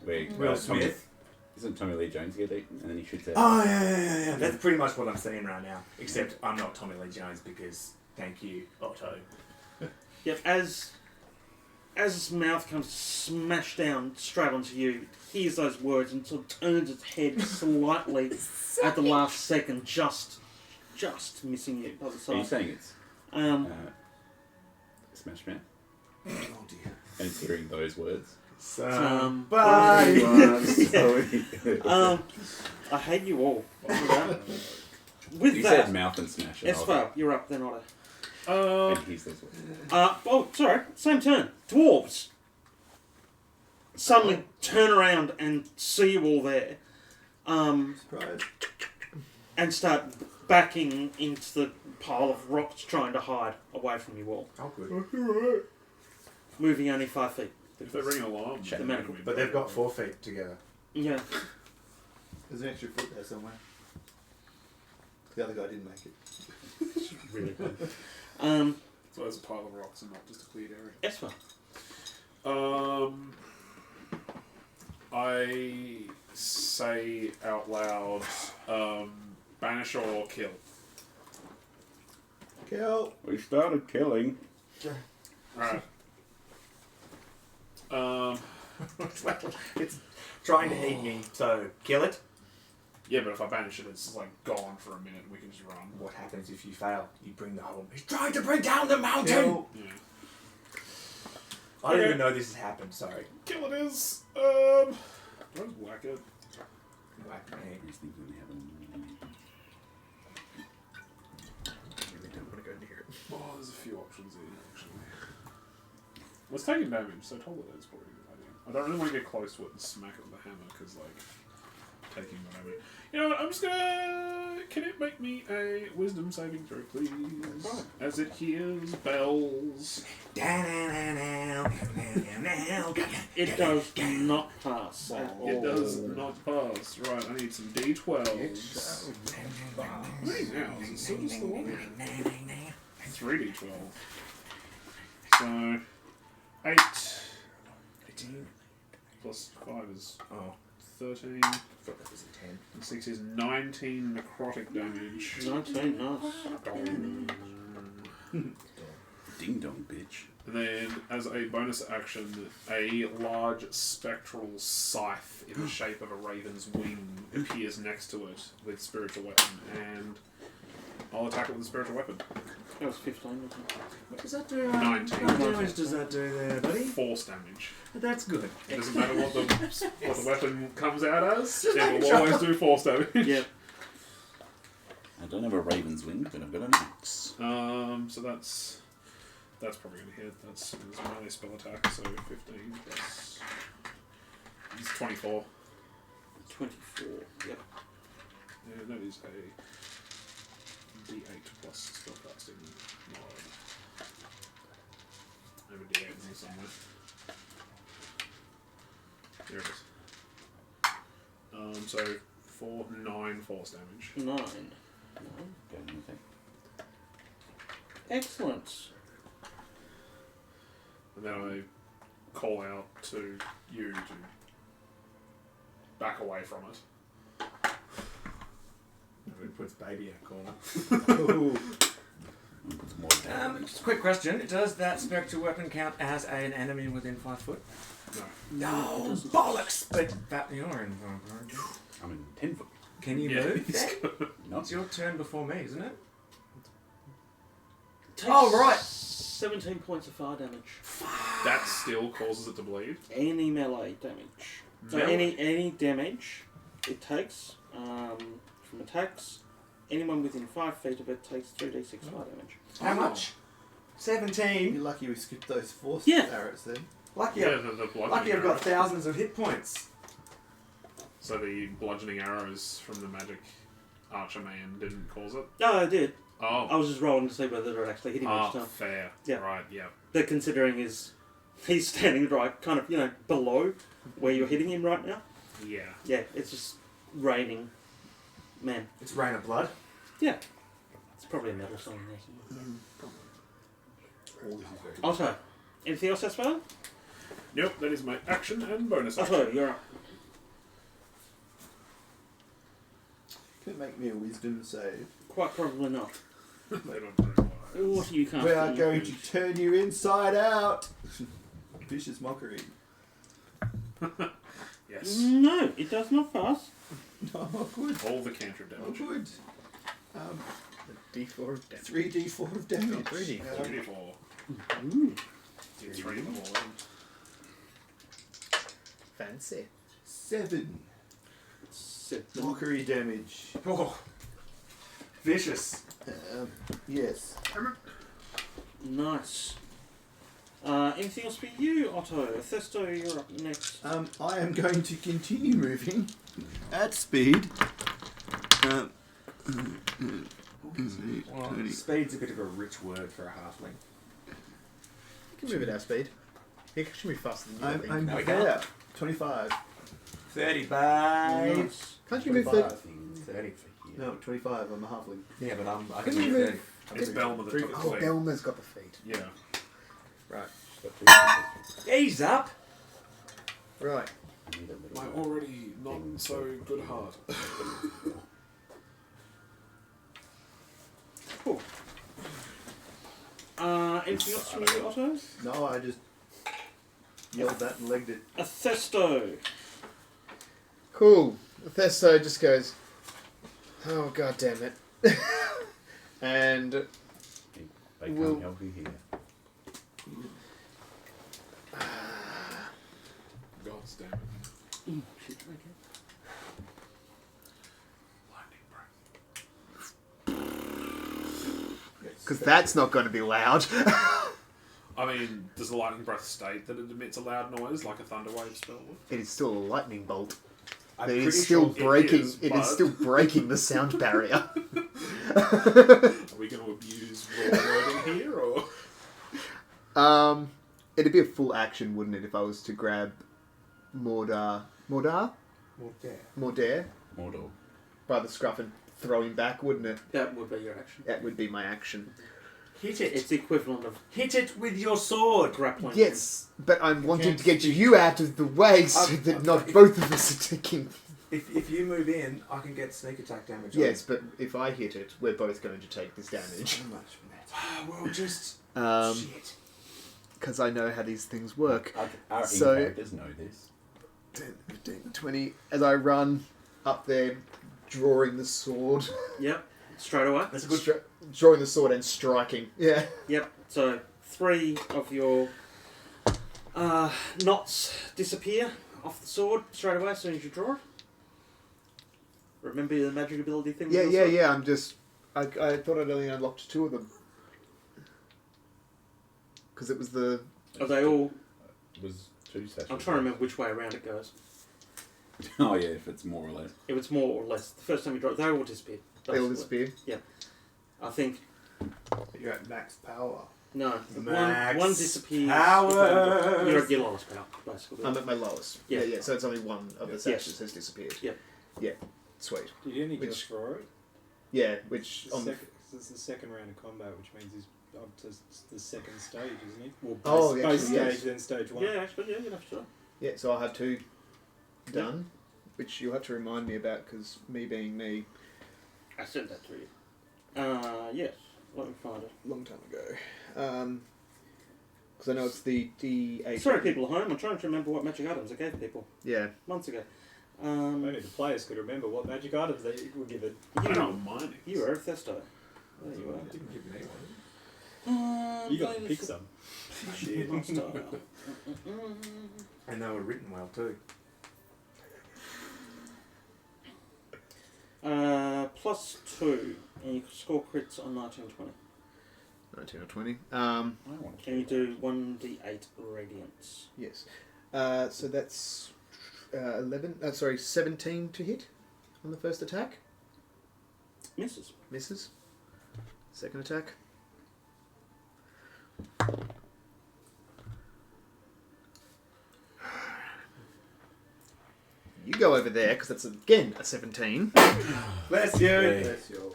Wait, Will Tommy, Smith? isn't Tommy Lee Jones get eaten and then he shoots out? Oh, yeah. That's pretty much what I'm seeing right now. Except I'm not Tommy Lee Jones because, thank you, Otto. Yep. As his mouth comes smash down straight onto you, it hears those words and sort of turns its head slightly at the last second, just missing you by the Are you side. saying it's Smash Mouth? Oh dear. And it's hearing those words? Somebody. I hate you all. With You that, said mouth and smash. And I was Esvele, you're up then, Otto. like, and he's those words. Oh, sorry, same turn. Dwarves suddenly turn around and see you all there, Surprise. and start backing into the pile of rocks, trying to hide away from you all. Oh, good. Moving only 5 feet. If they ring an alarm, The medical. But they've got 4 feet together. Yeah. There's an extra foot there somewhere. The other guy didn't make it. Really good. So there's a pile of rocks and not just a cleared area. Esvele. I say out loud, banish or kill. Kill. We started killing. Alright. It's trying to eat me, so kill it. Yeah, but if I banish it, it's like gone for a minute and we can just run. What happens if you fail? You bring the whole... He's trying to bring down the mountain! Kill. Yeah. I don't Okay. even know this has happened, sorry. Kill it is. Do I just whack it? Whack me. He's thinking we haven't. Really don't want to go near it. Oh, there's a few options here, actually. Well, it's taking damage, so told it is probably a good idea. I don't really want to get close to it and smack it with the hammer, because, like, taking the damage. You know what, I'm just gonna... Can it make me a wisdom saving throw, please? As it hears bells. It does not pass at all. It does not pass. Right, I need some D12s. How many now? Is it still just the one? 3 D12. So, 8 plus 5 is Oh, 13. I thought that was a 10. And 6 is 19 necrotic damage. 19, nice. Ding dong, bitch. And then, as a bonus action, a large spectral scythe in the shape of a raven's wing appears next to it with spiritual weapon, and I'll attack it with a spiritual weapon. That was 15, wasn't it? What does that do? 19. What damage does that do there, buddy? Force damage. That's good. It doesn't matter what the weapon comes out as, it will always do force damage. Yeah. I don't have a raven's wing, but I've got an axe. So that's probably going to hit. That's his melee spell attack, so 15 plus... It's 24. 24, yep. Yeah, that is a D8 plus spellcasting mod. I have a D8 somewhere. There it is. So 9 force damage. 9. Got anything? Excellent. And then I call out to you to back away from it. It puts baby in a corner. Just a quick question. Does that spectral weapon count as an enemy within 5 foot? No, bollocks! But that you're in. I'm in 10 foot. Can you move then? No. It's your turn before me, isn't it? Takes Oh, right. 17 points of fire damage. That still causes it to bleed. Any melee damage. So Melee? any damage it takes from attacks, anyone within 5 feet of it takes 3d6 fire damage. How much? 17. You're lucky we skipped those force Yeah. arrows then. Lucky, Yeah, the bludgeoning lucky I've got arrow. thousands of hit points. So the bludgeoning arrows from the magic archer man didn't cause it? No, I did. I Oh. was just rolling to see whether it actually hit him each time. Fair. Yeah. Right, yeah. But considering he's standing right, kind of, below where you're hitting him right now. Yeah. Yeah, it's just raining. Man, It's rain of blood. it's probably a metal song there. All this is very Otto, anything else, Esvele? Yep, that is my action and bonus action. Otto, you're up. Can it make me a wisdom save? Quite probably not. They don't very well. What are you casting? We are going to turn you inside out. Vicious mockery. Yes. No, it does not pass. Oh, good. All the cantrip Oh, damage. good. D4 of damage. 3d4 of damage. 3d4. 3d4. Ooh. 3 of all. Fancy. 7 7. mockery damage. Oh, vicious. Yes. Nice. Anything else for you, Otto? Athesto, you're up next. I am going to continue moving at speed. Well, speed's a bit of a rich word for a halfling. You can move at our speed. You can actually move faster than you, I think. I'm No, we there. 25. 30, babe. Nice. Can't you move 25. 30 for here. No, 25. I'm a halfling. Yeah, but I Can can you move move- 30. It's Belma that took the Oh, feet. Belma's got the feet. Yeah. Right. Ease up. Right. My already not so good heart. Cool. Anything else from you, Otto? No, I just yelled that and legged it. Athesto. Cool. Athesto just goes, oh, god damn it. And They Will- can't help you here. God damn it. Shit, okay. Lightning breath. because that's not going to be loud. I mean, does the lightning breath state that it emits a loud noise like a thunder wave spell would? It is still a lightning bolt. I'm It pretty is still sure breaking. is, It but- is still breaking the sound barrier. Are we going to abuse raw wording here, or...? It'd be a full action, wouldn't it, if I was to grab Mordar Well, yeah. Mordair Mordor. by the scruff and throw him back, wouldn't it? That would be your action. That would be my action. Hit it. It's the equivalent of Hit it with your sword. grappling. Yes, but I'm wanting can't to get you out of the way so that not both of us are taking... If you move in, I can get sneak attack damage. Yes, but if I hit it, we're both going to take this damage. So much meta. Well, just shit. Because I know how these things work. Our So- in-characters know this. 10, 15, 20. As I run up there, drawing the sword. Yep. Straight away. That's a good. Drawing the sword and striking. Yeah. Yep. So 3 of your knots disappear off the sword straight away as soon as you draw it. Remember the magic ability thing? Yeah, with yeah, your sword? yeah. I'm just... I thought I'd only unlocked 2 of them. Because it was the... Are they all? It was 2 sessions. I'm trying to remember which way around it goes. Oh yeah, if it's more or less. If it's more or less, the first time you draw it, they all disappear. They all basically. disappear. I think You're at max power. No, Max one disappears. power. You're at your lowest power, basically. I'm at my lowest. Yeah. Yeah. So it's only one of the sashes has disappeared. Yep. Yeah. Sweet. Did you only Which- just throw it? Yeah. Which It's on the the second round of combat, which means he's up to the second stage, isn't he? Well, base, Oh, base actually, stage, yes. then stage 1. Yeah, actually, yeah, you'd have to. yeah. So I'll have 2 done, which you'll have to remind me about because me being me, I sent that to you. Yes. Let me find it. long time ago. Because I know it's the D8. Sorry, people at home. I'm trying to remember what magic items I gave people Yeah. months ago. Only the players could remember what magic items they were given. I know mine. You were Athesto. There you are. Didn't give me one. You got to pick some. Sheer monster. And they were written well too. +2, and you score crits on 19 and 20. 19 or 20. And you do 1d8 radiance. Yes. So that's 17 to hit on the first attack. Misses. Misses. Second attack. You go over there because that's again a 17. Bless you. Bless you.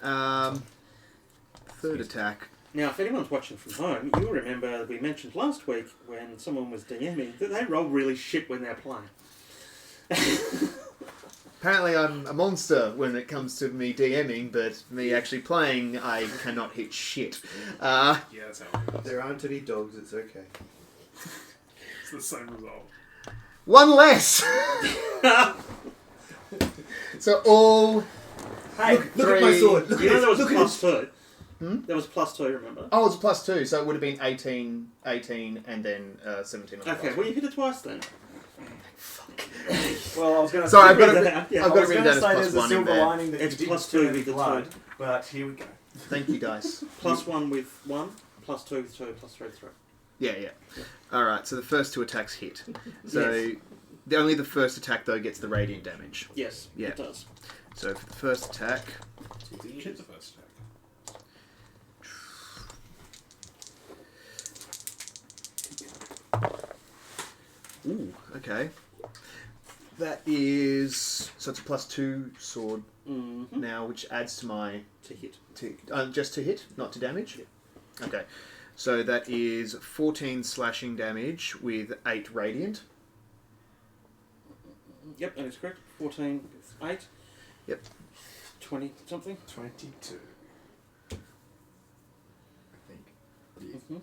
Third attack. Now, if anyone's watching from home, you'll remember we mentioned last week when someone was DMing that they roll really shit when they're playing. Apparently I'm a monster when it comes to me DMing, but me actually playing, I cannot hit shit. Yeah, that's how it goes. There aren't any dogs, it's okay. It's the same result. One less! So all... Hey, Look at my sword. You know there was Look at +2. There was +2, remember? Oh, it's +2, so it would have been 18, and then 17 on the Okay, last well you hit it twice then. well, I was going to Sorry, I've got Read to... that out, yeah. I've I got was to read going it to down say as there's a +1 in silver there. lining that It's you didn't +2 spill any with the blood, 2. but here we go. Thank you, dice. +1 with 1, +2 with 2, +3 with 3. Yeah. Alright, so the first 2 attacks hit. So Yes. only the first attack, though, gets the radiant damage. Yes, Yeah. it does. So for the first attack... Did you hit the first attack? Ooh, okay. That is... So it's a +2 sword Mm-hmm. now, which adds to my... To hit. just to hit, not to damage? Okay. So that is 14 slashing damage with 8 radiant. Yep, that is correct. 14 with 8. Yep. 20 something. 22. I think. Mm-hmm.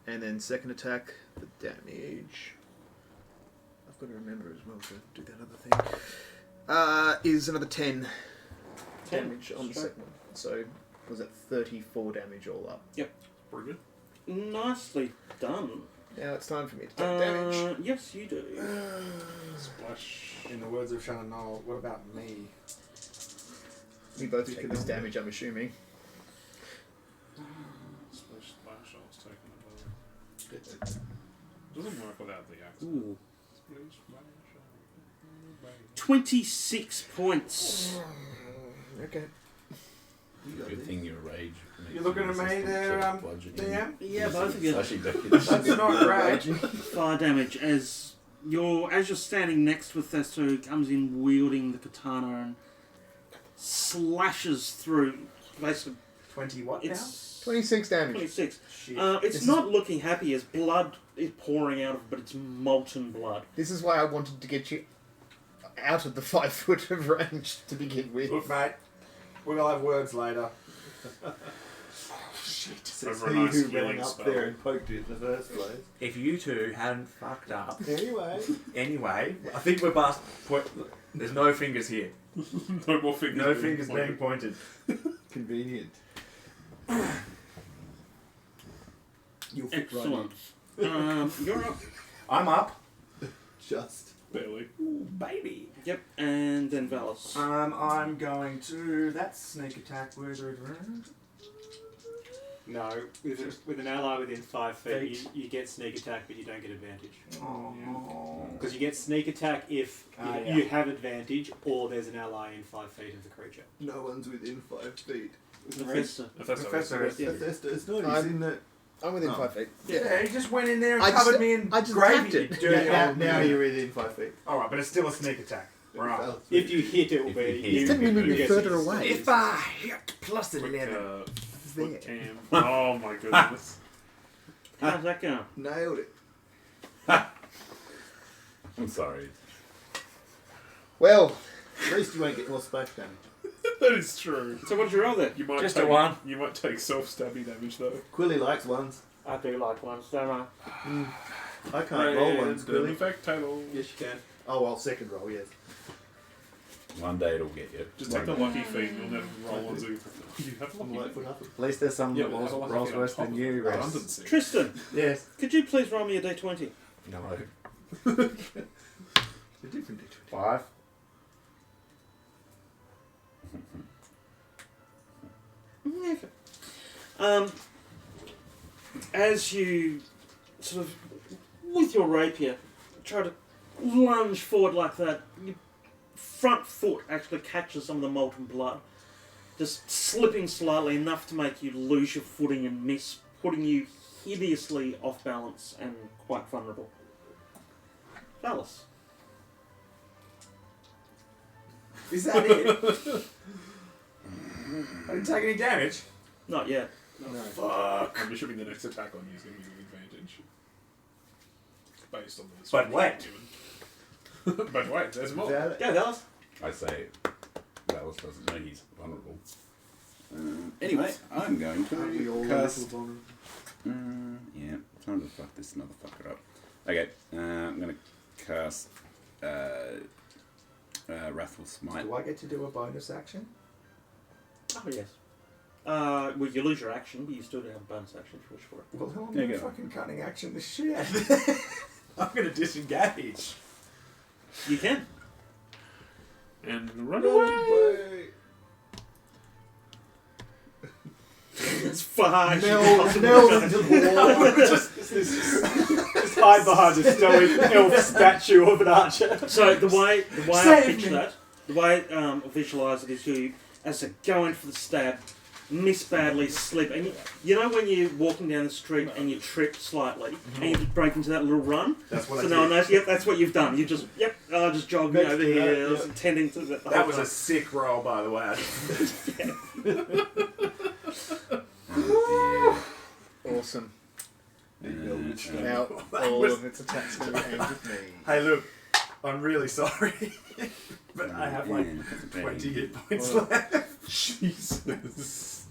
And then second attack, the damage... I've got to remember as well to do that other thing. Is another 10 damage on the Straight. second one. So was it 34 damage all up? Pretty good. Nicely done. Now it's time for me to take damage. Yes, you do. Splash. In the words of Shannon Knoll, what about me? We both take this damage, I'm assuming. Splash, splash, I was taking it over. Doesn't work without the axe. Ooh. Splash, splash, 26 points. Okay. Good thing your rage. makes You looking you at me resistant there, to bludgeoning. DM? Yeah, both of you. Slashing back at That's not great. Fire damage as you're standing next with Thesto, who comes in wielding the katana and slashes through. Basically, 20 what now? it's 26 damage. 26. Shit. It's not looking happy as blood is pouring out of it, but it's molten blood. This is why I wanted to get you out of the 5 foot of range to begin with. Look, mate, we will have words later. Says Over a he nice who ran healing up spell. there and poked it in the first place. If you two hadn't fucked up, Anyway. I think we're past point. There's no fingers here. No more fingers. No fingers being pointed. Convenient. You'll fit right in. Excellent. You're up. I'm up. Just. Barely. Ooh, baby. Yep, and then Valis. I'm going to. That's sneak attack. Where's it? No, with an ally within 5 feet, you get sneak attack, but you don't get advantage. Oh. Because you get sneak attack if Ah, you have advantage, or there's an ally in 5 feet of the creature. No one's within 5 feet. Athesto. Professor is. Yeah. It's not. He's I'm- in the. I'm within Oh. 5 feet. Yeah, he just went in there and I covered just- me in I just gravy. tapped it. you dirty Now, old now man. you're within 5 feet. Alright, but it's still a sneak attack. Right. If you hit, it will If be. you hit, you- it's Didn't we move you it get further six. away? If I hit plus Quick, 11. foot cam. Oh my goodness. How's that going? Nailed it. I'm sorry. Well, At least you won't get more splash damage. That is true. So what did you roll there? You might Just take, a 1. You might take self-stabby damage though. Quilly likes ones. I do like ones, don't I? I can't roll ones, Quilly. Effect table. Yes, you can. Oh, well, second roll, yes. One day it'll get you. Just take the lucky feet and you'll never roll ones either. You have I'm lucky like feet. foot up. At least there's some Yeah, that but rolls, have a lucky rolls feet on worse top than of you, Rest. redundancy. Tristan, Yes. could you please roll me a d20? No. A different ditch. 5. Okay. As you sort of, with your rapier, try to lunge forward like that, your front foot actually catches some of the molten blood, just slipping slightly enough to make you lose your footing and miss, putting you hideously off balance and quite vulnerable. Alice. Is that it? I didn't take any damage. Not yet. Fuck. I'm assuming the next attack on you is going to give you advantage. Based on this. But wait. But wait, there's more. Is that Go, Alice. I say, Dallas doesn't know he's vulnerable. Anyway, I'm going Aren't we all to a little cast. vulnerable? Yeah, time to fuck this motherfucker up. Okay, I'm going to cast Wrathful Smite. Do I get to do a bonus action? Oh, yes. Well, you lose your action, but you still do have a bonus action if you wish for it. Well, I'm There you gonna go. fucking cunning action this shit. I'm gonna disengage. You can. And run away. As far as you Meld possibly into can. the wall. Just hide behind a stoic elf statue of an archer. So the way I Save picture me. that, the way I visualise it is you, as a go in for the stab, miss badly, slip, and you know when you're walking down the street and you trip slightly and you just break into that little run. That's what So I no one did. knows. Yep, that's what you've done. You just I just jogging Next over to here. that, I was yeah. intending to. The That whole was a time. sick roll, by the way. Oh, awesome. dear. Now all of its attacks are going to be aimed at me. Hey, look, I'm really sorry, but I have like 20 hit points left. Jesus.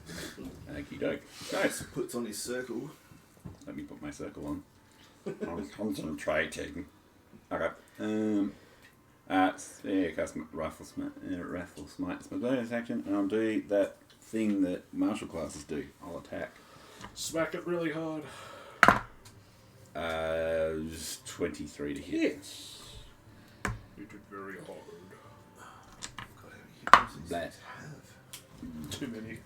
Okie doke. Guys, Puts on his circle. let me put my circle on. I'm concentrating. Okay. Yeah, cast Rifle Smite. It's my bonus action, and I'll do that thing that martial classes do. I'll attack. Smack it really hard. Just 23 to hit. Yes. You did very hard. God, how many hit points does That. it have? Too many.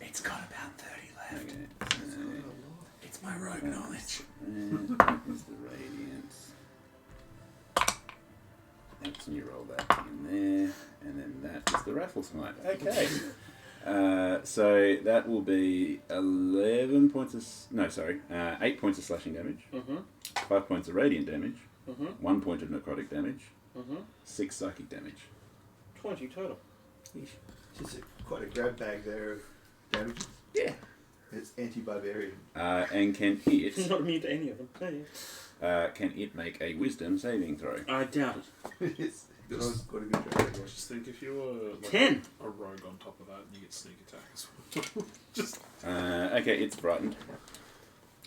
It's got about 30 left. Okay. It's got a lot. It's my rogue knowledge. That is the radiance. Oops, and you roll that in there, and then that is the raffle smite. Okay. So that will be 11 points of 8 points of slashing damage, 5 points of radiant damage, 1 point of necrotic damage, 6 psychic damage. 20 total. Just quite a grab bag there of damages. Yeah. It's anti-barbarian. And can it Not immune to any of them. can it make a wisdom saving throw? I doubt it. It's got a good grab bag. Just think if you were like 10. a rogue on top of that, you get sneak attack as well. Just Okay, it's frightened,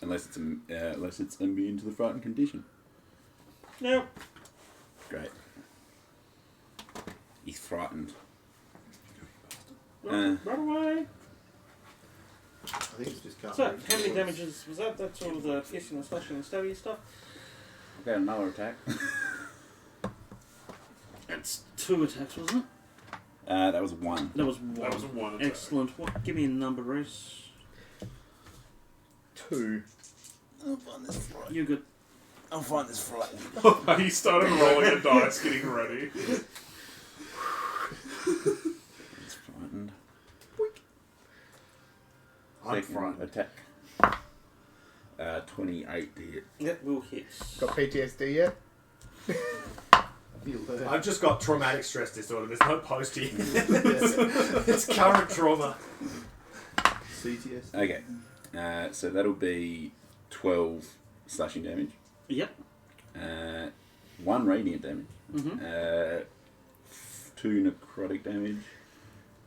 unless it's immune to the frightened condition. Nope. Great. He's frightened. Run away. I think it's just can't So, move how many forwards. damages was that? That's all the piercing and slashing and stabby stuff. Okay, another attack. That's 2 attacks, wasn't it? That was 1. That was 1. that was one attack. Excellent. What? Give me a number, Reese. 2. I'll find this frightened. You're good. I'll find this frightened. He started rolling the dice, getting ready. It's frightened. second frightened. attack. 28 to hit. That will hit. Got PTSD yet? Feel that. I've just got traumatic stress disorder. There's no post here. It's current trauma. CTS. Okay. So that'll be 12 slashing damage. Yep. 1 radiant damage. Mm-hmm. 2 necrotic damage.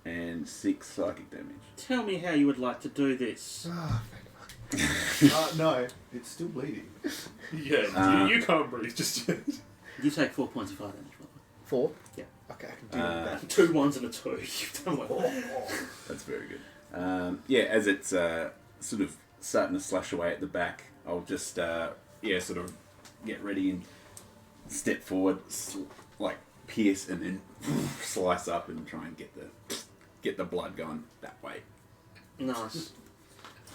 And 6 psychic damage. Tell me how you would like to do this. No, it's still bleeding. Yeah, you can't breathe just yet. You take 4 points of fire damage, by the way. 4? Yeah. Okay, I can do that. 2 1s and a 2. You've done well. That's very good. Yeah, as it's sort of starting to slash away at the back, I'll just sort of get ready and step forward, like pierce and then slice up and try and get the blood going that way. Nice.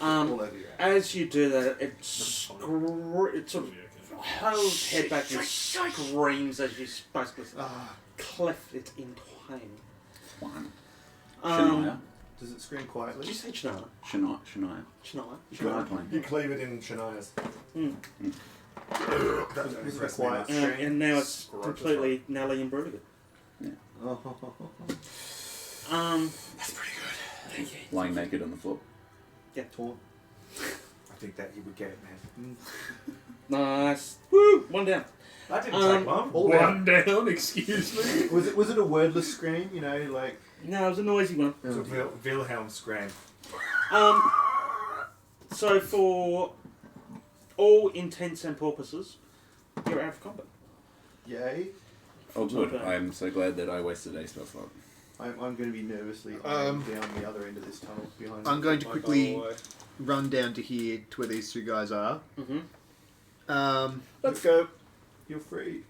All over your ass. As you do that, it sort of holds head back and screams as you basically cleft it in twain. One. Um, Shania. Does it scream Did quietly? you say Shania? Shania. Shania? Shania playing. You cleave it in Shania's. Was it quiet? And now it's completely Nelly and Brunigan. Oh. That's pretty good. Lying naked on the floor. Yeah. Torn. I think that he would get it, man. Nice. Woo! 1 down. I didn't take one. All One down, excuse me. Was it a wordless scream? You know, like. No, it was a noisy one. It's a Wilhelm scream. So for all intents and purposes, you're out of combat. Yay! Oh, good. Okay. I'm so glad that I wasted a spell slot. I'm going to be nervously eyeing down the other end of this tunnel behind. I'm going to quickly Away. run down to here to where these 2 guys are. Mm-hmm. Let's go. You're free.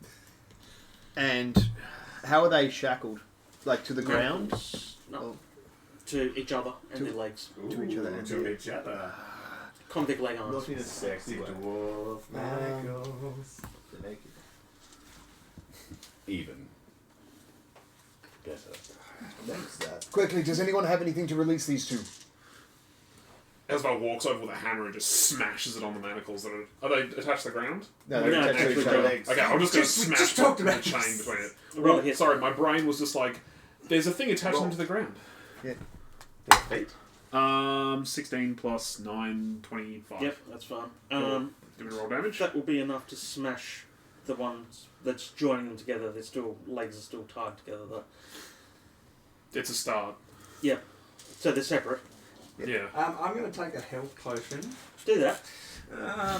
And how are they shackled? Like to the ground? No. Oh. To each other and To- their legs. To each other. To each other. Convict leg arms. Not in a Sexy sexy way. dwarf manacles. They're naked. Even. Better. Thanks, that. Quickly, does anyone have anything to release these 2? Esvele walks over with a hammer and just smashes it on the manacles. Are they attached to the ground? No, No, they're attached to actually each they're other. legs. Okay, I'm just going to We smash just talked the about chain this. between it. Roll Well, a hit. sorry, my brain was just like, there's a thing attaching them to the ground. Their feet. 16 plus 9, 25. Yep, that's fine. Give me roll damage. That will be enough to smash the ones that's joining them together. They're still legs are still tied together though. It's a start. So they're separate. Yeah. I'm going to take a health potion. Do that.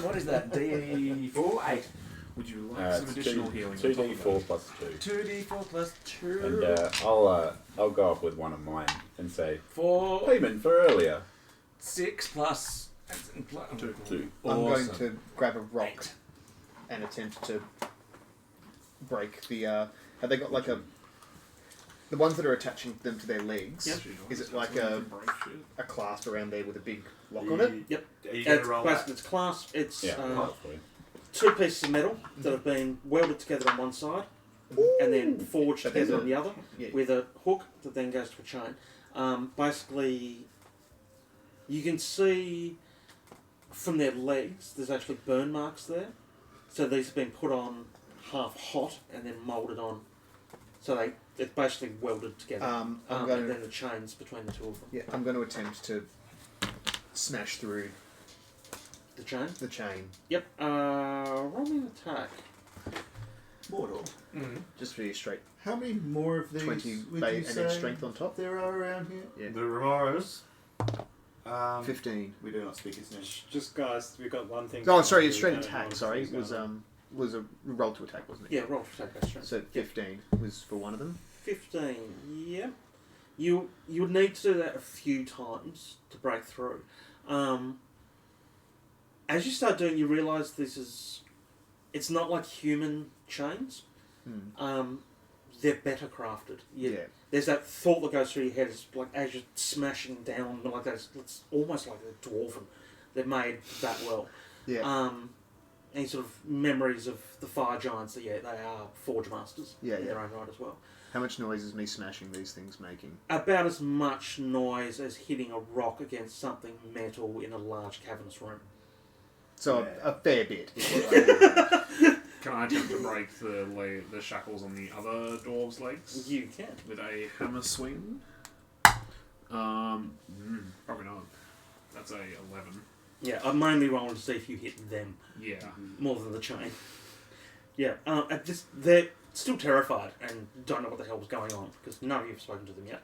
What is that? D4? 8. Would you like some It's additional healing? on top of 2d4 that? plus 2. 2d4 plus 2. And I'll go up with one of mine and say 4. payment for earlier. 6 plus. 2. I'm going Awesome. to grab a rock and attempt to break the. Have they got like a? The ones that are attaching them to their legs. Yep. Is it like a clasp around there with a big lock on it? Yep. Are you going It's to roll basically that? it's clasp. It's Yeah, right for you. 2 pieces of metal that have been welded together on one side and then forged But there's together a- on the other Yeah. with a hook that then goes to a chain. Basically, you can see from their legs there's actually burn marks there. So these have been put on half hot and then moulded on. So it's basically welded together. I'm and going. then the chains between the 2 of them. Yeah, I'm going to attempt to smash through The chain? the chain Yep. Roll me an attack. Mortal. just for your straight How many more of these 20 would bait you and say then strength on top. there are around here? Yeah. The Remoras. 15. We do not speak his name. Just guys, we've got one thing. Oh, sorry, it's We straight don't know attack. what's Sorry, going it was on. was a roll to attack, wasn't it? Yeah, roll to attack that strength. So 15 was for one of them. 15, yeah. You would need to do that a few times to break through. As you start doing, you realise it's not like human chains. They're better crafted. Yeah. There's that thought that goes through your head, it's like as you're smashing down like that, it's almost like a dwarven. They're made that well. Yeah. Any sort of memories of the fire giants that they are forge masters Yeah, in yeah. their own right as well. How much noise is me smashing these things making? About as much noise as hitting a rock against something metal in a large cavernous room. So a fair bit. Can I attempt to break the shackles on the other dwarves' legs? You can. With a hammer swing? Probably not. That's a 11. Yeah, I'm mainly rolling to see if you hit them. Yeah. More than the chain. Yeah, they're still terrified and don't know what the hell was going on because none of you have spoken to them yet.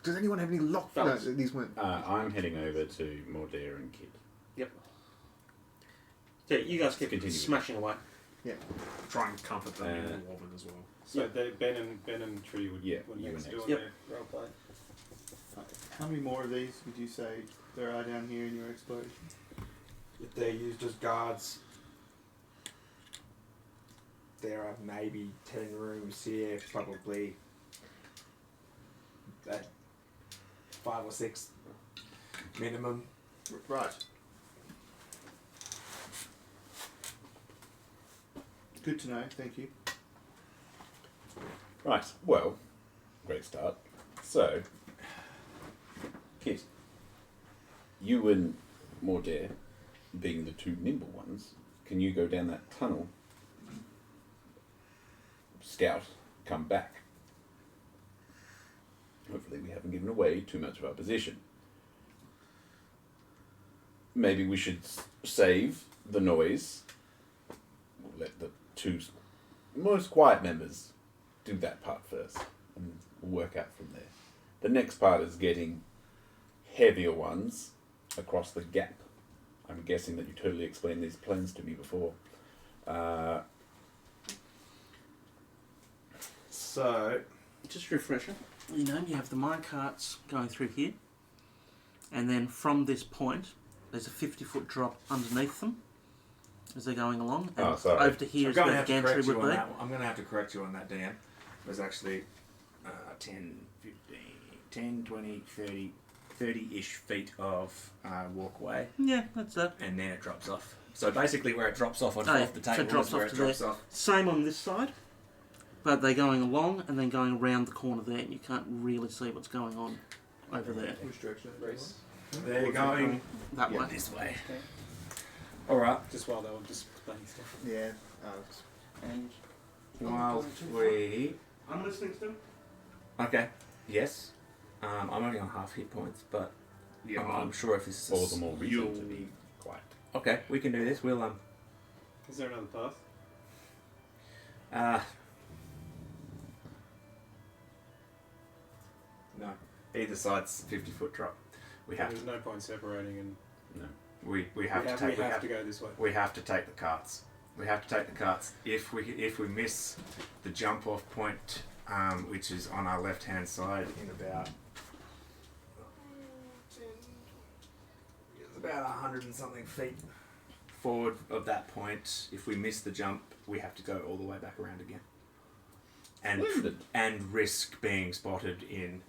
Does anyone have any lock? No, these weren't. I'm heading over to Mordair and Kit. Yep. So you guys keep Continue. smashing away. Yeah. Try and comfort them in the woven as well. So Ben and Trudy would Yeah, would you next and do next. on Yep. their role play. How many more of these would you say there are down here in your exploration? If they're used as guards, there are maybe 10 rooms here, probably 5 or 6 minimum. Right. Good to know, thank you. Right, well, great start. So, Kit, you and Mordair, being the two nimble ones, can you go down that tunnel, scout, come back? Hopefully we haven't given away too much of our position. Maybe we should save the noise. We'll let the two most quiet members do that part first, and we'll work out from there. The next part is getting heavier ones across the gap. I'm guessing that you totally explained these plans to me before. So, Just a refresher. You know, you have the mine carts going through here, and then from this point, there's a 50-foot drop underneath them as they're going along. And Oh, sorry. over to here is where the gantry would be. I'm going to have to correct you on that, Dan. It was actually 10, 15, 10, 20, 30, 30-ish feet of walkway, Yeah, that's that. and then it drops off. So basically where it drops off on Oh, yeah. off the So it table drops is where off it to drops there. off. Same on this side, but they're going along and then going around the corner there, and you can't really see what's going on over there. Which direction? Race. they're going. That way. This way. Alright, Just while they were just explaining stuff. Yeah. And while we... I'm listening still. Okay, yes. I'm only on half hit points, but Yeah, I'm sure if this is... All the more reason You'll- to be quiet. Okay, we can do this. We'll, Is there another path? No. Either side's 50-foot drop. We have There's to. no point separating, and We have to take. we have to go this way. We have to take the carts. We have to take the carts. If we miss the jump off point, which is on our left hand side in about it's about 100 and something feet forward of that point. If we miss the jump, we have to go all the way back around again, Splendid. and risk being spotted in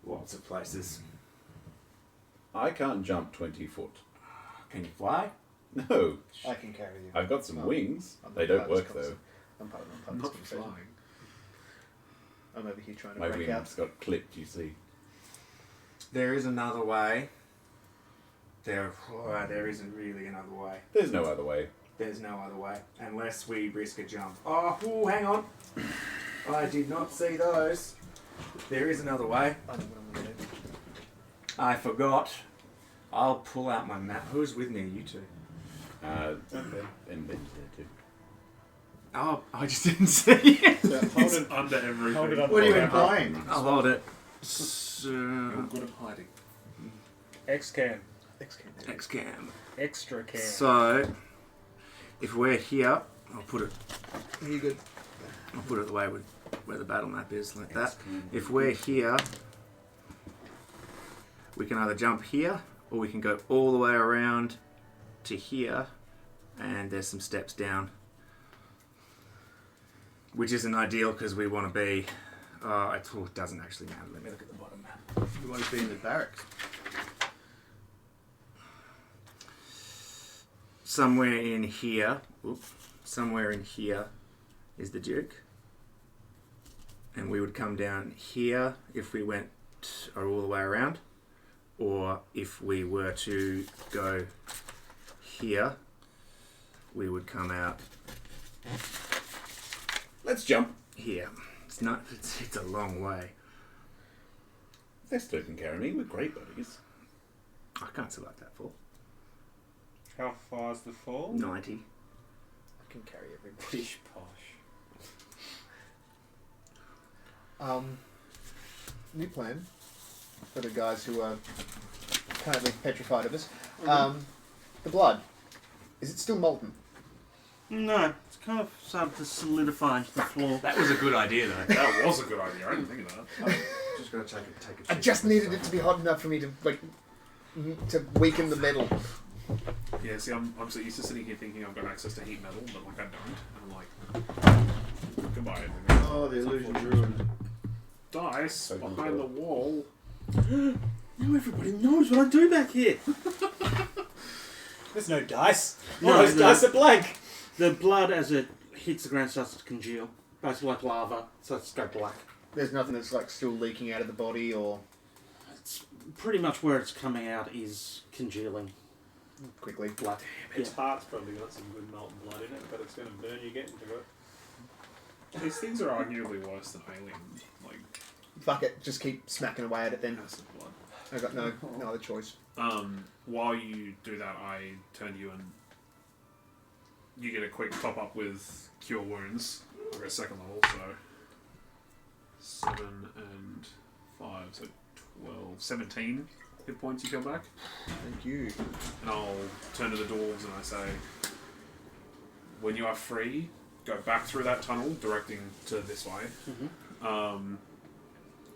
lots of places. I can't jump 20 foot. Can you fly? No, I can carry you. I've got some Oh, wings. I'm They part don't of this work though. I'm part of Not this conversation. flying. I'm over here trying to My break wings out. got clipped, you see. There is another way. There isn't really another way. There's no other way. There's no other way. Unless we risk a jump. Oh, ooh, hang on. I did not see those. There is another way. I know what I'm going to do. I forgot. I'll pull out my map. Who's with me? You two. And Ben's there too. Oh, I just didn't see it. It's under everything. Hold it up. What are you implying? I'll hold it. You're good at hiding. X-cam. X-cam. Extra cam. So, if we're here, I'll put it. Are you good? I'll put it the way where the battle map is, like that. If we're here, we can either jump here, or we can go all the way around to here, and there's some steps down. Which isn't ideal because we want to be... it doesn't actually matter. Let me look at the bottom map. You want to be in the barracks. Somewhere in here is the Duke. and we would come down here if we went all the way around, or if we were to go here, we would come out Let's jump. here. It's not. It's a long way. Athesto can carry me. We're great buddies. I can't select that for How far's the fall? 90. I can carry everybody. Pish posh. New plan for the guys who are currently petrified of us. The blood. Is it still molten? No, it's kind of started to solidify into the floor. That was a good idea, though. That was a good idea. I didn't think of that. Just gonna take a I just needed it to be hot enough for me to to weaken the metal. Yeah, see, I'm so used to sitting here thinking I've got access to heat metal, but like I don't. And I'm like, goodbye everything. Oh, the illusion's ruined. Dice behind the wall. Now everybody knows what I do back here. There's no dice. No, All those the- dice are blank. The blood, as it hits the ground, starts to congeal. Basically like lava, starts to go black. There's nothing that's like still leaking out of the body or It's pretty much where it's coming out is congealing. quickly. Black. Its heart's probably got some good molten blood in it, but it's going to burn you getting to it. These things are arguably worse than alien, like Fuck it, just keep smacking away at it then. acid blood. I've got no other choice. While you do that, I turn to you and you get a quick top up with Cure Wounds. I'll go second level, so 7 and 5, so 12, 17 hit points you come back. Thank you. And I'll turn to the dwarves and I say, when you are free, go back through that tunnel, directing to this way. Mm-hmm.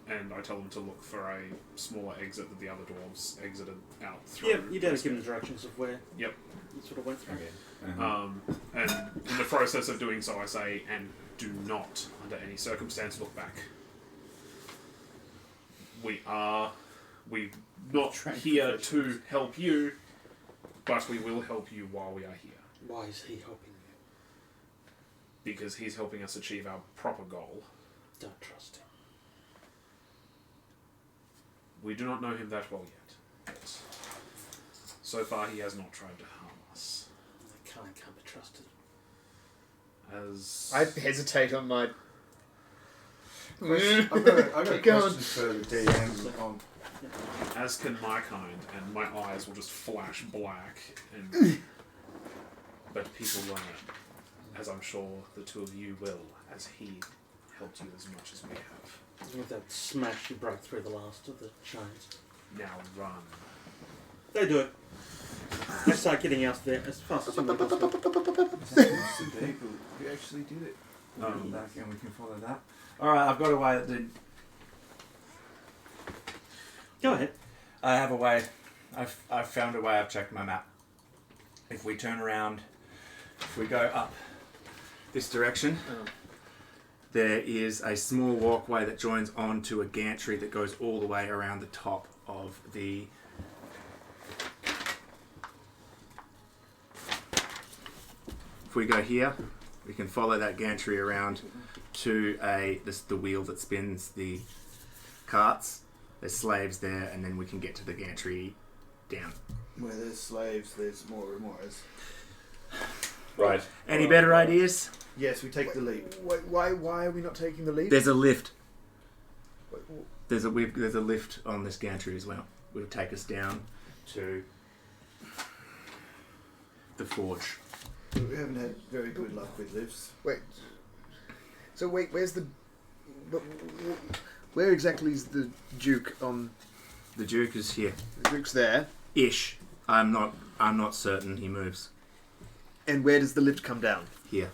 And I tell them to look for a smaller exit that the other dwarves exited out through. Yeah, you don't give them directions of where Yep. you sort of went through. Okay. And in the process of doing so, I say, and do not, under any circumstance, look back. We're not here to help you, but we will help you while we are here. Why is he helping you? Because he's helping us achieve our proper goal. Don't trust him. We do not know him that well yet. But so far, he has not tried to harm us. They can't be trusted. As I hesitate on my. I've got a Keep going. question for the DM on. As can my kind, and my eyes will just flash black. And but people learn, as I'm sure the two of you will, as he helped you as much as we have. With that smash, you broke through the last of the chains. Now run. They do it. They start getting out there as fast as humanly possible. Some people who actually did it. Oh. We'll come back and we can follow that. Alright, I've got a way that Go ahead. I have a way. I've found a way. I've checked my map. If we turn around, if we go up this direction, there is a small walkway that joins onto a gantry that goes all the way around the top of the. If we go here, we can follow that gantry around to the wheel that spins the carts. There's slaves there, and then we can get to the gantry down. Where there's slaves, there's more remorse. Right. Any better ideas? Yes, we take the leap. Why are we not taking the lead? There's a lift. There's a lift on this gantry as well. It would take us down to the forge. We haven't had very good luck with lifts. Where's the? Where exactly is the Duke on? The Duke is here. The Duke's there. Ish. I'm not certain he moves. And where does the lift come down? Here.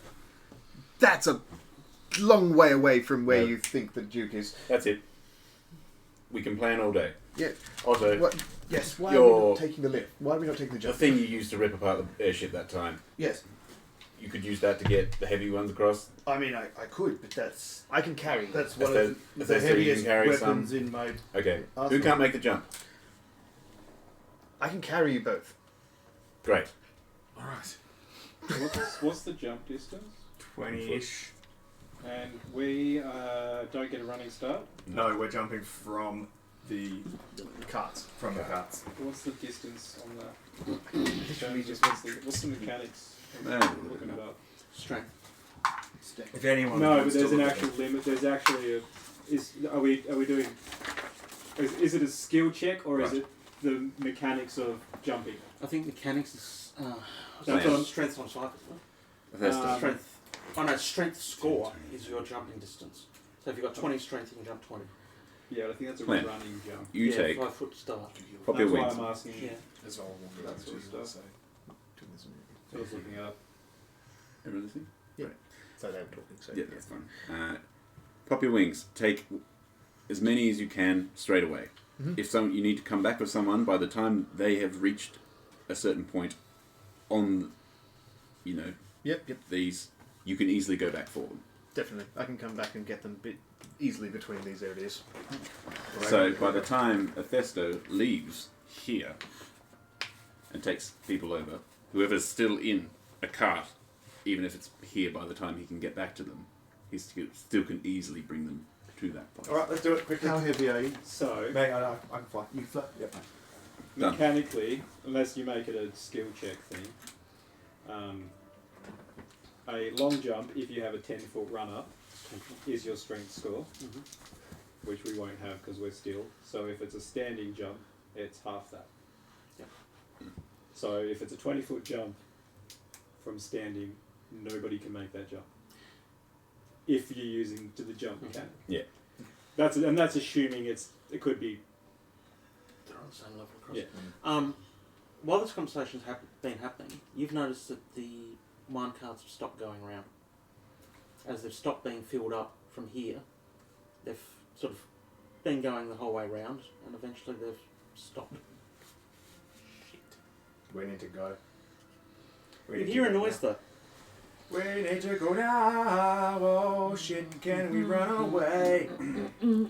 That's a long way away from where No. you think the Duke is. That's it. We can plan all day. Yeah. Otto, What? Yes. Why are we Your- not taking the lift? Why are we not taking the the jump? thing you used to rip apart the airship that time, Yes. you could use that to get the heavy ones across. I mean, I could, but that's I can carry. one If of they- the if they say you heaviest can carry weapons in my. Okay. Who Awesome. can't make the jump? I can carry you both. And we don't get a running start. No, we're jumping from the carts. From the carts. What's the distance on that? What's the mechanics? Looking it up. Strength. If anyone No, wants but there's to an look actual limit. There's actually a. Are we doing? Is it a skill check or is Right. it the mechanics of jumping? I think mechanics is That's what I'm- strength on cycle. Um, Strength score is your jumping distance. So if you've got 20 strength, you can jump 20. Yeah, but I think that's a Plan. running jump. You yeah, take 5 foot start. pop your That's why wings. I'm asking. Yeah. That's all I wanted That to sort of do, stuff. so. So I was looking up. Everyone listening? So they were talking. So Yeah, that's fine. Pop your wings. Take as many as you can straight away. Mhm. If you need to come back with someone, by the time they have reached a certain point on, Yep. these, you can easily go back for them. Definitely. I can come back and get them easily between these areas. So by the time Athesto leaves here and takes people over, whoever's still in a cart, even if it's here by the time he can get back to them, he still can easily bring them to that place. Alright, let's do it quickly. How heavy are you? So Mate, I can fly. You fly? Yep. Done. mechanically, unless you make it a skill check thing, a long jump, if you have a 10-foot run up, is your strength score, which we won't have because we're still. So if it's a standing jump, it's half that. Yep. So if it's a 20-foot jump from standing, nobody can make that jump. If you're using the jump mechanic. Yeah. That's assuming it could be. They're on the same level across. Yeah. While this conversation's been happening, you've noticed that the mine carts have stopped going around. As they've stopped being filled up from here, they've sort of been going the whole way round, and eventually they've stopped. We need to go. You hear a noise though. We need to go now. Oh shit, can we run away?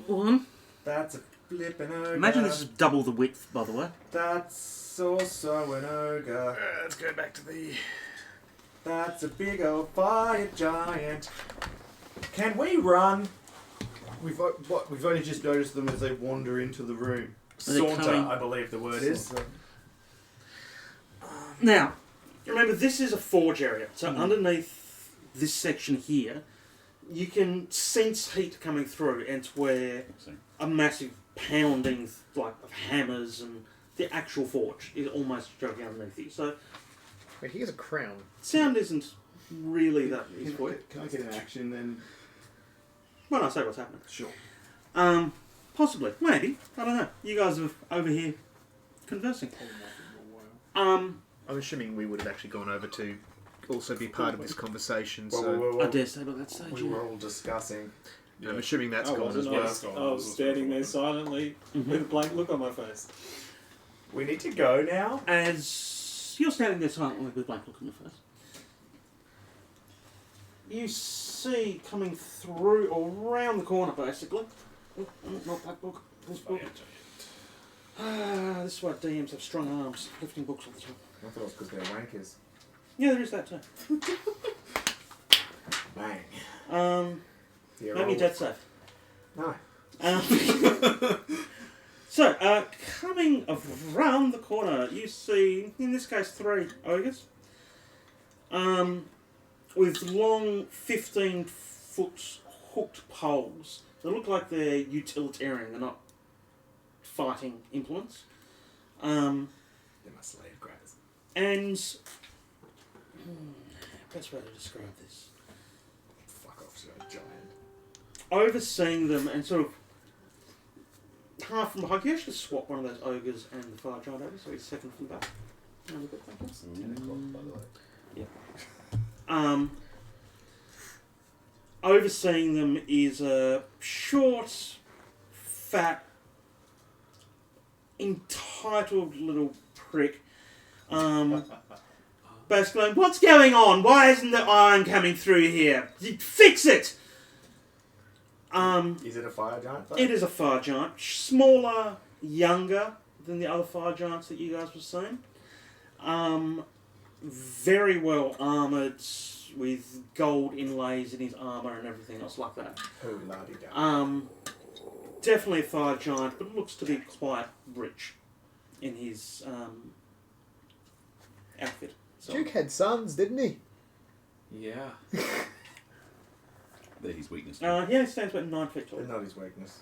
One. That's a flippin' ogre. Imagine this is double the width, by the way. That's also an ogre. Let's go back to the. That's a big old fire giant. Can we run? We've only just noticed them as they wander into the room. Are they Saunter, coming? I believe the word is. Now, remember this is a forge area, so underneath this section here, you can sense heat coming through, and it's where a massive pounding of hammers and the actual forge is almost jogging underneath you. So Wait, here's a crown. sound isn't really that easy for you. Can I get an action then? When I say what's happening. Sure. Possibly, maybe, I don't know. You guys are over here conversing. I'm assuming we would have actually gone over to also be part of this conversation. So I dare say by that stage. We were all discussing. I'm assuming that's I gone as wasn't. well. I was standing there silently with a blank look on my face. We need to go now. As you're standing there silently with a blank look on your face, you see coming through or round the corner, basically. Not that book. This book. This is why DMs have strong arms, lifting books all the time. I thought it was because they're wankers. Yeah, there is that too. Bang. Yeah, Make me death safe. No. So, coming around the corner, you see, in this case, 3 ogres. With long 15-foot hooked poles. They look like they're utilitarian, they're not fighting implements. They're my slave grabbers. And best way to describe this. Fuck off, you're a giant. Overseeing them and sort of half from behind. You actually swap one of those ogres and the fire giant over, so he's second from back. Another bit, thank you. 10 o'clock, by the way. Overseeing them is a short, fat, entitled little prick. Basically, what's going on? Why isn't the iron coming through here? Fix it! Is it a fire giant? Though? It is a fire giant. Smaller, younger than the other fire giants that you guys were seeing. Very well armoured, with gold inlays in his armour and everything else like that. Oh, la-di-da. Definitely a fire giant, but looks to be quite rich in his outfit. So, Duke had sons, didn't he? Yeah. They're his weakness. yeah, he stands about 9 feet tall. But not his weakness.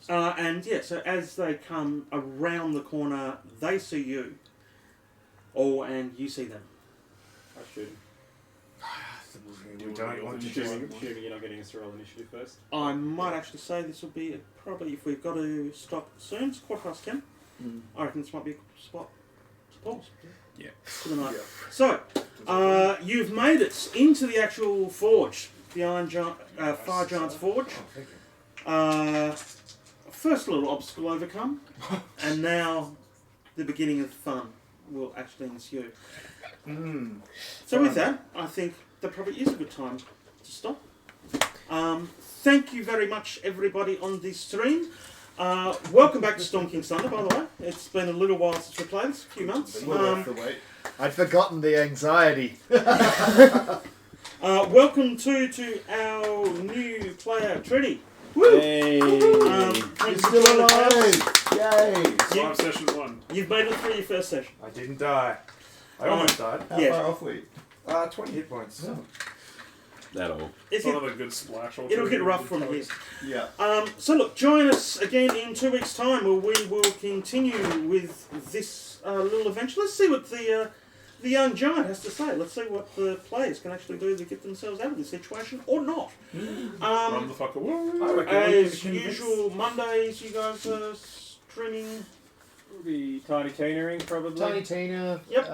And yeah, so as they come around the corner, they see you. Oh, and you see them. I shoot him. We don't want to Assuming shoot. you're not getting us to roll initiative first. I might actually say this will be probably, if we've got to stop soon, it's 10:15. I reckon this might be a good spot to pause. Yeah. For the night. So, you've made it into the actual forge, the Fire Giant's Forge. First little obstacle overcome, and now the beginning of fun will actually ensue. So with that, I think that probably is a good time to stop. Thank you very much, everybody on this stream. Welcome back to Storm King's Thunder, by the way. It's been a little while since we played this, a few months. I'd forgotten the anxiety. Welcome to our new player, Trini. Woo! Hey. You're Still alive! Yay! Survive session 1. You've made it through your first session. I didn't die. I almost died. How Yeah. far off were you? 20 hit points. That all. If Sort you, of a good splash. or it'll two. get rough from here. Yeah. So look, join us again in 2 weeks' time, where we will continue with this little adventure. Let's see what the young giant has to say. Let's see what the players can actually do to get themselves out of this situation, or not. Run the fuck away. I reckon As usual, Mondays you guys are streaming. It'll be Tiny Tinering, probably. Tiny Tina, Yep.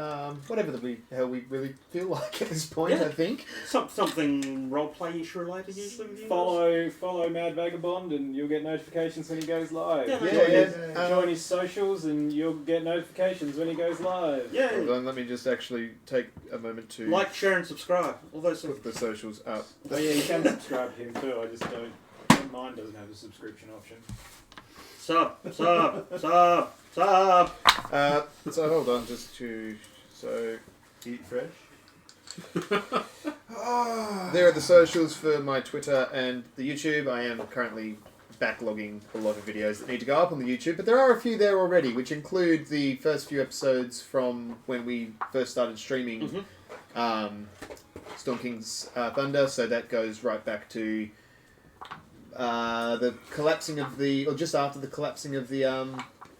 whatever the hell we really feel like at this point, Yeah. I think. Something roleplay-ish related usually with you guys. Follow Mad Vagabond and you'll get notifications when he goes live. Yeah, Join his socials and you'll get notifications when he goes live. Yeah. Hold on, let me just actually take a moment to Like, share, and subscribe. All those things. put the socials up. Oh yeah, you can subscribe to him too. I just don't. Mine doesn't have a subscription option. Sub. So hold on, just to Eat fresh. there are the socials for my Twitter and the YouTube. I am currently backlogging a lot of videos that need to go up on the YouTube, but there are a few there already, which include the first few episodes from when we first started streaming Storm King's Thunder. So that goes right back to the collapsing of or just after the collapsing of the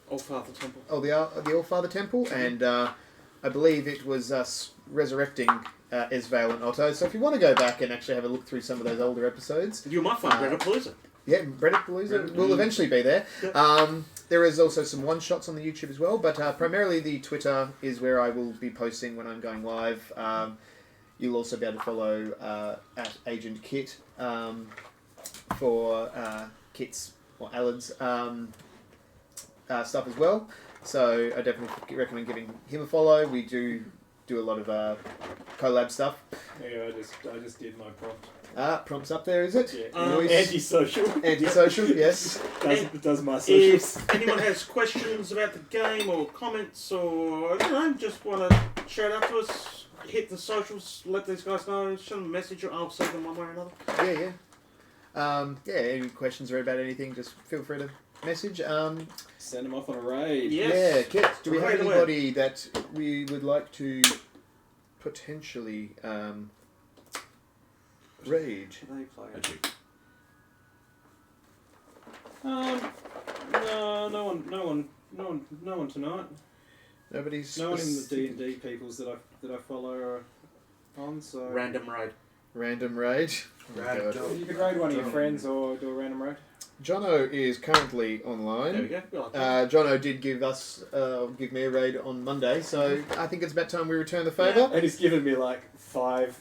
All-Father Temple. the All-Father Temple, and I believe it was us resurrecting Esvele and Otto. So if you want to go back and actually have a look through some of those older episodes, You might find Breadapalooza. yeah, Breadapalooza will eventually be there. Yep. There is also some one-shots on the YouTube as well, but primarily the Twitter is where I will be posting when I'm going live. You'll also be able to follow at Agent Kit for Kit's or Alan's stuff as well. So I definitely recommend giving him a follow. We do a lot of collab stuff. Yeah, I just did my prompt. Prompts up there, is it? Yeah. Noise. Antisocial. Antisocial, yes. does my socials. If anyone has questions about the game or comments or just want to shout out to us, hit the socials, let these guys know, send them a message, or I'll see them one way or another. Yeah. Any questions or about anything, just feel free to message. Send them off on a raid. Yes. Yeah, Kit, do we have Right away. anybody that we would like to potentially raid? They play it. Actually, No one tonight. Nobody's No one in the D&D peoples that I follow are on. So Random raid. random raid. Random. Oh, God. you could raid one of your friends or do a random raid. Jono is currently There we online. go. We like that. Jono did give me a raid on Monday, so I think it's about time we return the favour. And he's given me like 5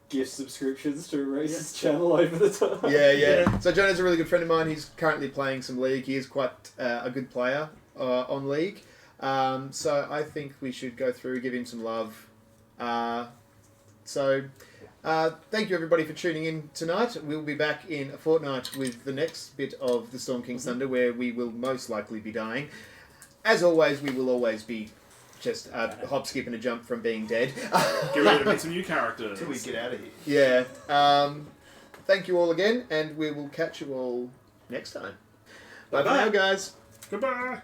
gift subscriptions to Reese's channel over the time. Yeah. So Jono's a really good friend of mine. He's currently playing some League. He is quite a good player on League. So I think we should go through, give him some love. Thank you everybody for tuning in tonight. We'll be back in a fortnight with the next bit of the Storm King's Thunder, where we will most likely be dying. As always, we will always be just a hop, skip, and a jump from being dead. Get ready to meet some new characters. Until we get out of here. Yeah. Thank you all again, and we will catch you all next time. Bye for now, guys. Goodbye.